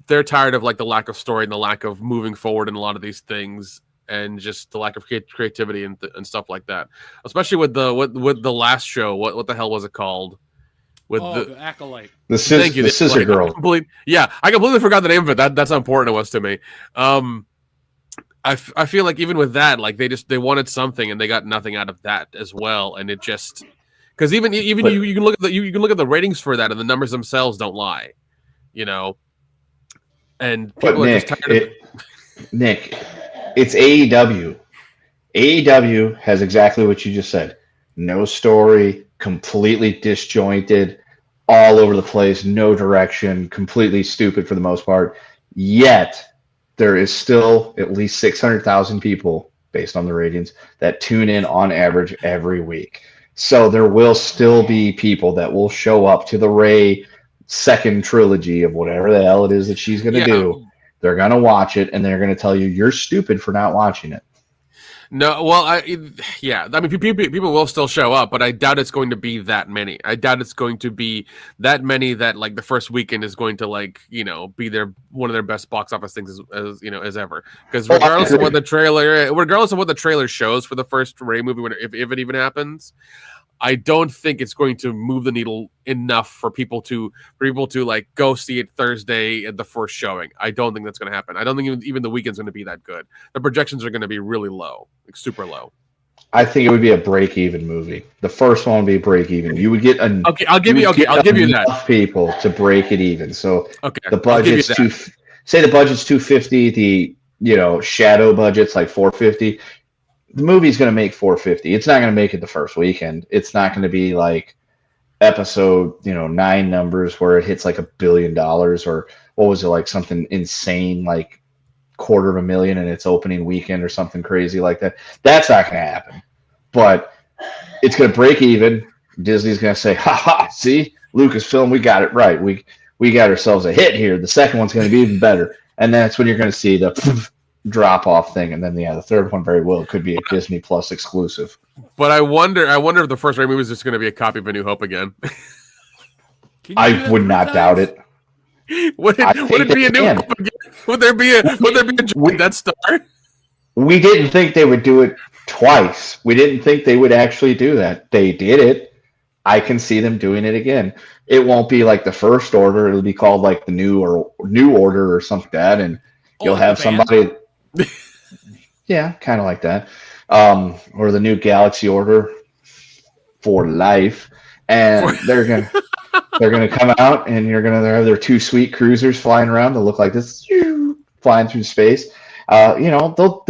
they're tired of like the lack of story and the lack of moving forward in a lot of these things, and just the lack of creativity and stuff like that. Especially with the last show, what the hell was it called? The Acolyte. The Scissor Girl. I completely forgot the name of it. That's how important it was to me. I feel like even with that, like they wanted something and they got nothing out of that as well, and it just. Because you can look at the ratings for that, and the numbers themselves don't lie, and people are just tired of it. Nick, it's AEW. AEW has exactly what you just said. No story, completely disjointed, all over the place, no direction, completely stupid for the most part. Yet there is still at least 600,000 people, based on the ratings, that tune in on average every week. So there will still be people that will show up to the Rey second trilogy of whatever the hell it is that she's going to do. They're going to watch it, and they're going to tell you you're stupid for not watching it. No, well, I mean, people will still show up, but I doubt it's going to be that many. I doubt it's going to be that many that like the first weekend is going to be one of their best box office things as ever. Because regardless of what the trailer shows for the first Rey movie, if it even happens, I don't think it's going to move the needle enough for people to like go see it Thursday at the first showing. I don't think that's going to happen. I don't think even the weekend's going to be that good. The projections are going to be really low, like super low. I think it would be a break-even movie. The first one would be break-even. You would get I'll give you that. Enough people to break it even. So the budget's say the budget's $250. The shadow budget's like $450. The movie's going to make $450. It's not going to make it the first weekend. It's not going to be like episode 9 numbers where it hits like $1 billion, or what was it, like something insane like $250,000 in its opening weekend or something crazy like that. That's not going to happen. But it's going to break even. Disney's going to say, "Ha ha! See, Lucasfilm, we got it right. We got ourselves a hit here. The second one's going to be even better." And that's when you're going to see the drop-off thing, and then the third one very well could be a Disney Plus exclusive. But I wonder if the first Raimi movie is just going to be a copy of A New Hope again. I would not doubt it. Would it be A New Hope again? Would there be a joint Death Star? We didn't think they would do it twice. We didn't think they would actually do that. They did it. I can see them doing it again. It won't be like the First Order. It'll be called like the New Order or something like that, and you'll have somebody. Yeah, kind of like that. Or the New Galaxy Order for life, and they're gonna come out, and you're gonna have their two sweet cruisers flying around that look like this, flying through space. They'll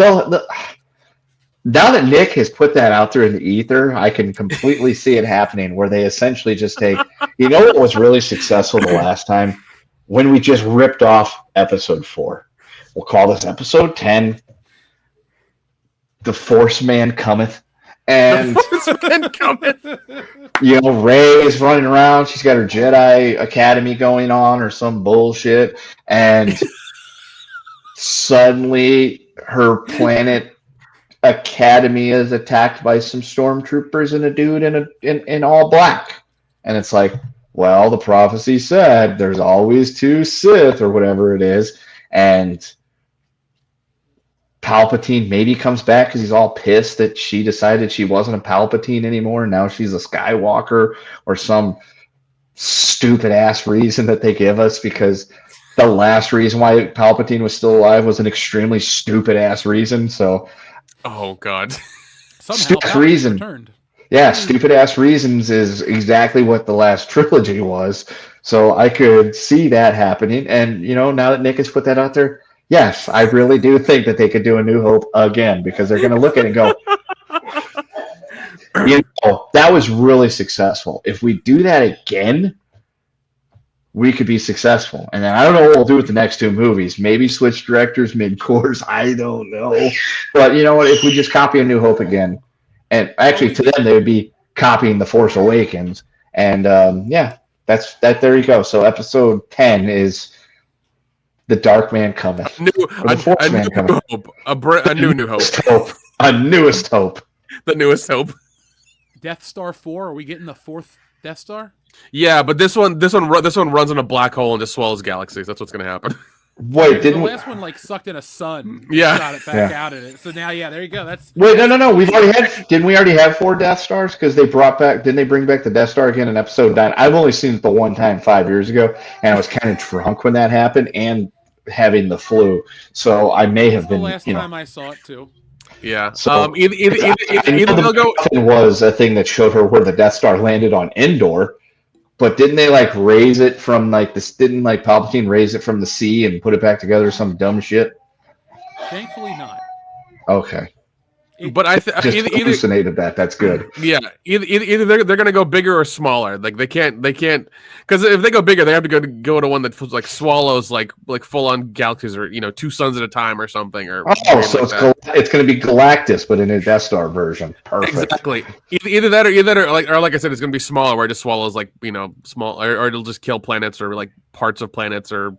now that Nick has put that out there in the ether, I can completely see it happening where they essentially just take, what was really successful the last time? When we just ripped off episode 4. We'll call this episode 10. The Force Man Cometh. And Rey is running around. She's got her Jedi Academy going on or some bullshit. And suddenly her planet Academy is attacked by some stormtroopers and a dude in all black, and it's like, well, the prophecy said there's always 2 Sith or whatever it is, and Palpatine maybe comes back because he's all pissed that she decided she wasn't a Palpatine anymore, and now she's a Skywalker, or some stupid ass reason that they give us, because the last reason why Palpatine was still alive was an extremely stupid ass reason. So oh God! Stupid reason. Returned. Yeah, stupid ass reasons is exactly what the last trilogy was. So I could see that happening. And now that Nick has put that out there, yes, I really do think that they could do A New Hope again, because they're going to look at it and go, that was really successful. If we do that again, we could be successful. And then I don't know what we'll do with the next 2 movies. Maybe switch directors mid-course. I don't know. But you know what? If we just copy A New Hope again, and actually to them, they would be copying The Force Awakens. And that's that. There you go. So episode 10 is The Dark Man Cometh. A New Hope. A new hope. A newest hope. The newest hope. Death Star 4. Are we getting the 4th Death Star? Yeah, but this one runs in a black hole and just swallows galaxies. That's what's going to happen. Wait, the last one sucked in a sun? Yeah, got it back out in it. So now, there you go. No. We've already had. Didn't we already have 4 Death Stars? Because they brought back. Didn't they bring back the Death Star again in episode 9? I've only seen it the one time 5 years ago, and I was kind of drunk when that happened and having the flu. So I may have been. The last time I saw it too. Yeah. So, either they'll go. Was a thing that showed her where the Death Star landed on Endor. But didn't they raise it from this? Didn't Palpatine raise it from the sea and put it back together? Some dumb shit. Thankfully, not. Okay. But I just hallucinated that. That's good. Yeah. Either they're gonna go bigger or smaller. They can't because if they go bigger, they have to go to one that swallows like full on galaxies or 2 suns at a time or something. Or so it's going to be Galactus, but in a Death Star version. Perfect. Exactly. Either that or like I said, it's going to be smaller, where it just swallows small, or it'll just kill planets or parts of planets or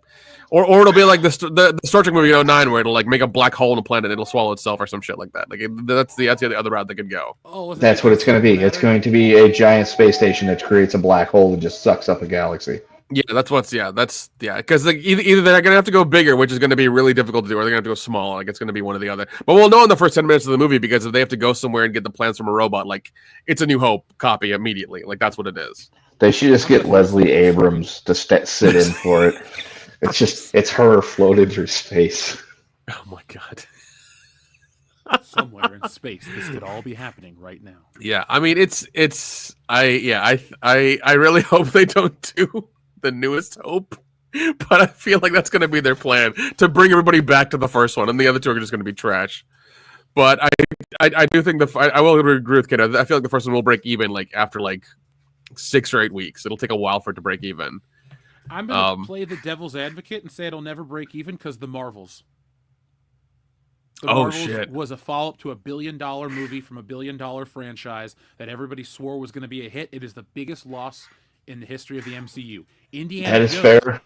it'll be like the Star Trek movie 09, where it'll make a black hole in a planet and it'll swallow itself or some shit like that. That's the other route they could go. Oh, that's what it's going to be. It's going to be a giant space station that creates a black hole and just sucks up a galaxy. Yeah, because either they're gonna have to go bigger, which is gonna be really difficult to do, or they're gonna have to go small. It's gonna be one or the other. But we'll know in the first 10 minutes of the movie, because if they have to go somewhere and get the plans from a robot, it's A New Hope copy immediately. That's what it is. They should just get Leslie Abrams to sit in for it. It's her floating through space. Oh my God. Somewhere in space, this could all be happening right now. Yeah, I mean, I really hope they don't do The Newest Hope, but I feel like that's going to be their plan, to bring everybody back to the first one, and the other 2 are just going to be trash. But I do think I will agree with Kid. I feel like the first one will break even after 6 or 8 weeks. It'll take a while for it to break even. I'm going to play the devil's advocate and say it'll never break even because the Marvels. The Marvels was a follow-up to a $1 billion movie from a $1 billion franchise that everybody swore was going to be a hit. It is the biggest loss in the history of the MCU. Indiana Jones. Fair.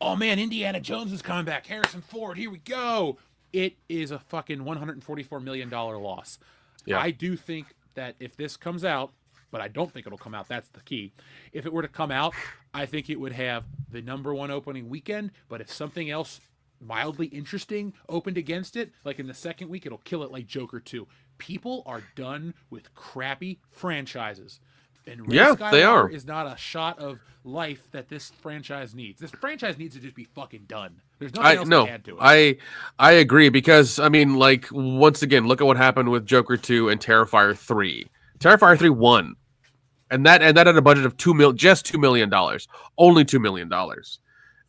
Oh man, Indiana Jones is coming back. Harrison Ford, here we go. it is a fucking $144 million loss. Yeah. I do think that if this comes out, but I don't think it'll come out, that's the key. If it were to come out, I think it would have the #1 opening weekend, but if something else mildly interesting opened against it, like in the second week, it'll kill it like Joker 2. People are done with crappy franchises. And Ray Skywalker they are. is not a shot of life that this franchise needs. This franchise needs to just be fucking done. There's nothing else to add to it. I agree, because I mean, like, once again, look at what happened with Joker 2 and Terrifier 3. Terrifier 3 won. And that had a budget of just $2 million. Only $2 million.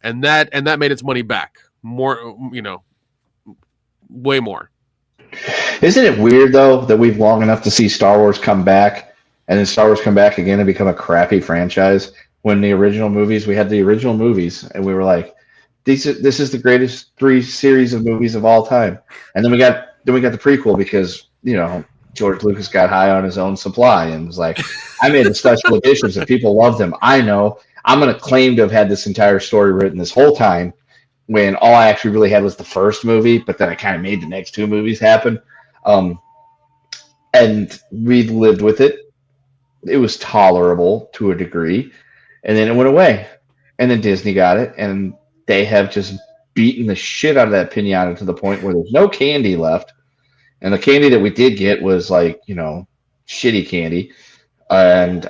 And that made its money back. More, way more. Isn't it weird though that we've long enough to see Star Wars come back, and then Star Wars come back again and become a crappy franchise? When we had the original movies, and we were like, this is the greatest 3 series of movies of all time. And then we got the prequel because George Lucas got high on his own supply and was like, I made the special editions and people loved them. I know I'm going to claim to have had this entire story written this whole time, when all I actually really had was the first movie, but then I kind of made the next 2 movies happen. And we lived with it. It was tolerable to a degree. And then it went away. And then Disney got it. And they have just beaten the shit out of that pinata to the point where there's no candy left. And the candy that we did get was like, shitty candy. And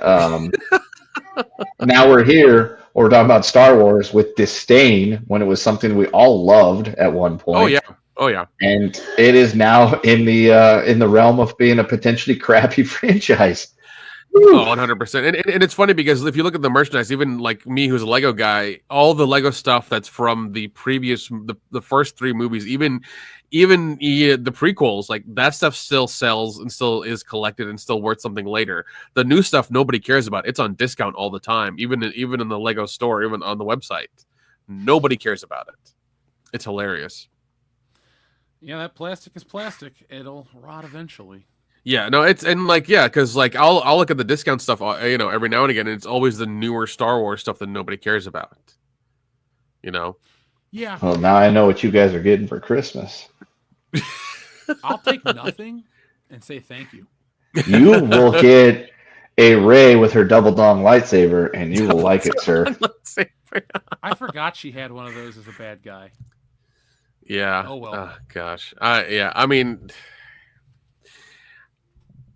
now we're here. We're talking about Star Wars with disdain when it was something we all loved at one point. Oh yeah. And it is now in the realm of being a potentially crappy franchise. Oh, 100%. And it's funny because if you look at the merchandise, even like me, who's a Lego guy, all the Lego stuff that's from the first 3 movies, even the prequels, like that stuff still sells and still is collected and still worth something later. The new stuff nobody cares about. It's on discount all the time, even in the Lego store, even on the website. Nobody cares about it. It's hilarious. Yeah, that plastic is plastic. It'll rot eventually. Yeah, no, because I'll look at the discount stuff, every now and again, and it's always the newer Star Wars stuff that nobody cares about. Yeah. Well, now I know what you guys are getting for Christmas. I'll take nothing and say thank you. You will get a Rey with her double dong lightsaber, and you will like it, sir. I forgot she had one of those as a bad guy. Yeah. Oh well. Gosh. I mean,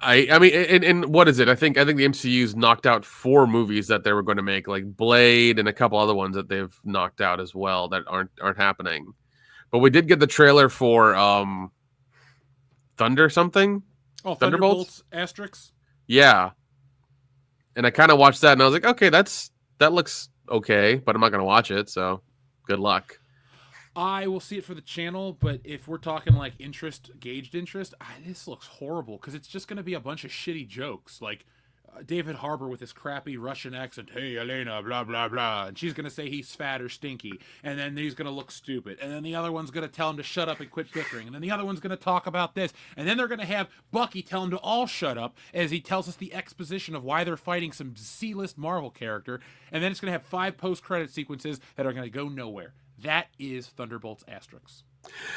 and what is it? I think the MCU's knocked out 4 movies that they were going to make, like Blade and a couple other ones that they've knocked out as well that aren't happening. But we did get the trailer for Thunder something. Oh, Thunderbolts Asterix. Yeah. And I kind of watched that and I was like, okay, that looks okay, but I'm not going to watch it, so good luck. I will see it for the channel, but if we're talking like gauged interest, this looks horrible because it's just going to be a bunch of shitty jokes. Like David Harbour with his crappy Russian accent, hey, Elena, blah, blah, blah. And she's going to say he's fat or stinky. And then he's going to look stupid. And then the other one's going to tell him to shut up and quit bickering. And then the other one's going to talk about this. And then they're going to have Bucky tell him to all shut up as he tells us the exposition of why they're fighting some C-list Marvel character. And then it's going to have 5 post-credit sequences that are going to go nowhere. That is Thunderbolts Asterix.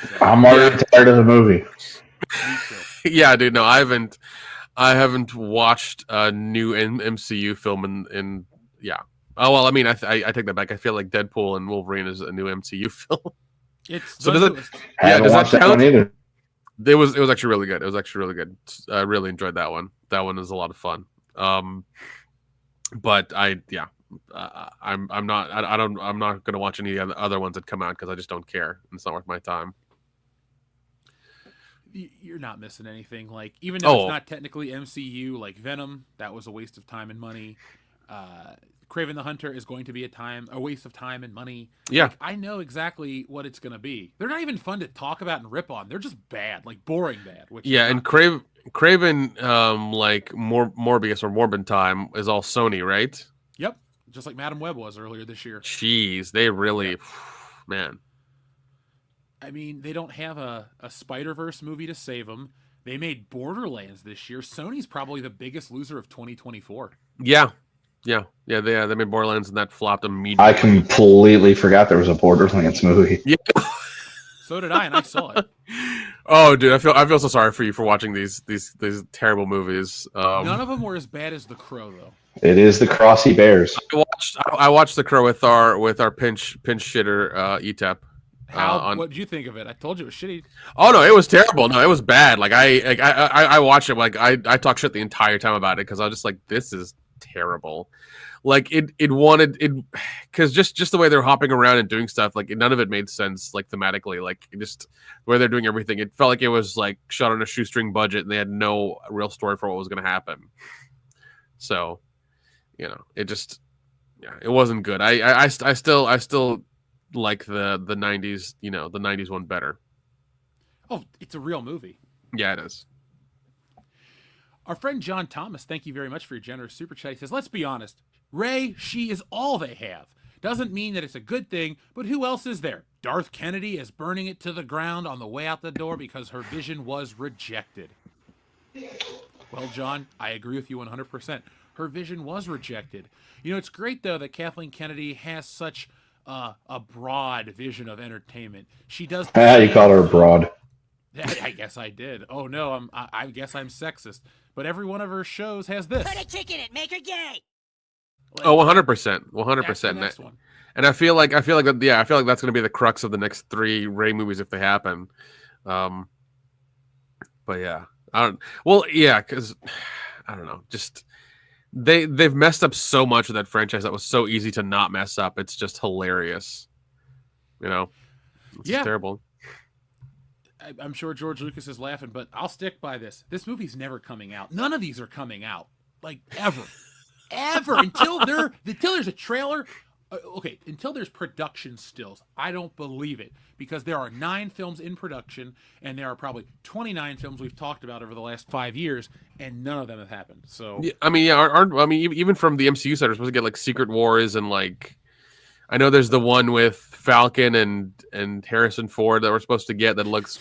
So, I'm already tired of the movie. Me too. Yeah, dude. No, I haven't watched a new MCU film in yeah. Oh well, I mean, I take that back. I feel like Deadpool and Wolverine is a new MCU film. It's so does it? I haven't watched that one either. It was actually really good. It was actually really good. I really enjoyed that one. That one was a lot of fun. But I'm not going to watch any of the other ones that come out because I just don't care. It's not worth my time. You're not missing anything. Like, even though it's not technically MCU, like Venom, that was a waste of time and money. Kraven the Hunter is going to be a waste of time and money. Yeah. Like, I know exactly what it's going to be. They're not even fun to talk about and rip on. They're just bad, like boring bad. And Kraven, like Morbius or Morbin Time is all Sony, right? Yep. Just like Madam Web was earlier this year. Jeez, they really, man. I mean, they don't have a Spider-Verse movie to save them. They made Borderlands this year. Sony's probably the biggest loser of 2024. Yeah. They made Borderlands and that flopped immediately. I completely forgot there was a Borderlands movie. Yeah. So did I, and I saw it. Oh, dude, I feel so sorry for you for watching these terrible movies. None of them were as bad as The Crow, though. It is the Crossy Bears. I watched The Crow with our pinch shitter ETAP. What did you think of it? I told you it was shitty. Oh no, it was terrible. No, it was bad. Like I watched it. Like I talked shit the entire time about it because I was just like, this is terrible. Like it wanted it because just the way they're hopping around and doing stuff, like none of it made sense. Like thematically, like just the way they're doing everything, it felt like it was like shot on a shoestring budget and they had no real story for what was going to happen. So, it just, it wasn't good. I still like the 90s, the 90s one better. Oh, it's a real movie. Yeah, it is. Our friend John Thomas, thank you very much for your generous super chat. He says, let's be honest. Ray, she is all they have. Doesn't mean that it's a good thing, but who else is there? Darth Kennedy is burning it to the ground on the way out the door because her vision was rejected. Well, John, I agree with you 100%. Her vision was rejected. It's great, though, that Kathleen Kennedy has such a broad vision of entertainment. She does. You call her broad. I guess I did. Oh, no, I guess I'm sexist. But every one of her shows has this. Put a chick in it. Make her gay. Like, 100%. 100%. Next one. And I feel like that's going to be the crux of the next 3 Ray movies if they happen. But yeah. Because I don't know. Just they've messed up so much with that franchise that was so easy to not mess up. It's just hilarious. It's just terrible. I'm sure George Lucas is laughing, but I'll stick by this. This movie's never coming out. None of these are coming out, like ever, until there's a trailer. Until there's production stills, I don't believe it because there are 9 films in production, and there are probably 29 films we've talked about over the last 5 years, and none of them have happened. So even from the MCU side, we're supposed to get like Secret Wars and like. I know there's the one with Falcon and Harrison Ford that we're supposed to get that looks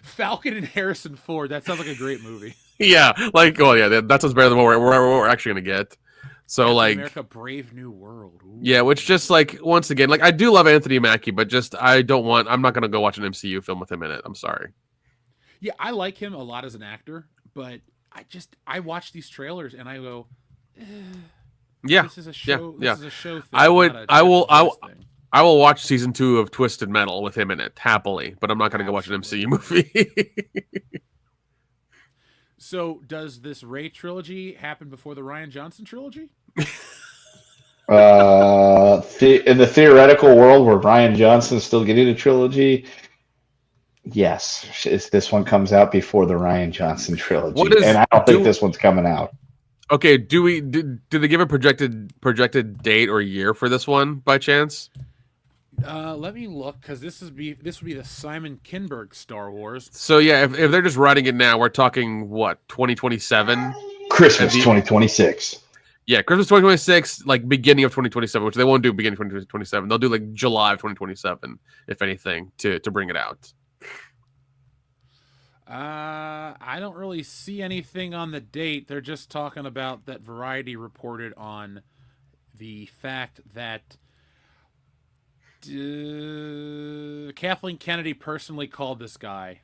Falcon and Harrison Ford. That sounds like a great movie. Yeah, that's what's better than what we're actually gonna get. So Captain like America: Brave New World. Ooh. Yeah, which just like once again, like I do love Anthony Mackie, but just I'm not gonna go watch an MCU film with him in it. I'm sorry. Yeah, I like him a lot as an actor, but I watch these trailers and I go. Yeah, this is a show. Yeah. This is a show thing. I will watch season 2 of Twisted Metal with him in it happily, but I'm not going to go watch an MCU movie. So, does this Ray trilogy happen before the Rian Johnson trilogy? In the theoretical world where Rian Johnson's still getting a trilogy, yes, this one comes out before the Rian Johnson trilogy, and I don't think this one's coming out. Okay, do they give a projected date or year for this one by chance? Let me look because this would be the Simon Kinberg Star Wars. So yeah, if they're just writing it now, we're talking what 2027, Christmas 2026. Yeah, Christmas 2026, like beginning of 2027, which they won't do beginning of 2027. They'll do like July of 2027, if anything, to bring it out. I don't really see anything on the date. They're just talking about that Variety reported on the fact that Kathleen Kennedy personally called this guy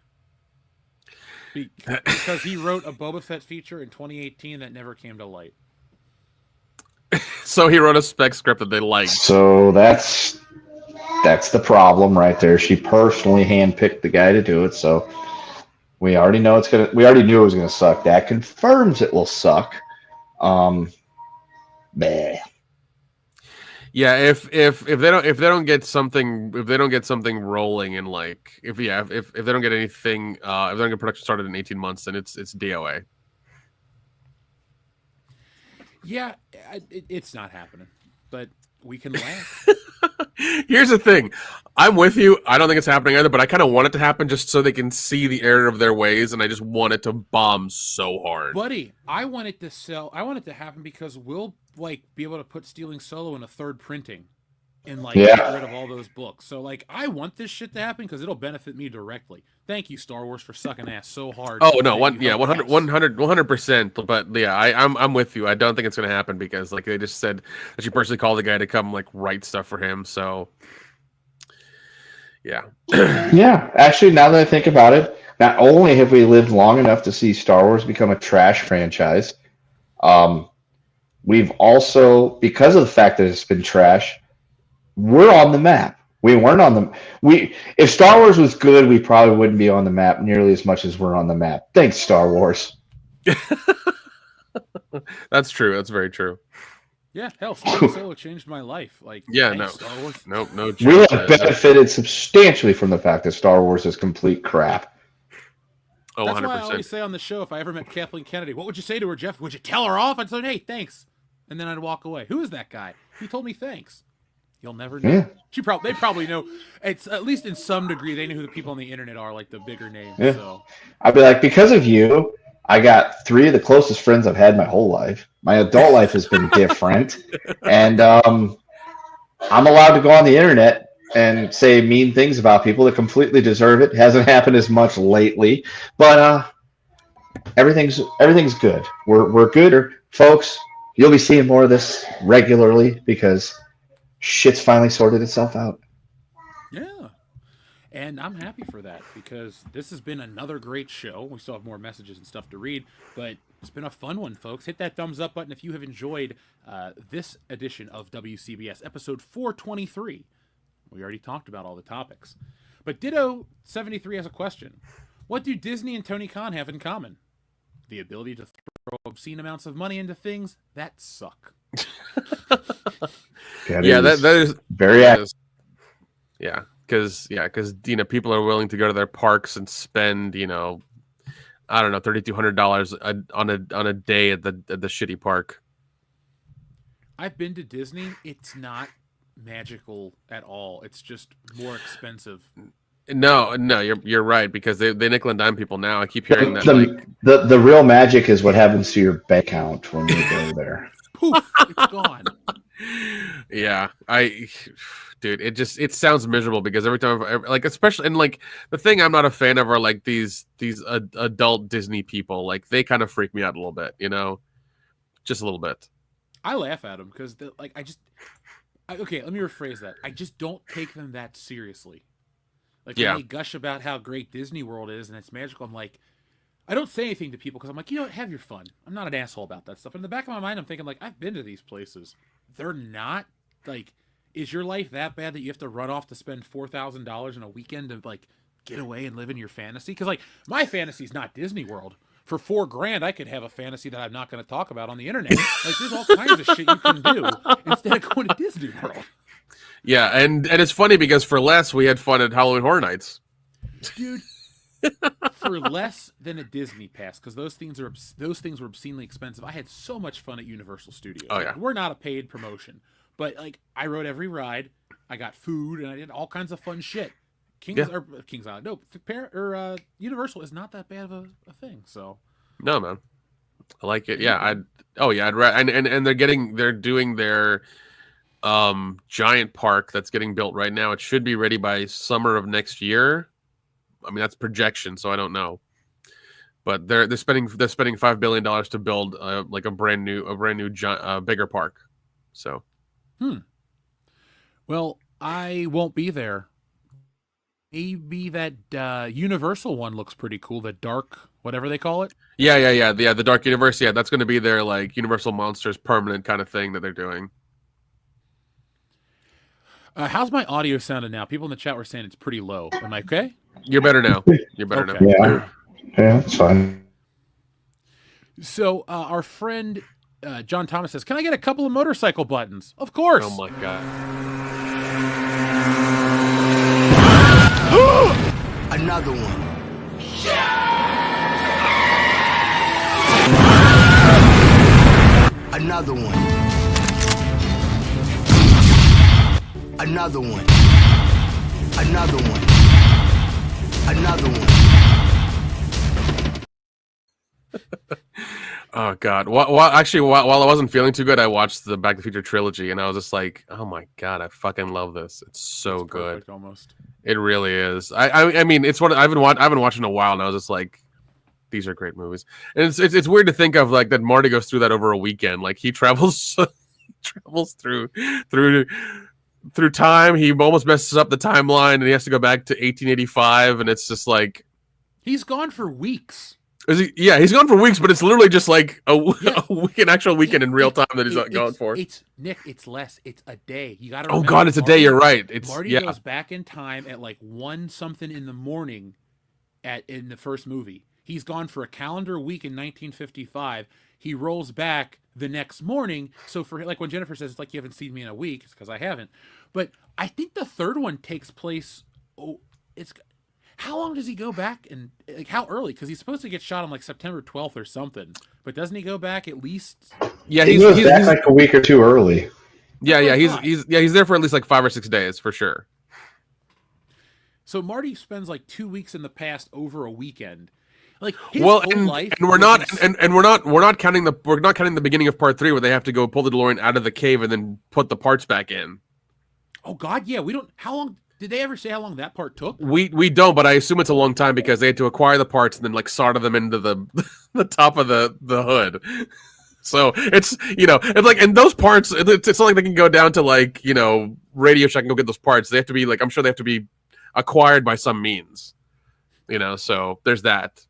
because he wrote a Boba Fett feature in 2018 that never came to light. So he wrote a spec script that they liked. So that's the problem right there. She personally handpicked the guy to do it, so we already know we already knew it was gonna suck. That confirms it will suck. Meh. Yeah, if they don't get something rolling in like if they don't get anything if they don't get production started in 18 months, then it's DOA. Yeah, it's not happening, but we can laugh. Here's the thing. I'm with you. I don't think it's happening either, but I kind of want it to happen just so they can see the error of their ways, and I just want it to bomb so hard. Buddy, I want it to happen because we'll be able to put Stealing Solo in a third printing and get rid of all those books. So I want this shit to happen because it'll benefit me directly. Thank you, Star Wars, for sucking ass so hard. Oh no, 100%. But yeah, I'm with you. I don't think it's gonna happen because they just said that she personally called the guy to come write stuff for him. So Yeah. Yeah, actually, now that I think about it, not only have we lived long enough to see Star Wars become a trash franchise, we've also, because of the fact that it's been trash, we're on the map. We weren't on the if Star Wars was good, we probably wouldn't be on the map nearly as much as we're on the map. Thanks, Star Wars. That's true. That's very true. Yeah, hell, Star Solo changed my life. Like, yeah, thanks, no, Star Wars. no. We have benefited substantially from the fact that Star Wars is complete crap. Oh, That's 100%. why I always say on the show, if I ever met Kathleen Kennedy, what would you say to her, Jeff? Would you tell her off? I'd say, hey, thanks. And then I'd walk away. Who is that guy? He told me thanks. You'll never know. Yeah. They probably know. It's at least in some degree, they know who the people on the internet are, like the bigger names. Yeah. So I'd be like, because of you, I got 3 of the closest friends I've had my whole life. My adult life has been different. And I'm allowed to go on the internet and say mean things about people that completely deserve it. Hasn't happened as much lately. But everything's good. We're good. Folks, you'll be seeing more of this regularly because shit's finally sorted itself out. yeah. And I'm happy for that because this has been another great show. We still have more messages and stuff to read, but it's been a fun one, folks. Hit that thumbs up button if you have enjoyed this edition of WCBS, episode 423. We already talked about all the topics. But Ditto73 has a question. What do Disney and Tony Khan have in common? The ability to throw obscene amounts of money into things that suck. That is very accurate. Yeah, because people are willing to go to their parks and spend I don't know $3,200 on a day at the shitty park. I've been to Disney. It's not magical at all. It's just more expensive. No, you're right because they nickel and dime people now. I keep hearing that. The real magic is what happens to your bank account when you go there. Poof, it's gone. Yeah, dude, it sounds miserable because every time, especially, and the thing I'm not a fan of are these adult Disney people. Like they kind of freak me out a little bit, just a little bit. I laugh at them because okay, let me rephrase that. I just don't take them that seriously. When they gush about how great Disney World is and it's magical, I'm like, I don't say anything to people because I'm like, have your fun. I'm not an asshole about that stuff. In the back of my mind, I'm thinking I've been to these places. They're not is your life that bad that you have to run off to spend $4,000 in a weekend to get away and live in your fantasy? Because my fantasy is not Disney World. For $4,000, I could have a fantasy that I'm not going to talk about on the internet. There's all kinds of shit you can do instead of going to Disney World. Yeah, and it's funny because for less we had fun at Halloween Horror Nights. Dude, for less than a Disney pass, because those things were obscenely expensive. I had so much fun at Universal Studios. Oh yeah, we're not a paid promotion, but I rode every ride. I got food and I did all kinds of fun shit. Kings Island, no, Universal is not that bad of a thing. So no, man, I like it. Yeah, and they're doing their giant park that's getting built right now. It should be ready by summer of next year. I mean, that's projection, so I don't know. But they're spending $5 billion to build a brand new bigger park. So, well, I won't be there. Maybe that Universal one looks pretty cool. The dark, whatever they call it. Yeah. The Dark Universe. Yeah, that's going to be their Universal Monsters permanent kind of thing that they're doing. How's my audio sounding now? People in the chat were saying it's pretty low. Am I okay? You're better now. You're better now. Yeah, it's fine. So our friend John Thomas says, "Can I get a couple of motorcycle buttons?" Of course. Oh my god. Another one. Another one. Another one. Another one. Another one. Oh god. Well, actually, while I wasn't feeling too good, I watched the Back to the Future trilogy, and I was just like, "Oh my god, I fucking love this! It's so good." Perfect, almost. It really is. I mean, it's what I've been watching a while, and I was just like, "These are great movies." And it's weird to think of that Marty goes through that over a weekend. He travels through through time. He almost messes up the timeline, and he has to go back to 1885, and it's just like he's gone for weeks. Is he? Yeah, he's gone for weeks, but it's literally just like a week, an actual weekend in real time that he's gone for. It's Nick. It's less. It's a day. You got to. Oh God, it's a day. You're right. It's Marty goes back in time at like 1 something in the morning, in the first movie. He's gone for a calendar week in 1955. He rolls back the next morning. So for like when Jennifer says it's like you haven't seen me in a week, it's because I haven't. But I think the third one takes place. How long does he go back and like how early? Because he's supposed to get shot on like September 12th or something. But doesn't he go back at least? Yeah, he's back like a week or two early. Yeah, he's there for at least like 5 or 6 days for sure. So Marty spends like 2 weeks in the past over a weekend. Like his life, and we're not counting the beginning of part 3 where they have to go pull the DeLorean out of the cave and then put the parts back in. Oh God, yeah, we don't. How long did they ever say how long that part took? We don't, but I assume it's a long time because they had to acquire the parts and then like solder them into the top of the hood. So it's it's like, and those parts, it's not like they can go down to like Radio Shack and go get those parts. They have to be like, I'm sure they have to be acquired by some means. So there's that.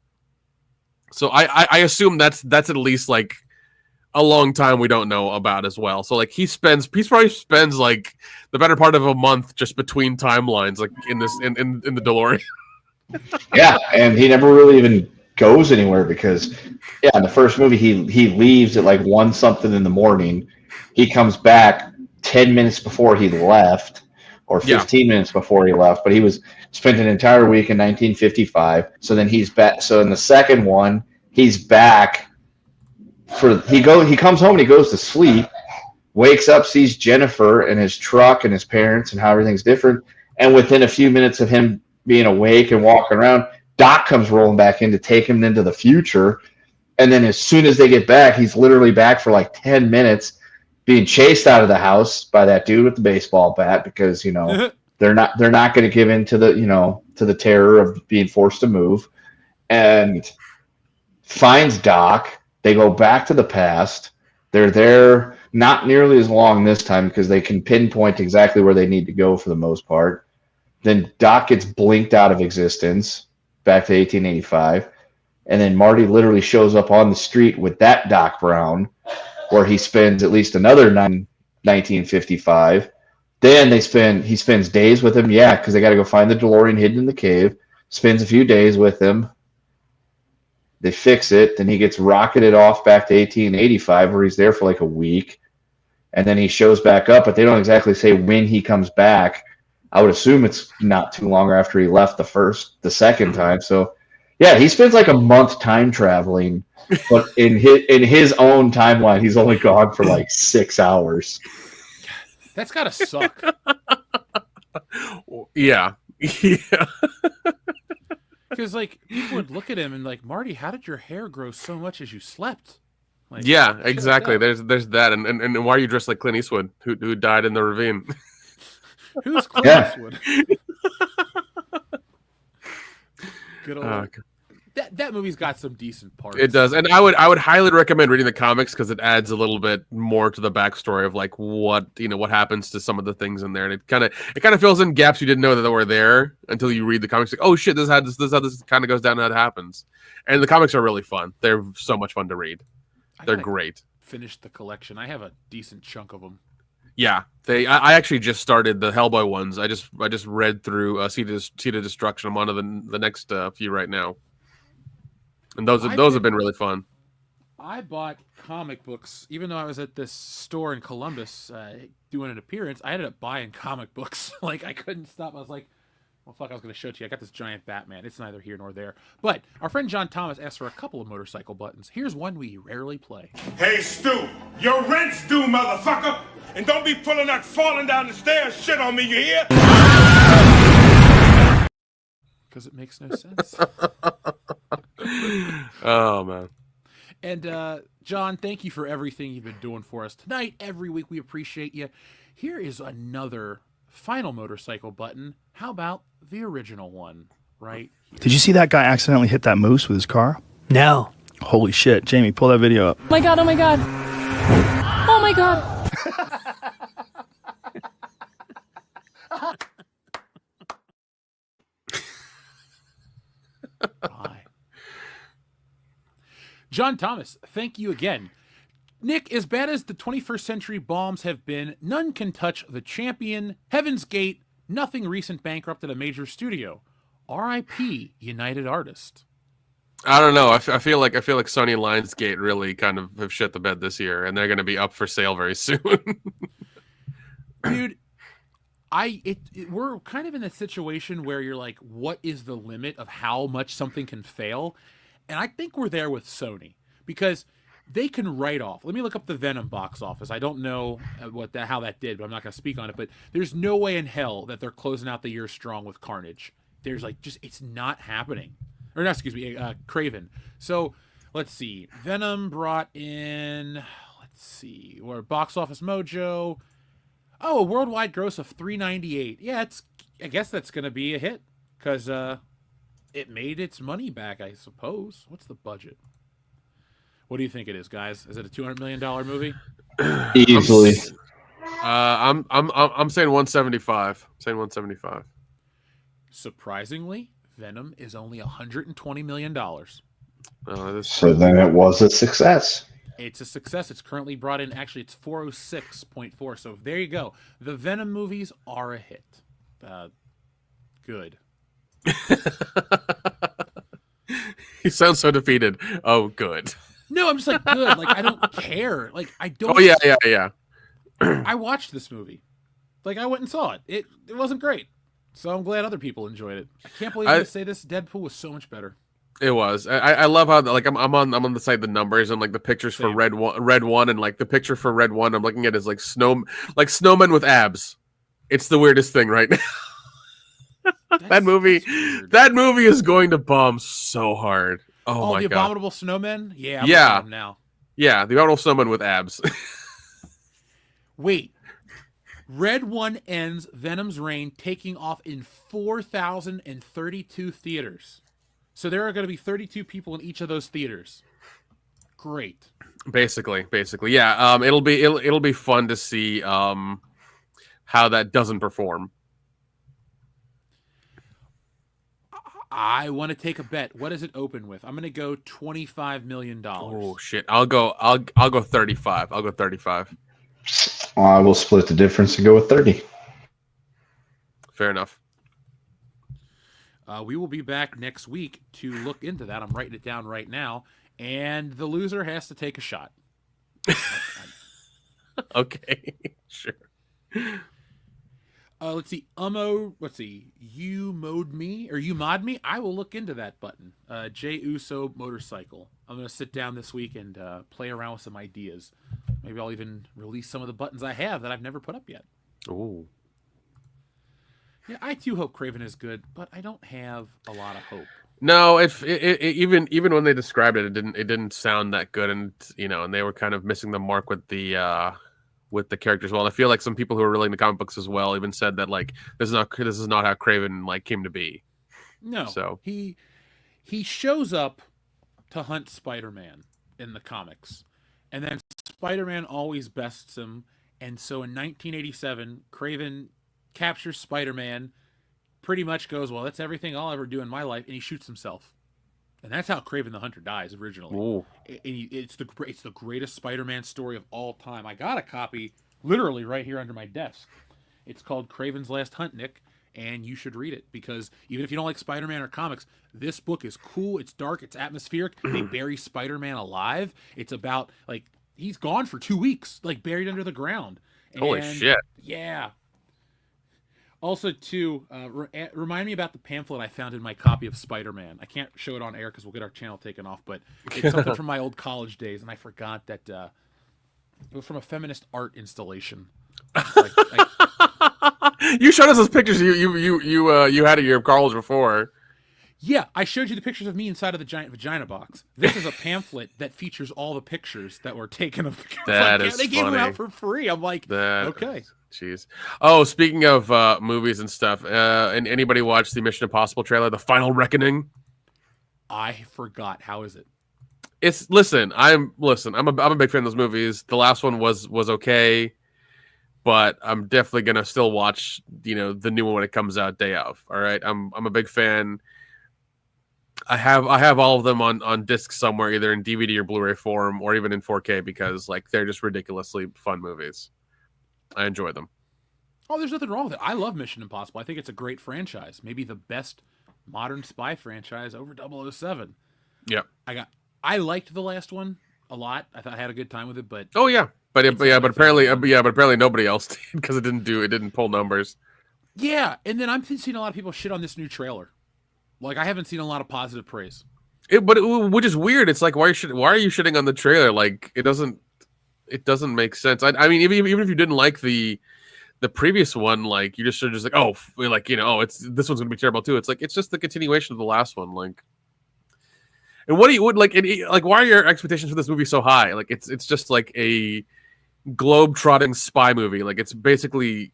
So I assume that's at least like a long time we don't know about as well. So like he probably spends like the better part of a month just between timelines, like in the DeLorean. Yeah, and he never really even goes anywhere because in the first movie he leaves at like 1 something in the morning. He comes back 10 minutes before he left, or 15 minutes before he left, but he spent an entire week in 1955. So then he's back. So in the second one, he's back he comes home and he goes to sleep, wakes up, sees Jennifer and his truck and his parents and how everything's different. And within a few minutes of him being awake and walking around, Doc comes rolling back in to take him into the future. And then as soon as they get back, he's literally back for like 10 minutes being chased out of the house by that dude with the baseball bat because, they're not going to give in to the terror of being forced to move, and finds Doc. They go back to the past. They're there not nearly as long this time because they can pinpoint exactly where they need to go for the most part. Then Doc gets blinked out of existence back to 1885. And then Marty literally shows up on the street with that Doc Brown, where he spends at least another 1955. Then he spends days with him, because they got to go find the DeLorean hidden in the cave. Spends a few days with him. They fix it. Then he gets rocketed off back to 1885, where he's there for like a week. And then he shows back up, but they don't exactly say when he comes back. I would assume it's not too long after he left the second time. So, he spends like a month time traveling, but in his own timeline, he's only gone for like 6 hours. That's gotta suck. Yeah. Because like people would look at him and like, Marty, how did your hair grow so much as you slept? Like, yeah, exactly. There's that, and why are you dressed like Clint Eastwood, who died in the ravine? Who's Clint Eastwood? Good old. That movie's got some decent parts. It does, and I would highly recommend reading the comics because it adds a little bit more to the backstory of like what happens to some of the things in there, and it kind of fills in gaps you didn't know that were there until you read the comics. Like, oh shit, this is how this kind of goes down and how it happens. And the comics are really fun. They're so much fun to read. They're great. Finished the collection. I have a decent chunk of them. Yeah, I actually just started the Hellboy ones. I just read through Seed of Destruction. I'm on to the next few right now. And those have been really fun. I bought comic books, even though I was at this store in Columbus doing an appearance. I ended up buying comic books. Like I couldn't stop. I was like, well, fuck! I was going to show it to you. I got this giant Batman. It's neither here nor there. But our friend John Thomas asked for a couple of motorcycle buttons. Here's one we rarely play. Hey, Stu, your rent's due, motherfucker, and don't be pulling that falling down the stairs shit on me. You hear? Because it makes no sense. Oh man. And John, thank you for everything you've been doing for us tonight. Every week we appreciate you. Here is another final motorcycle button. How about the original one right here? Did you see that guy accidentally hit that moose with his car? No. Holy shit. Jamie, pull that video up. Oh my god, oh my god. Oh my god. Bye. John Thomas, thank you again. Nick, as bad as the 21st century bombs have been, none can touch The Champion, Heaven's Gate, nothing recent bankrupted a major studio. R.I.P. United Artist. I don't know. I feel like Sony and Lionsgate really kind of have shit the bed this year, and they're going to be up for sale very soon. Dude, we're kind of in a situation where you're like, what is the limit of how much something can fail? And I think we're there with Sony because they can write off. Let me look up the Venom box office. I don't know how that did, but I'm not going to speak on it. But there's no way in hell that they're closing out the year strong with Carnage. There's it's not happening. Or not, excuse me, Craven. So let's see. Venom brought in, or Box Office Mojo. Oh, a worldwide gross of $398. Yeah, I guess that's going to be a hit because it made its money back, I suppose. What's the budget? What do you think it is, guys? Is it a $200 million movie? Easily. I'm saying 175. I'm saying 175. Surprisingly, Venom is only $120 million. So then it was a success. It's a success. It's currently brought in, actually, it's 406.4. So there you go. The Venom movies are a hit. Good. He sounds so defeated. Oh, good. No, I'm just like, good. Like, I don't care. Like, I don't. Oh, yeah. I watched this movie. Like, I went and saw it. It wasn't great. So I'm glad other people enjoyed it. I can't believe I say this. Deadpool was so much better. It was. I love how like I'm on the side of the numbers and like the pictures for red one and like the picture for red one I'm looking at is like snowmen with abs. It's the weirdest thing right now. That movie is going to bomb so hard. Oh my the god. Abominable Snowmen? Yeah. Yeah. Now. Yeah, the Abominable Snowmen with abs. Wait. Red One ends Venom's reign taking off in 4,032 theaters. So there are going to be 32 people in each of those theaters. Great. Basically, yeah. It'll be fun to see how that doesn't perform. I want to take a bet. What does it open with? I'm going to go $25 million. Oh shit! I'll go 35. I'll go 35. I will split the difference and go with 30. Fair enough. We will be back next week to look into that. I'm writing it down right now. And the loser has to take a shot. Okay, sure. Let's see. You mod me? I will look into that button. Jay Uso motorcycle. I'm going to sit down this week and play around with some ideas. Maybe I'll even release some of the buttons I have that I've never put up yet. Ooh. Yeah, I too hope Craven is good, but I don't have a lot of hope. No, even when they described it, it didn't sound that good, and and they were kind of missing the mark with the characters. Well, I feel like some people who are really in the comic books as well even said that like this is not how Craven like came to be. No, so he shows up to hunt Spider-Man in the comics, and then Spider-Man always bests him, and so in 1987, Craven captures Spider-Man, pretty much goes, well, that's everything I'll ever do in my life, and he shoots himself. And that's how Craven the Hunter dies originally. It's the greatest Spider-Man story of all time. I got a copy literally right here under my desk. It's called Craven's Last Hunt, Nick, and you should read it because even if you don't like Spider-Man or comics, this book is cool. It's dark. It's atmospheric. They bury Spider-Man alive. It's about, like, he's gone for 2 weeks, like, buried under the ground. Holy shit. Yeah. Also, too, remind me about the pamphlet I found in my copy of Spider-Man. I can't show it on air because we'll get our channel taken off, but it's something from my old college days, and I forgot that it was from a feminist art installation. You showed us those pictures you had at your college before. Yeah, I showed you the pictures of me inside of the giant vagina box. This is a pamphlet that features all the pictures that were taken of the They gave them out for free. I'm like, okay. Jeez. Oh, speaking of movies and stuff, and anybody watch the Mission Impossible trailer, The Final Reckoning? I forgot. How is it? I'm a big fan of those movies. The last one was okay, but I'm definitely gonna still watch the new one when it comes out day of. All right, I'm a big fan. I have all of them on disc somewhere, either in DVD or Blu-ray form, or even in 4K, because like they're just ridiculously fun movies. I enjoy them. Oh, there's nothing wrong with it. I love Mission Impossible. I think it's a great franchise. Maybe the best modern spy franchise over 007. Yeah. I liked the last one a lot. I thought I had a good time with it, but oh yeah, but apparently nobody else did, because it didn't pull numbers. Yeah, and then I'm seeing a lot of people shit on this new trailer. Like, I haven't seen a lot of positive praise. Which is weird. It's like, why are you shitting on the trailer? Like, it doesn't make sense. I mean, even if you didn't like the previous one, like, you just sort of just like, oh, like, it's this one's gonna be terrible too. It's like, it's just the continuation of the last one. Like, and why are your expectations for this movie so high? Like, it's just like a globe-trotting spy movie. Like, it's basically,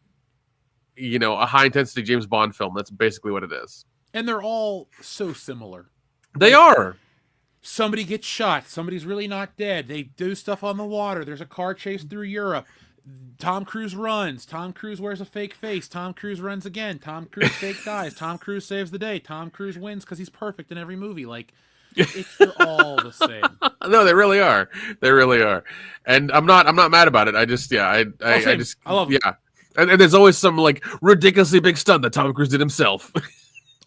a high-intensity James Bond film. That's basically what it is. And they're all so similar. They are. Somebody gets shot. Somebody's really not dead. They do stuff on the water. There's a car chase through Europe. Tom Cruise runs. Tom Cruise wears a fake face. Tom Cruise runs again. Tom Cruise fake dies. Tom Cruise saves the day. Tom Cruise wins because he's perfect in every movie. Like, they're all the same. No, they really are. They really are. And I'm not mad about it. I just, I love it. Yeah. And there's always some like ridiculously big stunt that Tom Cruise did himself.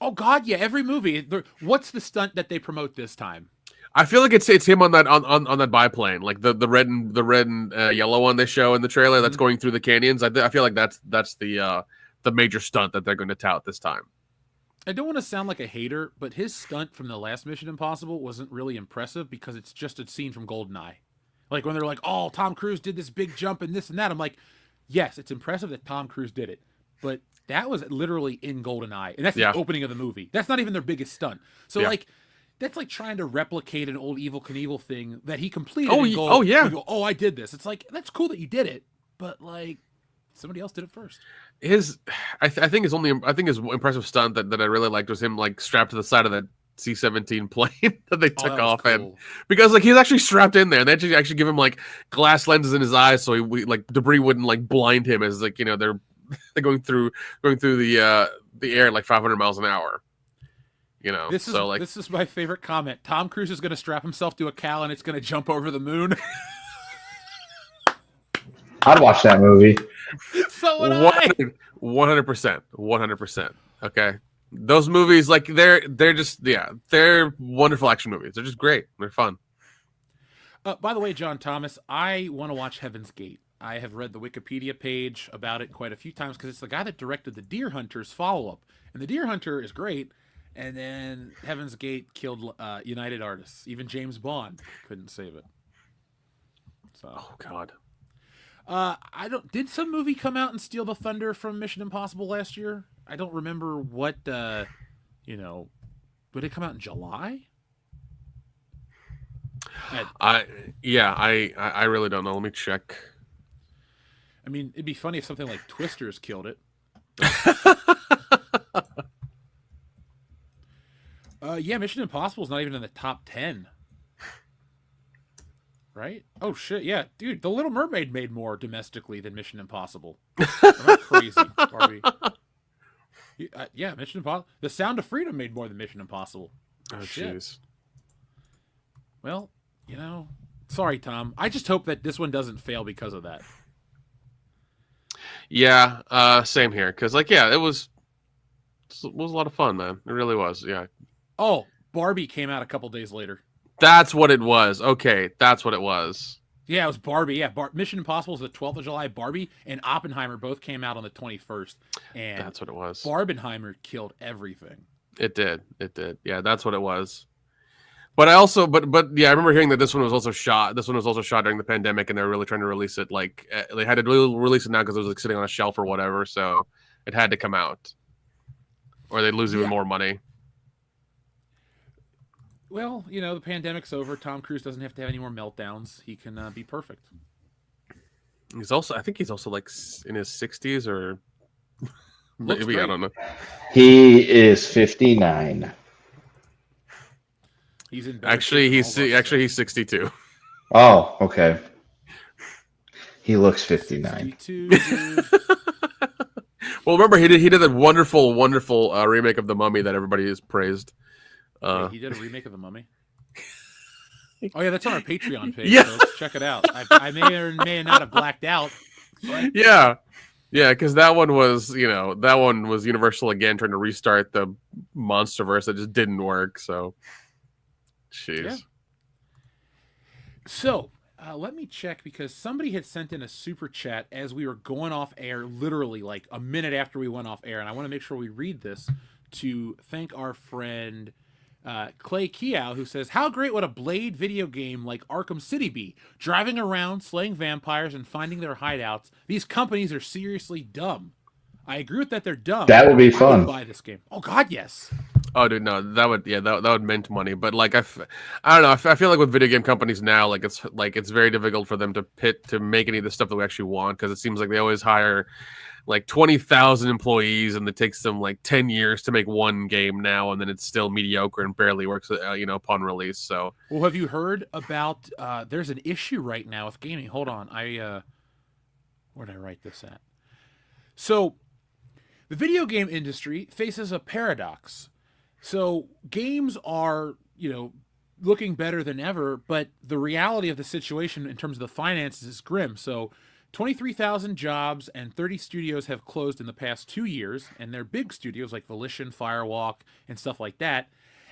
Oh God, yeah! Every movie. What's the stunt that they promote this time? I feel like it's him on that biplane, like the red and yellow one they show in the trailer that's going through the canyons. I feel like that's the major stunt that they're going to tout this time. I don't want to sound like a hater, but his stunt from the last Mission Impossible wasn't really impressive because it's just a scene from GoldenEye. Like when they're like, "Oh, Tom Cruise did this big jump and this and that." I'm like, yes, it's impressive that Tom Cruise did it, but that was literally in GoldenEye, and that's the opening of the movie. That's not even their biggest stunt. So like, that's like trying to replicate an old Evel Knievel thing that he completed. Oh yeah. You go, oh, I did this. It's like, that's cool that you did it, but like somebody else did it first. I think his impressive stunt that I really liked was him like strapped to the side of that C-17 plane that they took off, cool. And because like he was actually strapped in there, and they actually give him like glass lenses in his eyes so he like debris wouldn't like blind him as like they're going through the air at like 500 miles an hour. This is my favorite comment. Tom Cruise is going to strap himself to a cow and it's going to jump over the moon. I'd watch that movie. So would I. 100%. Okay, those movies, like they're just they're wonderful action movies. They're just great. They're fun. By the way, John Thomas, I want to watch Heaven's Gate. I have read the Wikipedia page about it quite a few times because it's the guy that directed the Deer Hunter's follow-up. And the Deer Hunter is great. And then Heaven's Gate killed United Artists. Even James Bond couldn't save it. So, oh, God. Did some movie come out and steal the thunder from Mission Impossible last year? I don't remember what, would it come out in July? I really don't know. Let me check. I mean, it'd be funny if something like Twisters killed it. Mission Impossible is not even in the top 10. Right? Oh, shit, yeah. Dude, The Little Mermaid made more domestically than Mission Impossible. Am I crazy, Barbie? Mission Impossible. The Sound of Freedom made more than Mission Impossible. Oh, jeez. Well, sorry, Tom. I just hope that this one doesn't fail because of that. Yeah, same here. Because, it was a lot of fun, man. It really was, yeah. Oh, Barbie came out a couple days later. That's what it was. Okay, that's what it was. Yeah, it was Barbie. Yeah, Mission Impossible is the 12th of July. Barbie and Oppenheimer both came out on the 21st. And that's what it was. Barbenheimer killed everything. It did. Yeah, that's what it was. But I remember hearing that this one was also shot. This one was also shot during the pandemic, and they were really trying to release it. Like they had to really release it now because it was like sitting on a shelf or whatever. So it had to come out, or they'd lose even more money. Well, the pandemic's over. Tom Cruise doesn't have to have any more meltdowns. He can be perfect. I think he's also like in his 60s or maybe, I don't know. He is 59. He's in. He's 62. Oh, okay. He looks 59. 62. Well, remember he did that wonderful remake of The Mummy that everybody has praised. Wait, he did a remake of The Mummy. Oh yeah, that's on our Patreon page. Yeah. Folks. Check it out. I may or may not have blacked out. But... Yeah, because that one was Universal again trying to restart the MonsterVerse that just didn't work. So, jeez. Yeah. So let me check because somebody had sent in a super chat as we were going off air, literally like a minute after we went off air, and I want to make sure we read this to thank our friend Clay Kiao, who says, "How great would a Blade video game like Arkham City be? Driving around, slaying vampires, and finding their hideouts. These companies are seriously dumb." I agree with that. They're dumb. That would be fun. I would buy this game. Oh God, yes. Oh, dude, no, that would mint money. But like, I don't know. I feel like with video game companies now, like it's very difficult for them to make any of the stuff that we actually want because it seems like they always hire like 20,000 employees, and it takes them like 10 years to make one game now, and then it's still mediocre and barely works, upon release. So, well, have you heard about? There's an issue right now with gaming. Hold on, where did I write this at? So, the video game industry faces a paradox. So, games are, looking better than ever, but the reality of the situation in terms of the finances is grim. So, 23,000 jobs and 30 studios have closed in the past 2 years, and they're big studios like Volition, Firewalk, and stuff like that.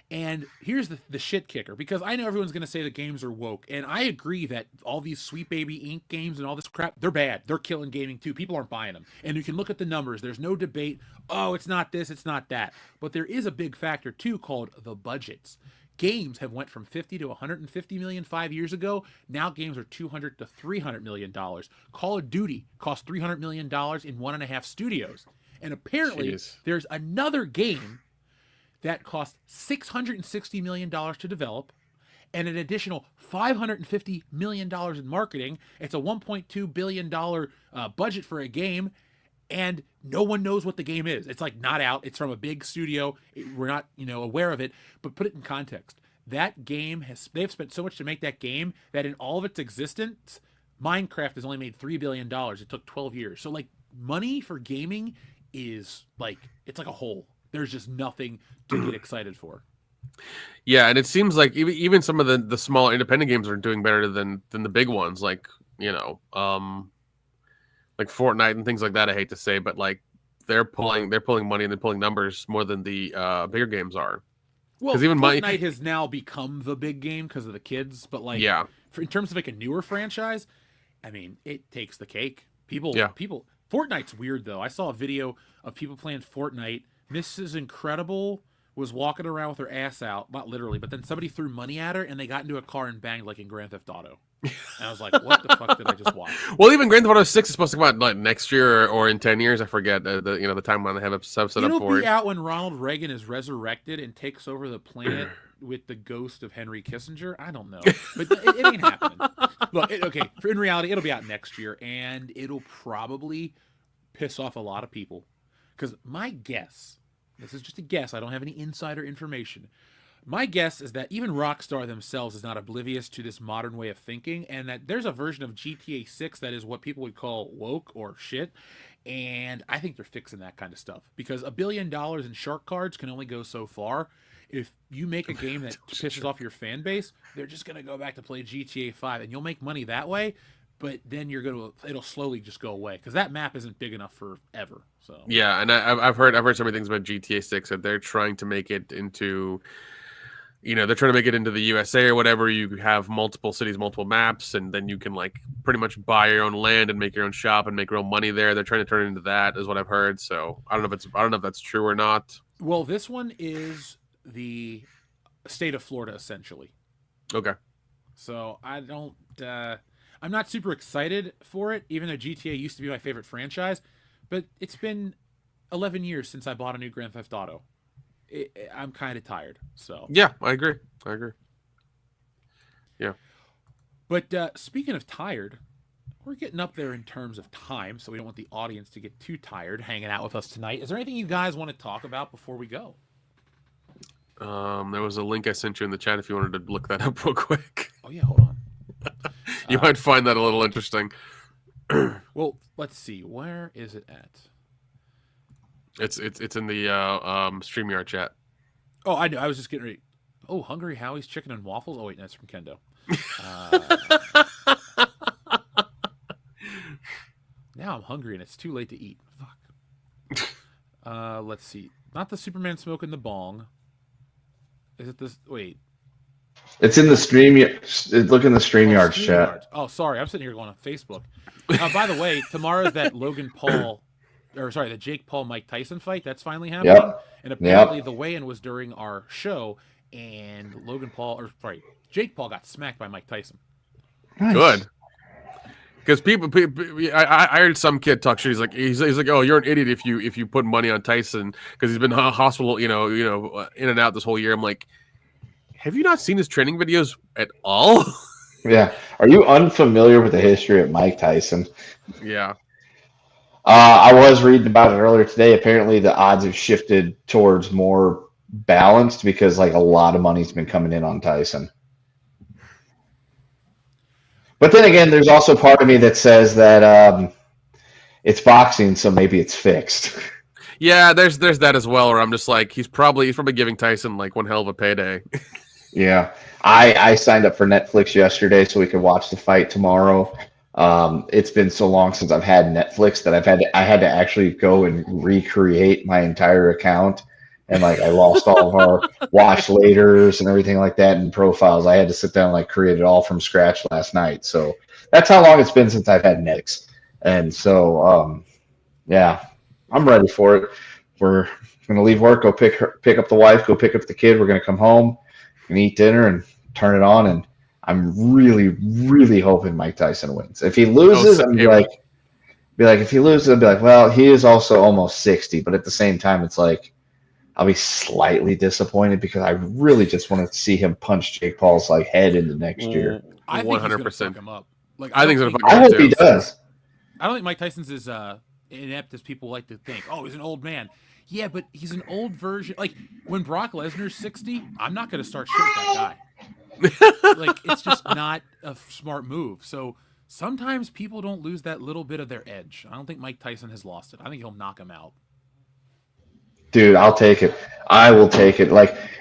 And here's the shit kicker, because I know everyone's going to say the games are woke, and I agree that all these Sweet Baby Inc. games and all this crap, they're bad. They're killing gaming too. People aren't buying them. And you can look at the numbers. There's no debate, oh, it's not this, it's not that. But there is a big factor too called the budgets. Games have went from 50 to 150 million 5 years ago. Now games are 200 to 300 million dollars. Call of Duty cost 300 million dollars in 1.5 studios. And apparently there's another game that cost $660 million to develop and an additional $550 million in marketing. It's a $1.2 billion budget for a game, and no one knows what the game is. It's like not out. It's from a big studio. We're not, aware of it, but put it in context. That game they've spent so much to make that game that in all of its existence, Minecraft has only made $3 billion. It took 12 years. So like money for gaming is like, it's like a hole. There's just nothing to get excited for. Yeah, and it seems like even some of the smaller independent games are doing better than the big ones, like like Fortnite and things like that. I hate to say, but like they're pulling money and they're pulling numbers more than the bigger games are. Well, even Fortnite has now become the big game because of the kids, but like in terms of like a newer franchise, I mean, it takes the cake. People. Fortnite's weird though. I saw a video of people playing Fortnite. Mrs. Incredible was walking around with her ass out, not literally, but then somebody threw money at her and they got into a car and banged like in Grand Theft Auto. And I was like, what the fuck did I just watch? Well, even Grand Theft Auto 6 is supposed to come out like next year or in 10 years. I forget the timeline they have set up for it. It'll be out when Ronald Reagan is resurrected and takes over the planet with the ghost of Henry Kissinger. I don't know, but it ain't happening. Look, in reality, it'll be out next year, and it'll probably piss off a lot of people. Because my guess, this is just a guess, I don't have any insider information. My guess is that even Rockstar themselves is not oblivious to this modern way of thinking, and that there's a version of GTA 6 that is what people would call woke or shit, and I think they're fixing that kind of stuff. Because $1 billion in shark cards can only go so far. If you make a game that pisses off your fan base, they're just going to go back to play GTA 5, and you'll make money that way. But then it'll slowly just go away because that map isn't big enough for ever. So yeah, and I've heard so many things about GTA 6 that they're trying to make it into, they're trying to make it into the USA or whatever. You have multiple cities, multiple maps, and then you can like pretty much buy your own land and make your own shop and make your own money there. They're trying to turn it into that, is what I've heard. So I don't know if that's true or not. Well, this one is the state of Florida essentially. Okay. So I'm not super excited for it, even though GTA used to be my favorite franchise. But it's been 11 years since I bought a new Grand Theft Auto. I'm kind of tired. So yeah, I agree. Yeah. But speaking of tired, we're getting up there in terms of time, so we don't want the audience to get too tired hanging out with us tonight. Is there anything you guys want to talk about before we go? There was a link I sent you in the chat if you wanted to look that up real quick. Oh yeah, hold on. You might find that a little interesting. Well, let's see. Where is it at? It's in the StreamYard chat. Oh, I know. I was just getting ready. Oh, Hungry Howie's Chicken and Waffles. Oh, wait, that's from Kendo. Now I'm hungry and it's too late to eat. Fuck. Let's see. Not the Superman smoking the bong. Is it this? Wait. It's in the stream. Look in the StreamYard chat. Oh, sorry. I'm sitting here going on Facebook. By the way, tomorrow's that the Jake Paul Mike Tyson fight. That's finally happening. Yep. And apparently the weigh-in was during our show, and Jake Paul got smacked by Mike Tyson. Nice. Good. Because people, I heard some kid talk shit. He's like, oh, you're an idiot if you put money on Tyson because he's been in hospital, in and out this whole year. I'm like, have you not seen his training videos at all? Yeah. Are you unfamiliar with the history of Mike Tyson? Yeah. I was reading about it earlier today. Apparently, the odds have shifted towards more balanced because a lot of money's been coming in on Tyson. But then again, there's also part of me that says that it's boxing, so maybe it's fixed. Yeah, there's that as well. Where I'm just like, he's probably giving Tyson one hell of a payday. Yeah, I signed up for Netflix yesterday so we could watch the fight tomorrow. It's been so long since I've had Netflix that I had to actually go and recreate my entire account. And I lost all of our watch laters and everything like that and profiles. I had to sit down and create it all from scratch last night. So that's how long it's been since I've had Netflix. And so, yeah, I'm ready for it. We're going to leave work, go pick up the wife, go pick up the kid. We're going to come home and eat dinner and turn it on. And I'm really, really hoping Mike Tyson wins. If he loses, I'd be like, if he loses, I'd be like, well, he is also almost 60. But at the same time, it's I'll be slightly disappointed because I really just want to see him punch Jake Paul's head into next year. I think 100%. He's fuck him up. I think he's gonna fuck him up. I hope too. He does. I don't think Mike Tyson's as inept as people like to think. Oh, he's an old man. Yeah, but he's an old version. When Brock Lesnar's 60, I'm not going to start shit with that guy. It's just not a smart move. So sometimes people don't lose that little bit of their edge. I don't think Mike Tyson has lost it. I think he'll knock him out. Dude, I'll take it. I will take it.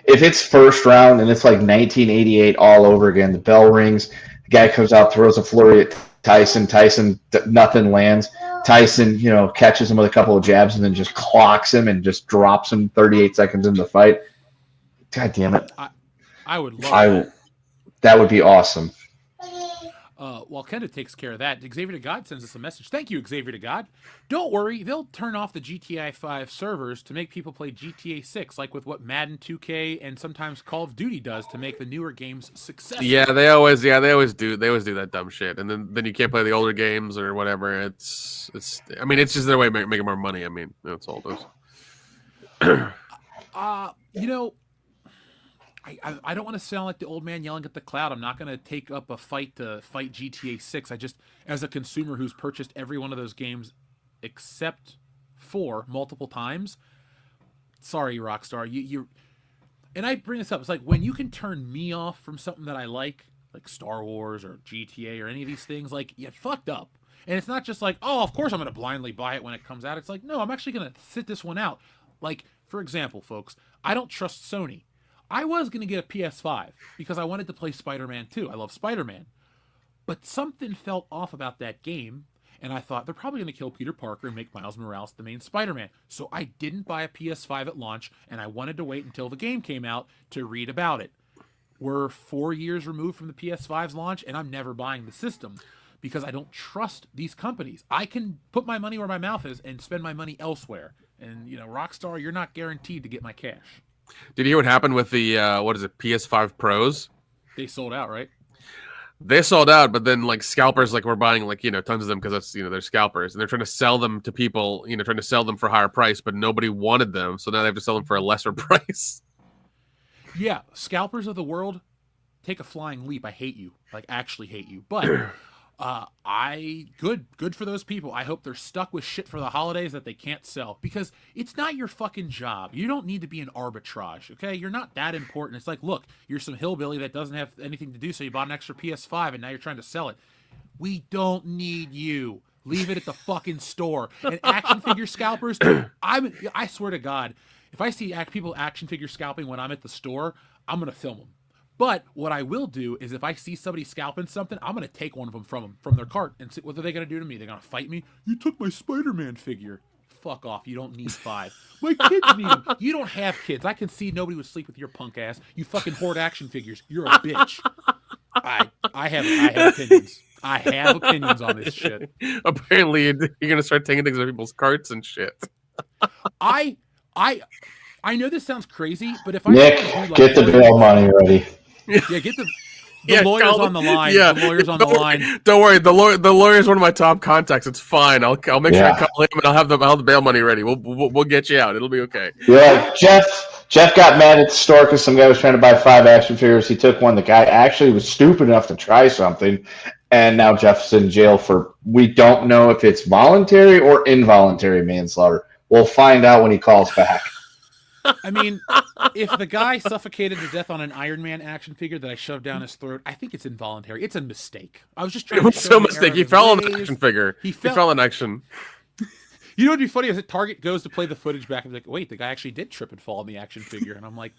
If it's first round and it's 1988 all over again, the bell rings, the guy comes out, throws a flurry at Tyson. Tyson, nothing lands. Tyson, catches him with a couple of jabs and then just clocks him and just drops him 38 seconds into the fight. God damn it. I would love that. That would be awesome. While Kenda takes care of that, Xavier to God sends us a message. Thank you, Xavier to God. Don't worry, they'll turn off the GTA 5 servers to make people play GTA 6, like with what Madden 2K and sometimes Call of Duty does to make the newer games successful. Yeah, they always do that dumb shit, and then you can't play the older games or whatever. It's just their way of making more money. That's all it is. I don't want to sound like the old man yelling at the cloud. I'm not going to take up a fight to fight GTA 6. I just, as a consumer who's purchased every one of those games except for multiple times, sorry, Rockstar. You and I bring this up. It's when you can turn me off from something that I like Star Wars or GTA or any of these things, you fucked up. And it's not just oh, of course I'm going to blindly buy it when it comes out. It's no, I'm actually going to sit this one out. For example, folks, I don't trust Sony. I was going to get a PS5 because I wanted to play Spider-Man 2. I love Spider-Man. But something felt off about that game, and I thought they're probably going to kill Peter Parker and make Miles Morales the main Spider-Man. So I didn't buy a PS5 at launch, and I wanted to wait until the game came out to read about it. We're 4 years removed from the PS5's launch, and I'm never buying the system because I don't trust these companies. I can put my money where my mouth is and spend my money elsewhere. And, Rockstar, you're not guaranteed to get my cash. Did you hear what happened with the PS5 Pros? They sold out, right? They sold out, but then scalpers were buying tons of them because that's they're scalpers and they're trying to sell them to people, trying to sell them for a higher price, but nobody wanted them, so now they have to sell them for a lesser price. Yeah, scalpers of the world, take a flying leap. I hate you, actually hate you, but good for those people. I hope they're stuck with shit for the holidays that they can't sell because it's not your fucking job. You don't need to be an arbitrage, okay? You're not that important. It's look, you're some hillbilly that doesn't have anything to do, so you bought an extra PS5 and now you're trying to sell it. We don't need you. Leave it at the fucking store. And action figure scalpers, I swear to God, if I see people action figure scalping when I'm at the store, I'm gonna film them. But what I will do is if I see somebody scalping something, I'm going to take one of them from their cart and see what are they going to do to me. They're going to fight me. You took my Spider-Man figure. Fuck off. You don't need 5. My kids need them. You don't have kids. I can see nobody would sleep with your punk ass. You fucking hoard action figures. You're a bitch. I have opinions. I have opinions on this shit. Apparently, you're going to start taking things out of people's carts and shit. I know this sounds crazy, but if Nick, get the bail money ready. Yeah, get the lawyers on the line. Yeah. The lawyers on the line. Don't worry, the lawyer's one of my top contacts. It's fine. I'll make sure I call him and I'll have the bail money ready. We'll get you out. It'll be okay. Yeah, Jeff got mad at the store because some guy was trying to buy 5 action figures. He took one. The guy actually was stupid enough to try something, and now Jeff's in jail for, we don't know if it's voluntary or involuntary manslaughter. We'll find out when he calls back. I mean, if the guy suffocated to death on an Iron Man action figure that I shoved down his throat, I think it's involuntary. It's a mistake. I was just trying to show so mistake. He fell on the action figure. He fell in action. You know what'd be funny is that Target goes to play the footage back and be like, wait, the guy actually did trip and fall on the action figure. And I'm like,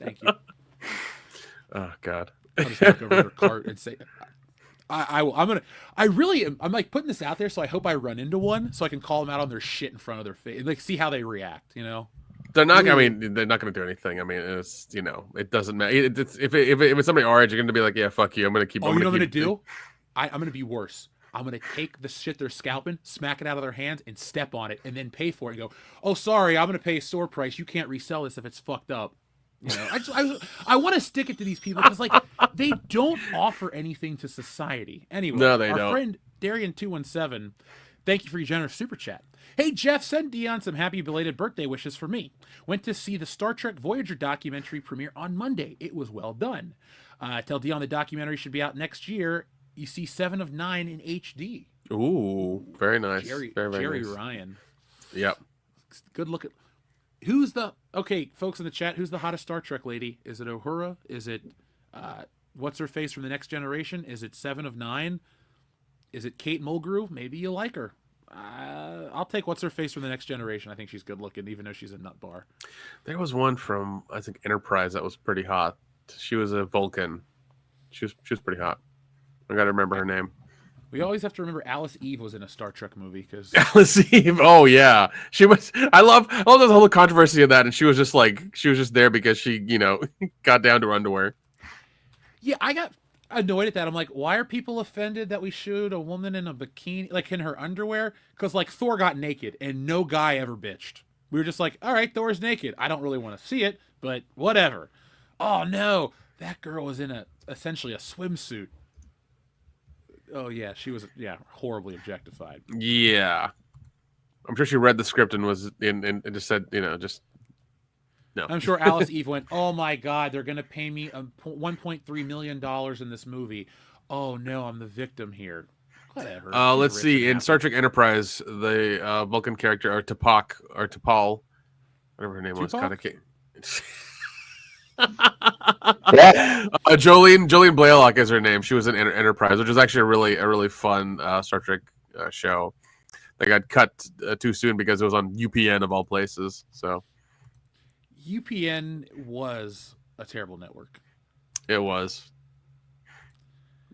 thank you. Oh, God. I'll just look over their cart and say, I'm like putting this out there, so I hope I run into one so I can call them out on their shit in front of their face and like see how they react, you know? They're not. I mean, they're not going to do anything. I mean, it's, you know, it doesn't matter. If it's somebody our age, you're going to be like, yeah, fuck you. I'm going to keep. Oh, you know what I'm going to do? I'm going to be worse. I'm going to take the shit they're scalping, smack it out of their hands, and step on it, and then pay for it. And go, oh, sorry, I'm going to pay a store price. You can't resell this if it's fucked up. You know, I want to stick it to these people because like they don't offer anything to society. Anyway, no, they our don't. Friend Darian217, thank you for your generous super chat. Hey, Jeff, send Dion some happy belated birthday wishes for me. Went to see the Star Trek Voyager documentary premiere on Monday. It was well done. Tell Dion the documentary should be out next year. You see 7 of 9 in HD. Ooh, very nice. Jerry nice. Ryan. Yep. Good look at. Okay, folks in the chat, who's the hottest Star Trek lady? Is it Uhura? Is it, what's her face from the Next Generation? Is it 7 of 9? Is it Kate Mulgrew? Maybe you like her. I'll take what's her face from the Next Generation. I think she's good looking, even though she's a nut bar. There was one from, I think, Enterprise that was pretty hot. She was a Vulcan. She was pretty hot. I got to remember her name. We always have to remember Alice Eve was in a Star Trek movie because Alice Eve. Oh yeah, she was. I love the whole controversy of that, and she was just there because she, you know, got down to her underwear. Yeah, I got annoyed at that. I'm like, why are people offended that we showed a woman in a bikini, like in her underwear? Because like Thor got naked and no guy ever bitched. We were just like, all right, Thor's naked. I don't really want to see it, but whatever. Oh no, that girl was in essentially a swimsuit. Oh yeah, she was horribly objectified. Yeah, I'm sure she read the script and was and just said, you know, just no. I'm sure Alice Eve went, oh my god, they're gonna pay me $1.3 million in this movie. Oh no, I'm the victim here. Whatever. Let's see. In Star Trek Enterprise, the Vulcan character or T'Pol, whatever her name was, kind of. Jolene Blaylock is her name. She was in Enterprise, which is actually a really fun Star Trek show. They got cut too soon because it was on UPN of all places. So UPN was a terrible network. It was.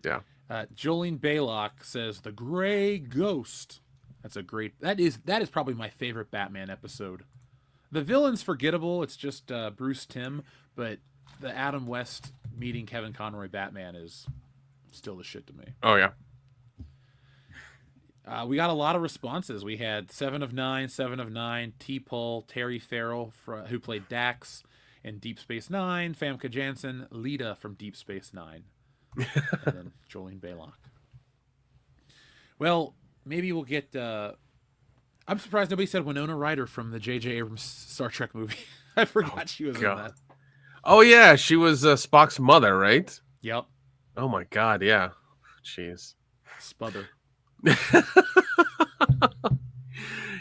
Yeah. Jolene Blaylock says the Gray Ghost. That is probably my favorite Batman episode. The villain's forgettable. It's just Bruce Timm, but the Adam West meeting Kevin Conroy Batman is still the shit to me. Oh, yeah. We got a lot of responses. We had 7 of 9, T-Pull, Terry Farrell, who played Dax in Deep Space Nine, Famke Janssen, Lita from Deep Space Nine, and then Jolene Blaylock. Well, maybe we'll get... I'm surprised nobody said Winona Ryder from the J.J. Abrams Star Trek movie. I forgot she was in that. Oh, yeah. She was Spock's mother, right? Yep. Oh, my God. Yeah. Jeez. Sputher.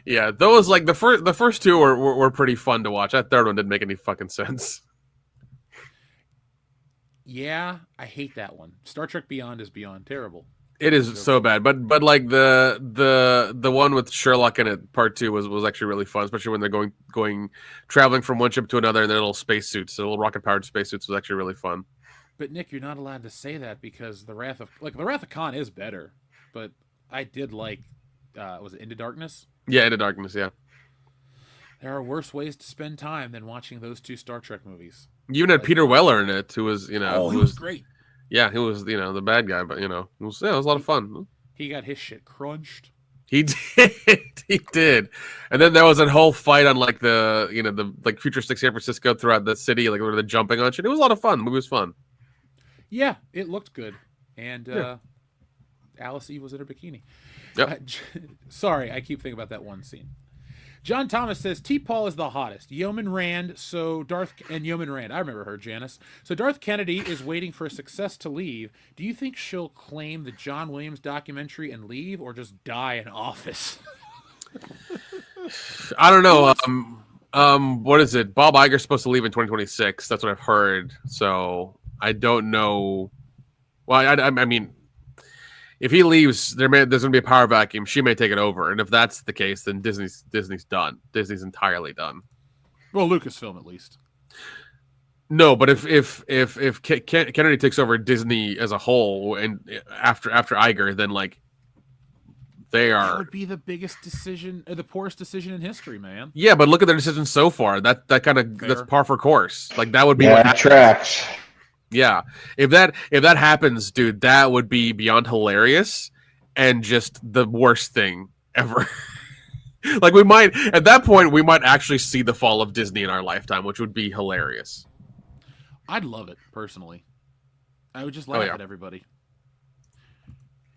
Yeah. Those, like, the first two were pretty fun to watch. That third one didn't make any fucking sense. Yeah. I hate that one. Star Trek Beyond is beyond terrible. It is so bad, but like the one with Sherlock in it, part 2 was actually really fun, especially when they're going traveling from one ship to another in their little spacesuits, their little rocket powered spacesuits was actually really fun. But Nick, you're not allowed to say that because the Wrath of Khan is better, but I did like was it Into Darkness? Yeah, Into Darkness. Yeah. There are worse ways to spend time than watching those 2 Star Trek movies. You even had Peter Weller in it, who was he was great. Yeah, he was the bad guy, but it was a lot of fun. He got his shit crunched. He did, and then there was a whole fight on like the like futuristic San Francisco throughout the city, like where they're jumping on shit. It was a lot of fun. The movie was fun. Yeah, it looked good, and Alice Eve was in her bikini. Yep. Sorry, I keep thinking about that one scene. John Thomas says T-Paul is the hottest. Yeoman Rand, Yeoman Rand. I remember her, Janice. So Darth Kennedy is waiting for success to leave. Do you think she'll claim the John Williams documentary and leave, or just die in office? I don't know. What is it? Bob Iger's supposed to leave in 2026. That's what I've heard. So I don't know. Well, I mean, if he leaves, there's going to be a power vacuum. She may take it over, and if that's the case, then Disney's done. Disney's entirely done. Well, Lucasfilm at least. No, but if Kennedy takes over Disney as a whole, and after Iger, then like that would be the biggest decision, or the poorest decision in history, man. Yeah, but look at their decisions so far. That's par for course. Like that would be what happens. Tracks. Yeah, if that happens, dude, that would be beyond hilarious and just the worst thing ever. Like at that point we might actually see the fall of Disney in our lifetime, which would be hilarious. I'd love it personally. I would just laugh at everybody.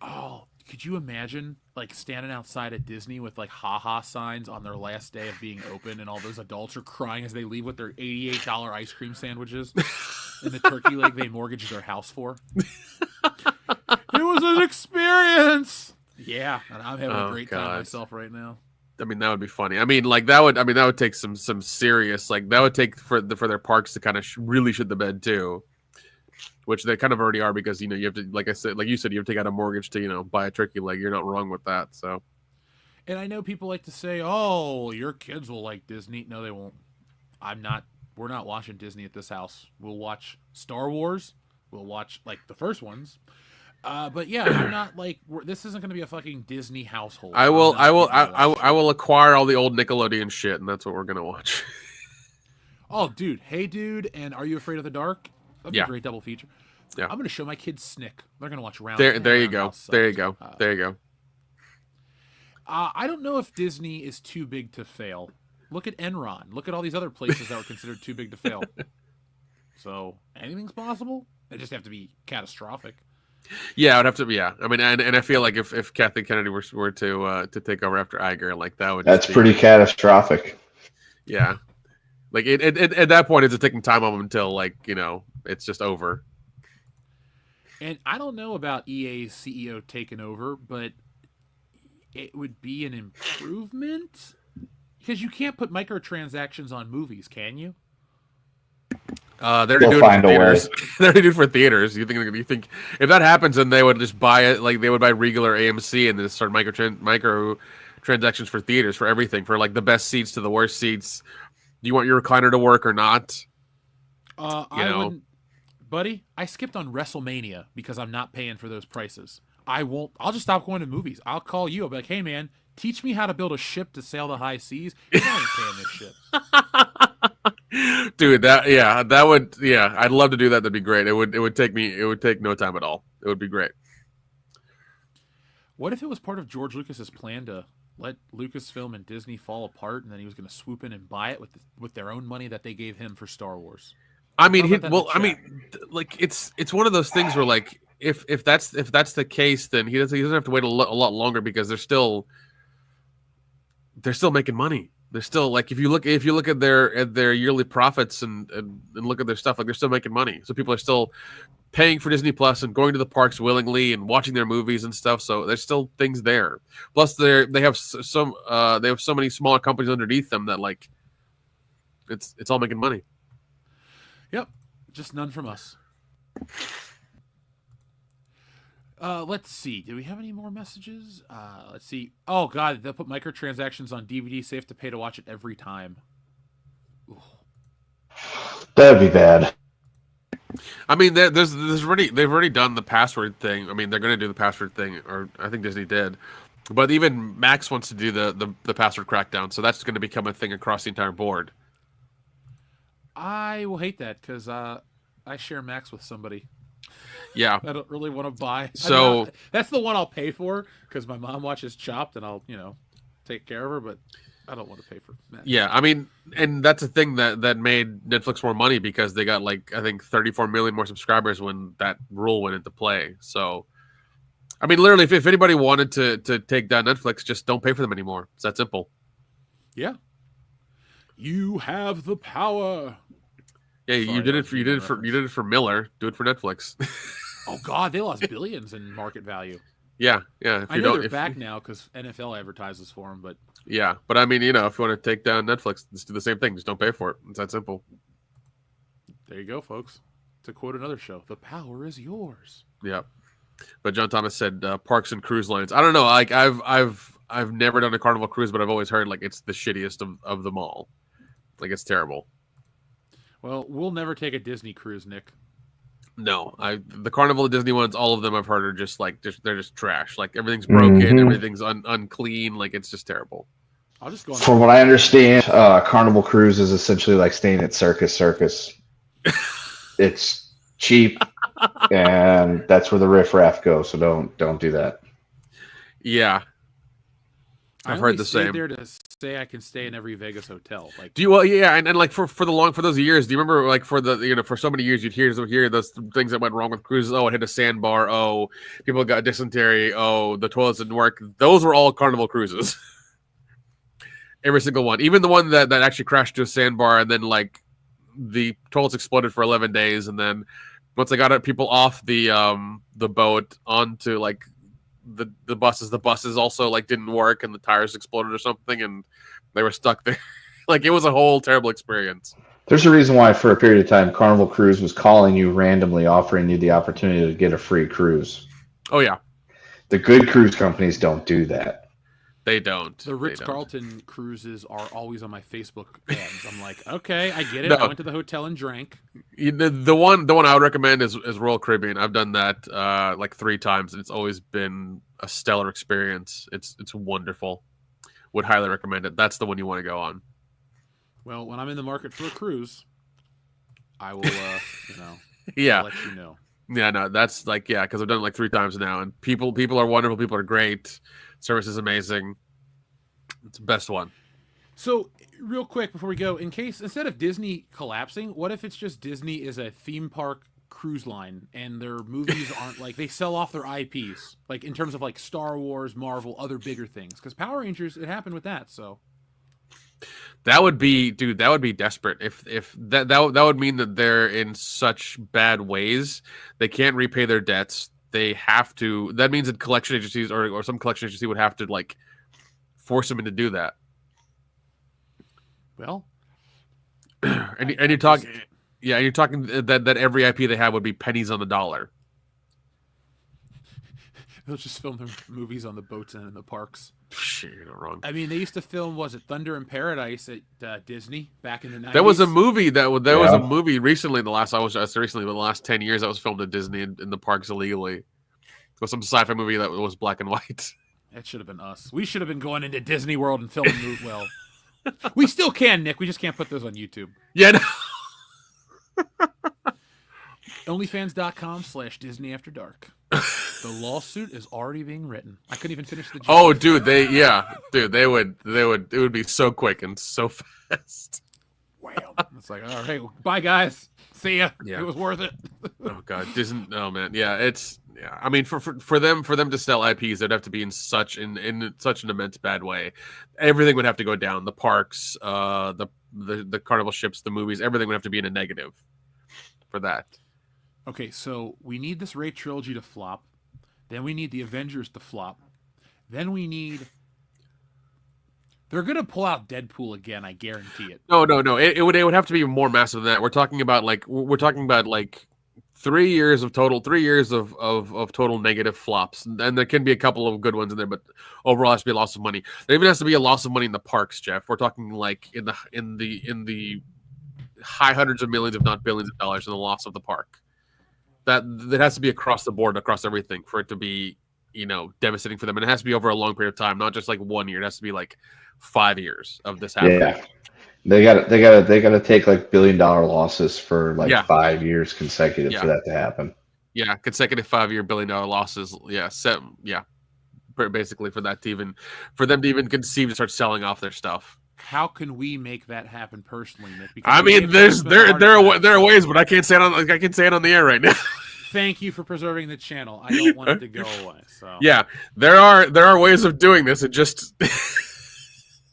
Oh, could you imagine like standing outside at Disney with like haha signs on their last day of being open, and all those adults are crying as they leave with their $88 ice cream sandwiches and the turkey leg they mortgaged their house for? It was an experience. Yeah, and I'm having a great time myself right now. I mean, that would be funny. I mean, like that would take some serious, like that would take for their parks to kind of really shit the bed too, which they kind of already are, because you have to, like I said, like you said, you have to take out a mortgage to buy a turkey leg. You're not wrong with that. So, and I know people like to say, "Oh, your kids will like Disney." No, they won't. We're not watching Disney at this house. We'll watch Star Wars. We'll watch like the first ones. But yeah, I'm not like this isn't going to be a fucking Disney household. I will acquire all the old Nickelodeon shit, and that's what we're gonna watch. Oh, dude! Hey, dude! And Are You Afraid of the Dark? That'd be a great double feature. Yeah, I'm gonna show my kids Snick. They're gonna watch Round. There you go. There you go. There you go. I don't know if Disney is too big to fail. Look at Enron. Look at all these other places that were considered too big to fail. So anything's possible. They just have to be catastrophic. Yeah, it would have to be. Yeah, I mean, and I feel like if Kathleen Kennedy were to take over after Iger, like that would. That's pretty catastrophic. Yeah, like it at that point, it's a ticking time bomb until it's just over. And I don't know about EA's CEO taking over, but it would be an improvement because you can't put microtransactions on movies, can you? They're doing it for theaters. They're doing it for theaters. You think if that happens, then they would just buy it, like they would buy regular AMC and then start micro transactions for theaters for everything, for like the best seats to the worst seats. Do you want your recliner to work or not? I wouldn't, buddy. I skipped on WrestleMania because I'm not paying for those prices. I'll just stop going to movies. I'll call you. I'll be like, hey man, teach me how to build a ship to sail the high seas. You're not paying this shit. Dude, I'd love to do that. That'd be great. It would take no time at all. It would be great. What if it was part of George Lucas's plan to let Lucasfilm and Disney fall apart, and then he was going to swoop in and buy it with their own money that they gave him for Star Wars? I mean, it's one of those things where like if that's the case, then he doesn't have to wait a lot longer, because they're still making money. They're still, like, if you look at their yearly profits and look at their stuff, like they're still making money. So people are still paying for Disney Plus and going to the parks willingly and watching their movies and stuff. So there's still things there. Plus they have so many smaller companies underneath them that like it's all making money. Yep, just none from us. Let's see. Do we have any more messages? Let's see. Oh God, they'll put microtransactions on DVD, so you have to pay to watch it every time. Ooh. That'd be bad. I mean, they've already done the password thing. I mean, they're going to do the password thing, or I think Disney did. But even Max wants to do the password crackdown, so that's going to become a thing across the entire board. I will hate that because I share Max with somebody. Yeah, I don't really want to buy. So I mean, that's the one I'll pay for because my mom watches Chopped, and I'll take care of her. But I don't want to pay for Max. Yeah, I mean, and that's a thing that made Netflix more money because they got like I think 34 million more subscribers when that rule went into play. So, I mean, literally, if anybody wanted to take down Netflix, just don't pay for them anymore. It's that simple. Yeah. You have the power. Yeah, Sorry, you did it for Miller. Do it for Netflix. Oh God, they lost billions in market value. Yeah. If I know they're back now because NFL advertises for them, but yeah, but I mean, if you want to take down Netflix, just do the same thing. Just don't pay for it. It's that simple. There you go, folks. To quote another show, the power is yours. Yeah. But John Thomas said parks and cruise lines. I don't know. Like I've never done a Carnival cruise, but I've always heard like it's the shittiest of them all. Like it's terrible. Well, we'll never take a Disney cruise, Nick. No, the Carnival Disney ones, all of them I've heard are just like they're just trash. Like everything's broken, everything's unclean. Like it's just terrible. I'll just go on. From what I understand, Carnival Cruise is essentially like staying at Circus. It's cheap, and that's where the riffraff go. So don't do that. Yeah, I've heard the same. There to say I can stay in every Vegas hotel. Like, do you? Well, yeah, and like for those years, do you remember like for so many years you'd hear those things that went wrong with cruises? Oh, it hit a sandbar. Oh, people got dysentery. Oh, the toilets didn't work. Those were all Carnival cruises. Every single one, even the one that actually crashed to a sandbar and then like the toilets exploded for 11 days, and then once they got people off the boat onto like the buses also like didn't work and the tires exploded or something and they were stuck there. Like it was a whole terrible experience. There's a reason why for a period of time Carnival Cruise was calling you randomly, offering you the opportunity to get a free cruise. Oh yeah, the good cruise companies don't do that. They don't. The Ritz-Carlton cruises are always on my Facebook ads. I'm like, okay, I get it. No. I went to the hotel and drank. The one I would recommend is Royal Caribbean. I've done that like 3 times, and it's always been a stellar experience. It's wonderful. Would highly recommend it. That's the one you want to go on. Well, when I'm in the market for a cruise, I will, yeah, I'll let you know. Yeah, no, that's like, yeah, because I've done it like 3 times now, and people are wonderful. People are great. Service is amazing. It's the best one. So, real quick before we go, instead of Disney collapsing, what if it's just Disney is a theme park cruise line and their movies aren't like, they sell off their IPs, like in terms of like Star Wars, Marvel, other bigger things? Because Power Rangers, it happened with that. So that would be desperate. If that would mean that they're in such bad ways, they can't repay their debts. They have to. That means that collection agencies or some collection agency would have to like force them to do that. Well, and you're talking, and you're talking that every IP they have would be pennies on the dollar. They'll just film their movies on the boats and in the parks. Shit, you're not wrong. I mean, they used to film, was it Thunder in Paradise at Disney back in the 90s? There was a movie was a movie recently. The last 10 years that was filmed at Disney in the parks illegally. It was some sci-fi movie that was black and white. That should have been us. We should have been going into Disney World and filming movies. Well, we still can, Nick. We just can't put those on YouTube. Yeah. No. Onlyfans.com/Disney After Dark. The lawsuit is already being written. I couldn't even finish the joke. Oh, dude, it would be so quick and so fast. Wow. It's like, all right, bye guys. See ya. Yeah. It was worth it. Oh god, Disney. Oh man, yeah, I mean, for them to sell IPs, they'd have to be in such an immense bad way. Everything would have to go down. The parks, the carnival ships, the movies, everything would have to be in a negative for that. Okay, so we need this Ray trilogy to flop. Then we need the Avengers to flop. Then we need... They're going to pull out Deadpool again, I guarantee it. No. It would have to be more massive than that. We're talking about like 3 years of total total negative flops, and there can be a couple of good ones in there, but overall has to be a loss of money. There even has to be a loss of money in the parks, Jeff. We're talking like in the high hundreds of millions, if not billions of dollars in the loss of the park. That has to be across the board, across everything, for it to be, devastating for them. And it has to be over a long period of time, not just like 1 year. It has to be like 5 years of this happening. Yeah. They got to take like $1 billion losses for like 5 years consecutive for that to happen. Yeah, consecutive 5 year $1 billion losses. Yeah, basically for them to even conceive to start selling off their stuff. How can we make that happen personally, Nick? Because I mean, there are ways, but I can't say it on the air right now. Thank you for preserving the channel. I don't want it to go away. So yeah, there are ways of doing this. It just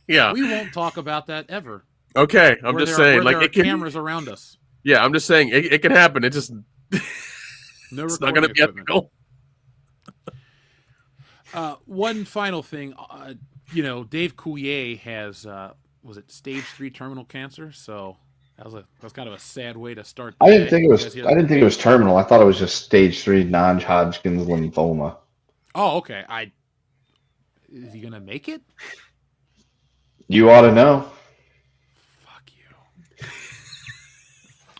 yeah, we won't talk about that ever. Okay, I'm just saying, like, it can, cameras around us. Yeah, I'm just saying it can happen. It just it's not going to be ethical. One final thing, Dave Coulier has was it stage 3 terminal cancer? So that was kind of a sad way to start. I didn't think it was terminal. I thought it was just stage 3 non-Hodgkin's lymphoma. Oh, okay. Is he gonna make it? You ought to know.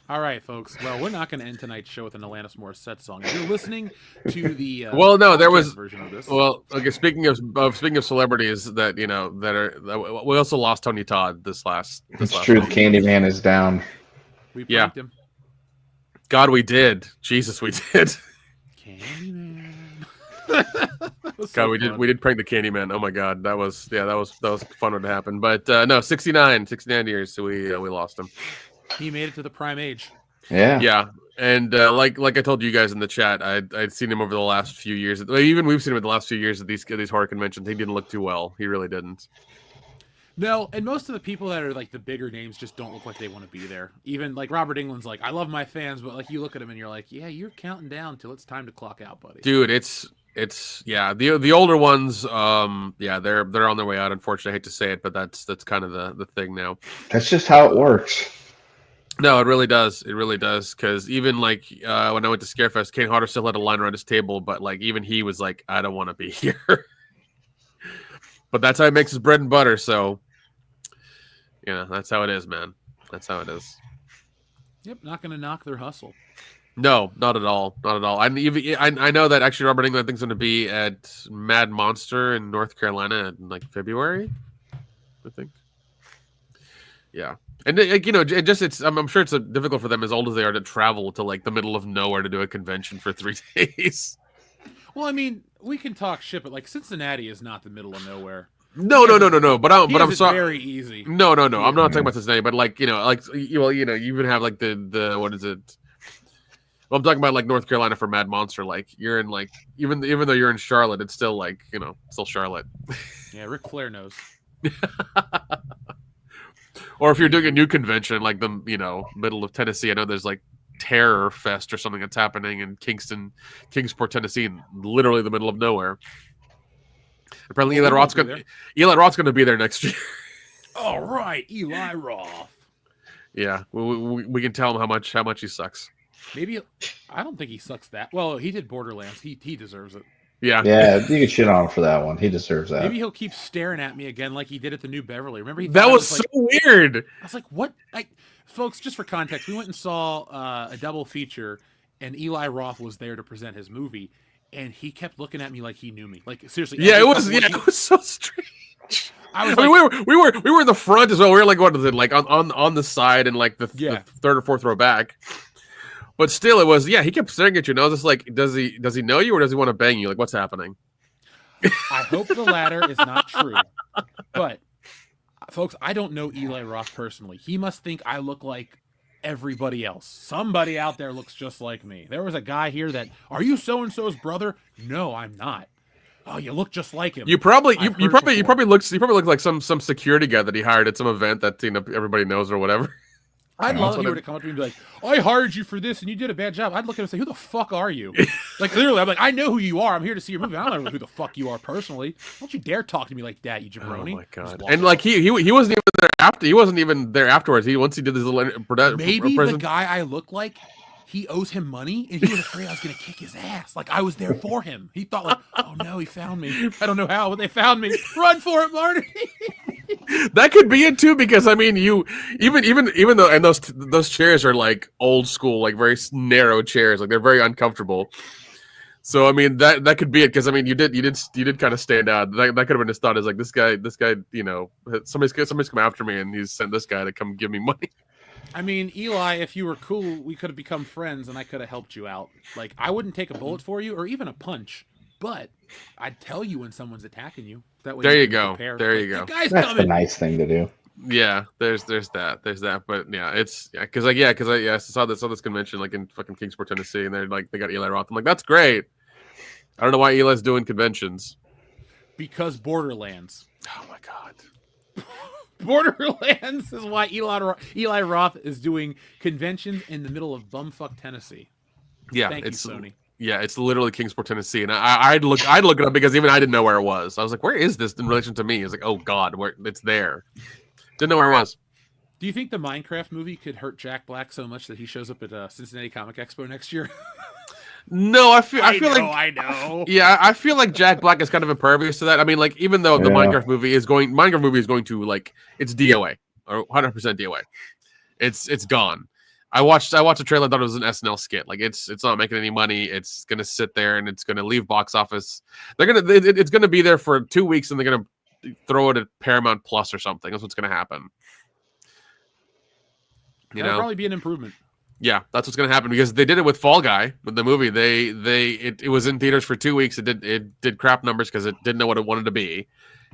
All right, folks. Well, we're not going to end tonight's show with an Alanis Morissette song. If you're listening to the well, no, there was version of this. Well, okay. Speaking of celebrities that we also lost Tony Todd this last. It's true. The Candyman is down. We pranked him. God, we did. Jesus, we did. Candyman. God, we did prank the Candyman. Oh my God, that was fun when it happened. But no, 69 years, so we lost him. He made it to the prime age. Yeah, and like I told you guys in the chat, I'd seen him over the last few years. Even we've seen him in the last few years at these horror conventions. He didn't look too well. He really didn't. No, and most of the people that are like the bigger names just don't look like they want to be there. Even like Robert Englund's like, I love my fans, but like you look at him and you're like, yeah, you're counting down till it's time to clock out, buddy. Dude, it's the older ones, they're on their way out. Unfortunately, I hate to say it, but that's kind of the thing now. That's just how it works. No, it really does. It really does. Because even like when I went to Scarefest, Kane Hodder still had a line around his table, but like even he was like, I don't want to be here. But that's how he makes his bread and butter. So, that's how it is, man. That's how it is. Yep, not going to knock their hustle. No, not at all. Not at all. I know that actually Robert Englund thinks going to be at Mad Monster in North Carolina in like February, I think. Yeah. And I'm sure it's difficult for them, as old as they are, to travel to like the middle of nowhere to do a convention for 3 days. Well, I mean, we can talk shit, but like Cincinnati is not the middle of nowhere. No. But I'm sorry. Very easy. No. I'm not talking about Cincinnati, but like you even have like the what is it? Well, I'm talking about like North Carolina for Mad Monster. Like you're in like even though you're in Charlotte, it's still like still Charlotte. Yeah, Ric Flair knows. Or if you're doing a new convention like the middle of Tennessee, I know there's like Terror Fest or something that's happening in Kingsport, Tennessee, in literally the middle of nowhere. Apparently, Eli Roth's going to be there next year. All right, Eli Roth. Yeah, we can tell him how much he sucks. Maybe I don't think he sucks that well. He did Borderlands. He deserves it. Yeah, you can shit on him for that one. He deserves that. Maybe he'll keep staring at me again like he did at the New Beverly. Remember that was so weird. I was like, what? Folks, just for context, we went and saw a double feature, and Eli Roth was there to present his movie, and he kept looking at me like he knew me. Like seriously. Yeah, it was so strange. I mean, we were in the front as well. We were like, what is it, like on the side and like the third or fourth row back. But still, it was he kept staring at you, and I was just like, does he know you or does he want to bang you? Like, what's happening? I hope the latter is not true. But folks, I don't know Eli Roth personally. He must think I look like everybody else. Somebody out there looks just like me. There was a guy here that, are you so and so's brother? No, I'm not. Oh, you look just like him. You probably look like some security guy that he hired at some event that everybody knows or whatever. I'd love if you were to come up to me and be like, I hired you for this and you did a bad job. I'd look at him and say, who the fuck are you? Like, literally, I'm like, I know who you are. I'm here to see your movie. I don't know who the fuck you are personally. Don't you dare talk to me like that, you jabroni. Oh, my God. And, like, he wasn't even there after. He wasn't even there afterwards. Once he did his little maybe the guy I look like he owes him money, and he was afraid I was going to kick his ass. Like, I was there for him. He thought, like, oh, no, he found me. I don't know how, but they found me. Run for it, Marty. That could be it, too, because, I mean, you even though, and those chairs are, like, old school, like, very narrow chairs. Like, they're very uncomfortable. So, I mean, that could be it, because, I mean, you did kind of stand out. That could have been his thought, is like, this guy, you know, somebody's come after me, and he's sent this guy to come give me money. I mean, Eli, if you were cool, we could have become friends, and I could have helped you out. Like, I wouldn't take a bullet for you, or even a punch, but I'd tell you when someone's attacking you. That way there you can go. prepare. There like, you go. Guy's That's coming. the nice thing to do. Yeah, there's that, but yeah, it's because I saw this convention like in fucking Kingsport, Tennessee, and they got Eli Roth. I'm like, that's great. I don't know why Eli's doing conventions. Because Borderlands. Oh my god. Borderlands is why Eli Roth is doing conventions in the middle of bumfuck Tennessee. Yeah, Thank you, it's Sony. Yeah, it's literally Kingsport, Tennessee, and I'd look it up because even I didn't know where it was. I was like, where is this in relation to me? It's like, oh god, where it's there. Didn't know where it was. Do you think the Minecraft movie could hurt Jack Black so much that he shows up at Cincinnati Comic Expo next year? No, I feel like I know. Yeah, I feel like Jack Black is kind of impervious to that. I mean, like even though the Minecraft movie is going to like it's DOA or 100% DOA. It's gone. I watched a trailer, thought it was an SNL skit. Like it's not making any money. It's gonna sit there and it's gonna leave box office. It's gonna be there for 2 weeks and they're gonna throw it at Paramount Plus or something. That's what's gonna happen. That'll probably be an improvement. Yeah, that's what's gonna happen because they did it with Fall Guy with the movie. It was in theaters for 2 weeks. It did crap numbers because it didn't know what it wanted to be,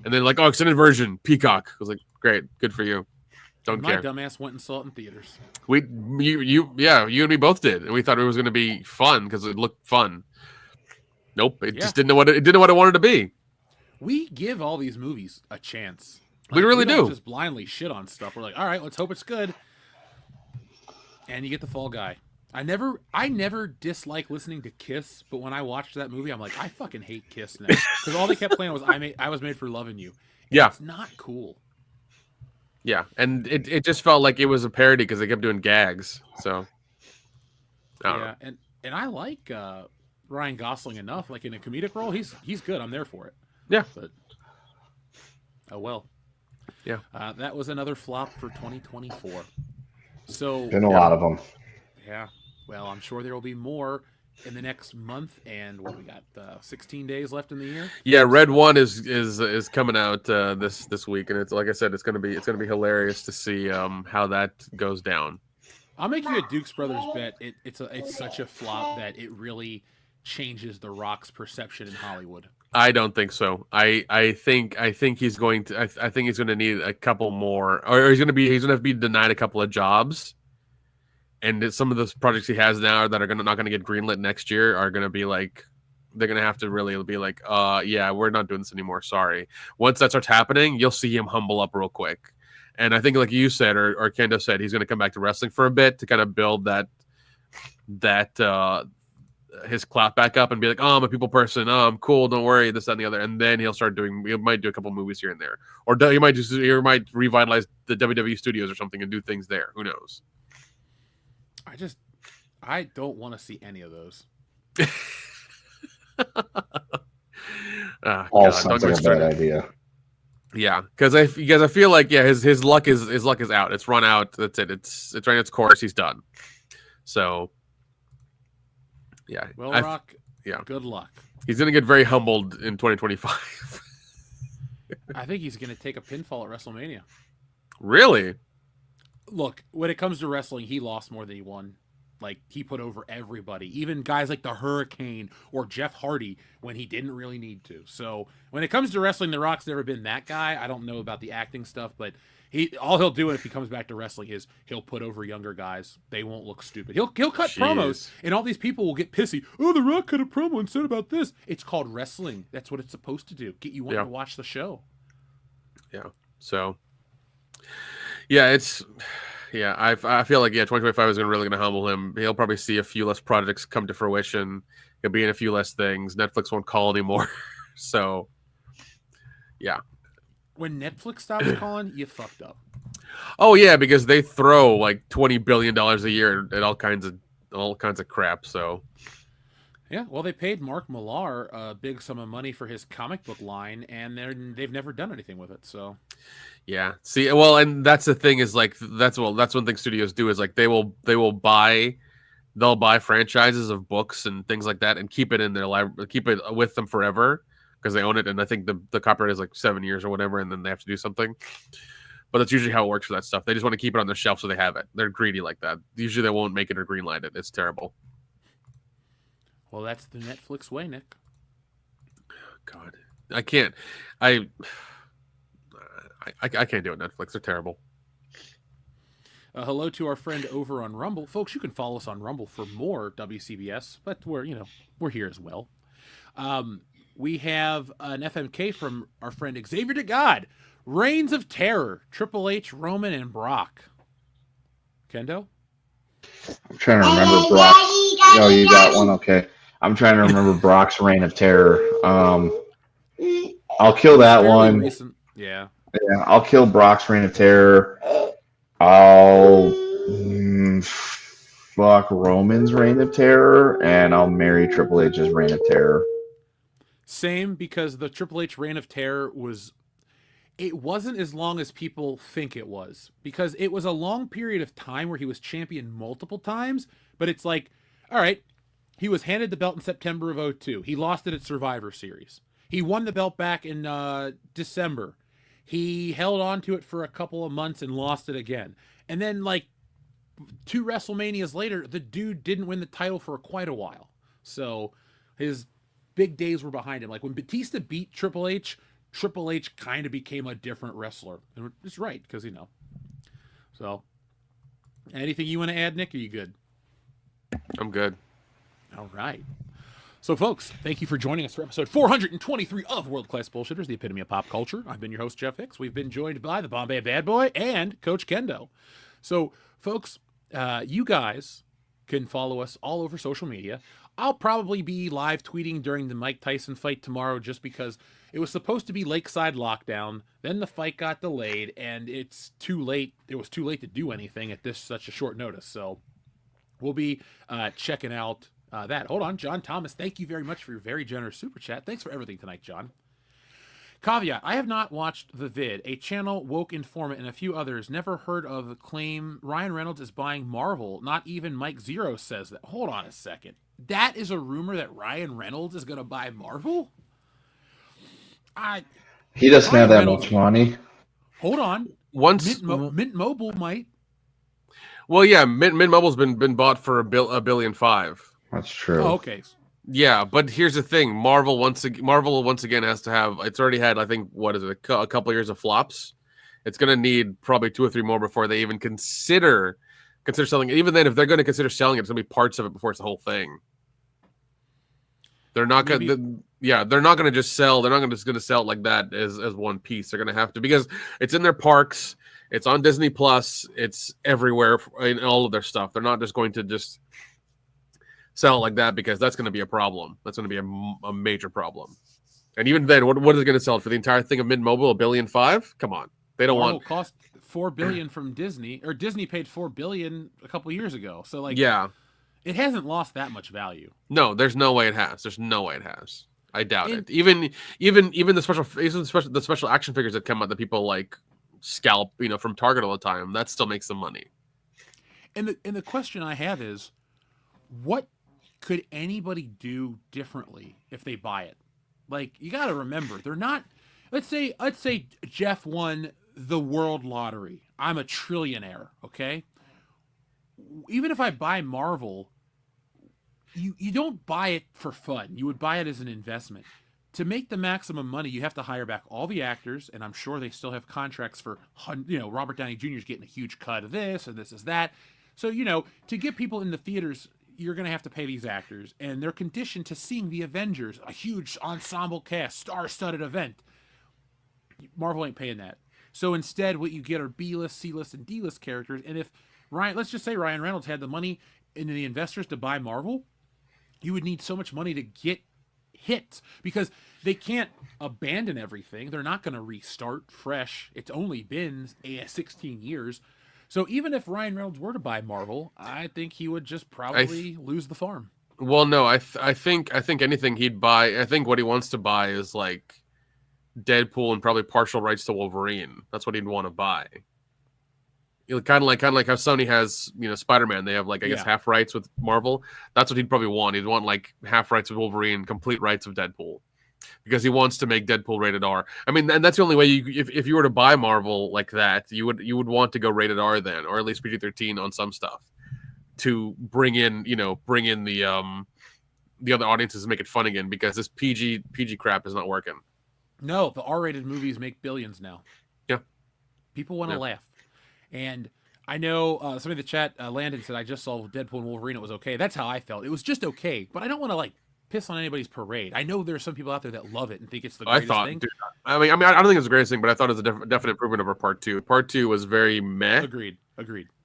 and then like extended version Peacock. I was like, great, good for you. Don't care. My dumbass went and saw it in theaters. You and me both did, and we thought it was gonna be fun because it looked fun. Nope, it just didn't know what it wanted to be. We give all these movies a chance. We really don't do. Just blindly shit on stuff. We're like, all right, let's hope it's good. And you get the Fall Guy. I never dislike listening to Kiss, but when I watched that movie, I'm like, I fucking hate Kiss now because all they kept playing was I was made for loving you. And it's not cool. Yeah, and it just felt like it was a parody because they kept doing gags. So I don't know. And I like Ryan Gosling enough. Like in a comedic role, he's good. I'm there for it. Yeah, but oh well. Yeah, that was another flop for 2024. So been a lot of them. Yeah. Well, I'm sure there will be more in the next month. And what we got? 16 days left in the year. Yeah, Red One is coming out this week, and it's like I said, it's gonna be hilarious to see how that goes down. I'll make you a Dukes Brothers bet. It's such a flop that it really changes The Rock's perception in Hollywood. I don't think so. I think he's going to. I think he's going to need a couple more, or he's going to have to be denied a couple of jobs. And some of those projects he has now that are not going to get greenlit next year are going to be like, they're going to have to really be like, yeah, we're not doing this anymore. Sorry. Once that starts happening, you'll see him humble up real quick. And I think, like you said, or Kendo said, he's going to come back to wrestling for a bit to kind of build that his clout back up and be like, oh, I'm a people person. Oh, I'm cool. Don't worry. This, that, and the other. And then he might do a couple movies here and there, or he might revitalize the WWE studios or something and do things there. Who knows? I don't want to see any of those. All sounds like a bad idea. Yeah, because I feel like his luck is out. It's run out. That's it. It's ran its course. He's done. So. Yeah. Well, Rock, good luck. He's going to get very humbled in 2025. I think he's going to take a pinfall at WrestleMania. Really? Look, when it comes to wrestling, he lost more than he won. Like, he put over everybody, even guys like the Hurricane or Jeff Hardy when he didn't really need to. So when it comes to wrestling, The Rock's never been that guy. I don't know about the acting stuff, but all he'll do if he comes back to wrestling is he'll put over younger guys. They won't look stupid. He'll cut promos, and all these people will get pissy. Oh, The Rock cut a promo and said about this. It's called wrestling. That's what it's supposed to do. Get you wanting to watch the show. Yeah. So. Yeah, I feel like 2025 is really going to humble him. He'll probably see a few less projects come to fruition. He'll be in a few less things. Netflix won't call anymore. So, yeah. When Netflix stops calling, you fucked up. Oh yeah, because they throw like $20 billion a year at all kinds of all kinds of crap. So Yeah, well, they paid Mark Millar a big sum of money for his comic book line, and they've never done anything with it. So yeah, see, well, and that's the thing is like that's one thing studios do is like they'll buy franchises of books and things like that and keep it in their library, keep it with them forever because they own it, and I think the copyright is like 7 years or whatever, and then they have to do something. But that's usually how it works for that stuff. They just want to keep it on their shelf so they have it. They're greedy like that. Usually they won't make it or greenlight it. It's terrible. well, that's the Netflix way, Nick. God, I can't. I can't do it. Netflix, they're terrible. Hello to our friend over on Rumble, folks. You can follow us on Rumble for more WCBS, but we're here as well. We have an FMK from our friend Xavier to God. Reigns of Terror, Triple H, Roman, and Brock. Kendo? I'm trying to remember Brock. Oh, you got one? Okay. I'm trying to remember Brock's Reign of Terror. I'll kill that one. Recent. Yeah, I'll kill Brock's Reign of Terror. I'll fuck Roman's Reign of Terror, and I'll marry Triple H's Reign of Terror. Same, because the Triple H Reign of Terror wasn't as long as people think it was, because it was a long period of time where he was champion multiple times, but it's like, all right, he was handed the belt in September of 2002. He lost it at Survivor Series. He won the belt back in December. He held on to it for a couple of months and lost it again. And then like 2 WrestleManias later, the dude didn't win the title for quite a while. So his big days were behind him. Like when Batista beat Triple H kind of became a different wrestler. And it's right, because, So, anything you want to add, Nick? Are you good? I'm good. All right. So, folks, thank you for joining us for episode 423 of World Class Bullshitters, the epitome of pop culture. I've been your host, Jeff Hicks. We've been joined by the Bombay Bad Boy and Coach Kendo. So, folks, you guys can follow us all over social media. I'll probably be live tweeting during the Mike Tyson fight tomorrow, just because it was supposed to be Lakeside Lockdown. Then the fight got delayed, and it's too late. It was too late to do anything at such a short notice. So we'll be checking out that. Hold on, John Thomas. Thank you very much for your very generous super chat. Thanks for everything tonight, John. Caveat: I have not watched the vid. A channel, Woke Informant, and a few others never heard of the claim Ryan Reynolds is buying Marvel. Not even Mike Zero says that. Hold on a second. That is a rumor that Ryan Reynolds is going to buy Marvel? He doesn't have that much money. Hold on. Mint Mobile might. Well, yeah, Mint Mobile's been bought for $1.5 billion. That's true. Oh, okay. Yeah, but here's the thing: Marvel once again has to have. It's already had, I think, what is it, a couple of years of flops. It's going to need probably 2 or 3 more before they even consider selling it. Even then, if they're going to consider selling it, it's going to be parts of it before it's the whole thing. They're not going to. Yeah, they're not going to just sell. They're not just going to sell it like that as one piece. They're going to have to, because it's in their parks. It's on Disney Plus. It's everywhere in all of their stuff. They're not just going to just sell it like that, because that's going to be a problem. That's going to be a major problem. And even then, what is it going to sell for the entire thing of Mint Mobile? $1.5 billion? Come on, they don't want. Cost $4 billion from Disney, or Disney paid $4 billion a couple years ago. So like, yeah, it hasn't lost that much value. No, there's no way it has. There's no way it has. I doubt it. Even the special action figures that come out that people like scalp, from Target all the time, that still makes them money. And the question I have is, what could anybody do differently if they buy it? Like, you got to remember, they're not. Let's say Jeff won the world lottery. I'm a trillionaire. Okay. Even if I buy Marvel, you don't buy it for fun. You would buy it as an investment. To make the maximum money, you have to hire back all the actors, and I'm sure they still have contracts for, Robert Downey Jr. is getting a huge cut of this, and this is that. So, to get people in the theaters, you're going to have to pay these actors, and they're conditioned to seeing the Avengers, a huge ensemble cast, star-studded event. Marvel ain't paying that. So instead, what you get are B-list, C-list, and D-list characters, and if let's just say Ryan Reynolds had the money and the investors to buy Marvel, you would need so much money to get hits, because they can't abandon everything. They're not going to restart fresh. It's only been 16 years. So even if Ryan Reynolds were to buy Marvel, I think he would just probably lose the farm. Well, no, I think anything he'd buy. I think what he wants to buy is like Deadpool and probably partial rights to Wolverine. That's what he'd want to buy. Kind of like how Sony has, Spider-Man. They have like I guess half rights with Marvel. That's what he'd probably want. He'd want like half rights of Wolverine, complete rights of Deadpool, because he wants to make Deadpool rated R. I mean, and that's the only way if you were to buy Marvel like that, you would want to go rated R then, or at least PG-13 on some stuff, to bring in the other audiences and make it fun again, because this PG crap is not working. No, the R-rated movies make billions now. Yeah, people want to laugh. And I know somebody in the chat, Landon, said, I just saw Deadpool and Wolverine. It was okay. That's how I felt. It was just okay. But I don't want to, like, piss on anybody's parade. I know there's some people out there that love it and think it's the greatest thing. Dude, I mean, I don't think it's the greatest thing, but I thought it was a definite improvement over Part 2. Part 2 was very meh. Agreed.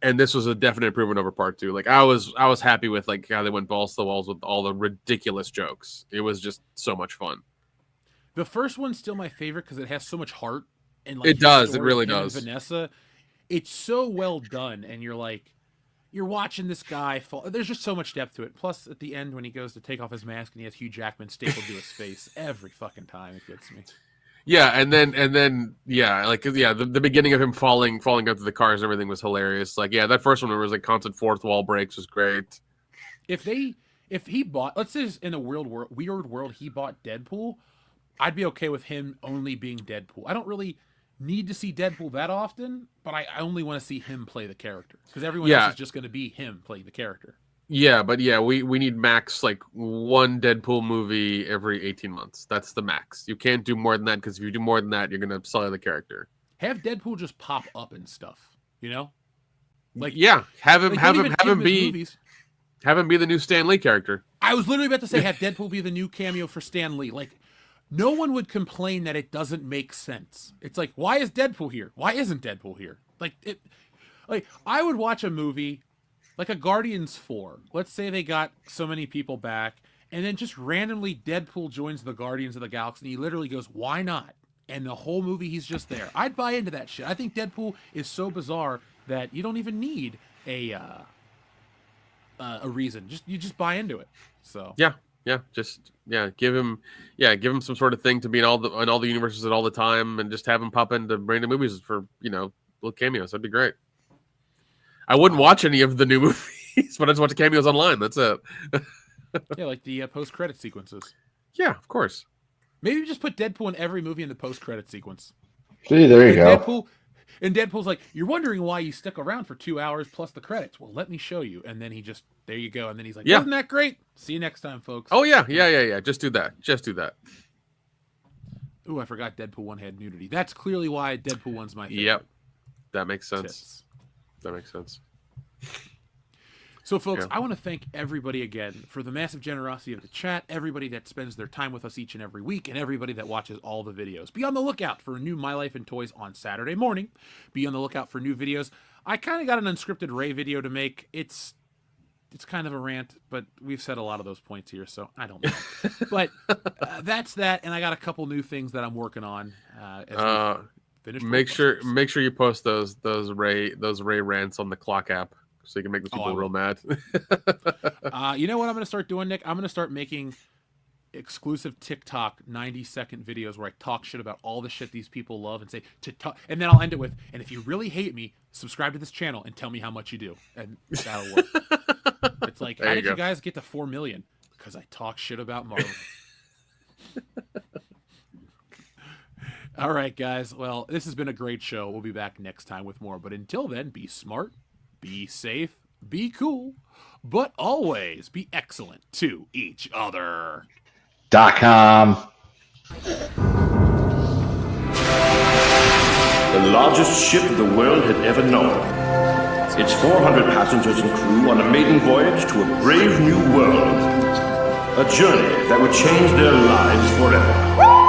And this was a definite improvement over Part 2. Like, I was happy with, like, how they went balls to the walls with all the ridiculous jokes. It was just so much fun. The first one's still my favorite because it has so much heart. And like, it does. It really does. Vanessa. It's so well done, and you're watching this guy fall. There's just so much depth to it. Plus, at the end, when he goes to take off his mask and he has Hugh Jackman stapled to his face, every fucking time it gets me. Yeah, and then the beginning of him falling out to the cars and everything was hilarious. Like, yeah, that first one where it was like constant fourth wall breaks was great. If he bought, let's say in a weird world, he bought Deadpool, I'd be okay with him only being Deadpool. I don't really need to see Deadpool that often, but I only want to see him play the character, because everyone else is just going to be him playing the character. Yeah, but we need max like one Deadpool movie every 18 months. That's the max. You can't do more than that, because if you do more than that, you're going to sell the character. Have Deadpool just pop up and stuff, Like, have him be the new Stan Lee character. I was literally about to say have Deadpool be the new cameo for Stan Lee. Like, no one would complain that it doesn't make sense. It's like, why is Deadpool here? Why isn't Deadpool here? Like, I would watch a movie like a Guardians 4. Let's say they got so many people back, and then just randomly Deadpool joins the Guardians of the Galaxy, and he literally goes, why not? And the whole movie, he's just there. I'd buy into that shit. I think Deadpool is so bizarre that you don't even need a reason. You just buy into it. So give him some sort of thing to be in all the universes at all the time, and just have him pop into random movies for little cameos. That'd be great. I wouldn't watch any of the new movies, but I just watch the cameos online. That's it. Yeah, like the post-credit sequences. Yeah, of course. Maybe just put Deadpool in every movie in the post-credit sequence. See, there you go. Deadpool's like, you're wondering why you stuck around for 2 hours plus the credits. Well, let me show you. And then there you go. And then he's like, wasn't that great? See you next time, folks. Oh, yeah. Just do that. Ooh, I forgot Deadpool 1 had nudity. That's clearly why Deadpool 1's my favorite. Yep. That makes sense. That makes sense. So, folks, I want to thank everybody again for the massive generosity of the chat, everybody that spends their time with us each and every week, and everybody that watches all the videos. Be on the lookout for a new My Life in Toys on Saturday morning. Be on the lookout for new videos. I kind of got an unscripted Ray video to make. It's kind of a rant, but we've said a lot of those points here, so I don't know. But that's that, and I got a couple new things that I'm working on. Make sure you post those Ray rants on the Clock app, so you can make the people real mad. You know what I'm going to start doing, Nick? I'm going to start making exclusive TikTok 90-second videos where I talk shit about all the shit these people love and say and then I'll end it with, and if you really hate me, subscribe to this channel and tell me how much you do, and that'll work. It's like, how did you guys get to 4 million? Because I talk shit about Marvel. All right, guys. Well, this has been a great show. We'll be back next time with more. But until then, be smart, be safe, be cool, but always be excellent to each other. .com. The largest ship the world had ever known. Its 400 passengers and crew on a maiden voyage to a brave new world. A journey that would change their lives forever.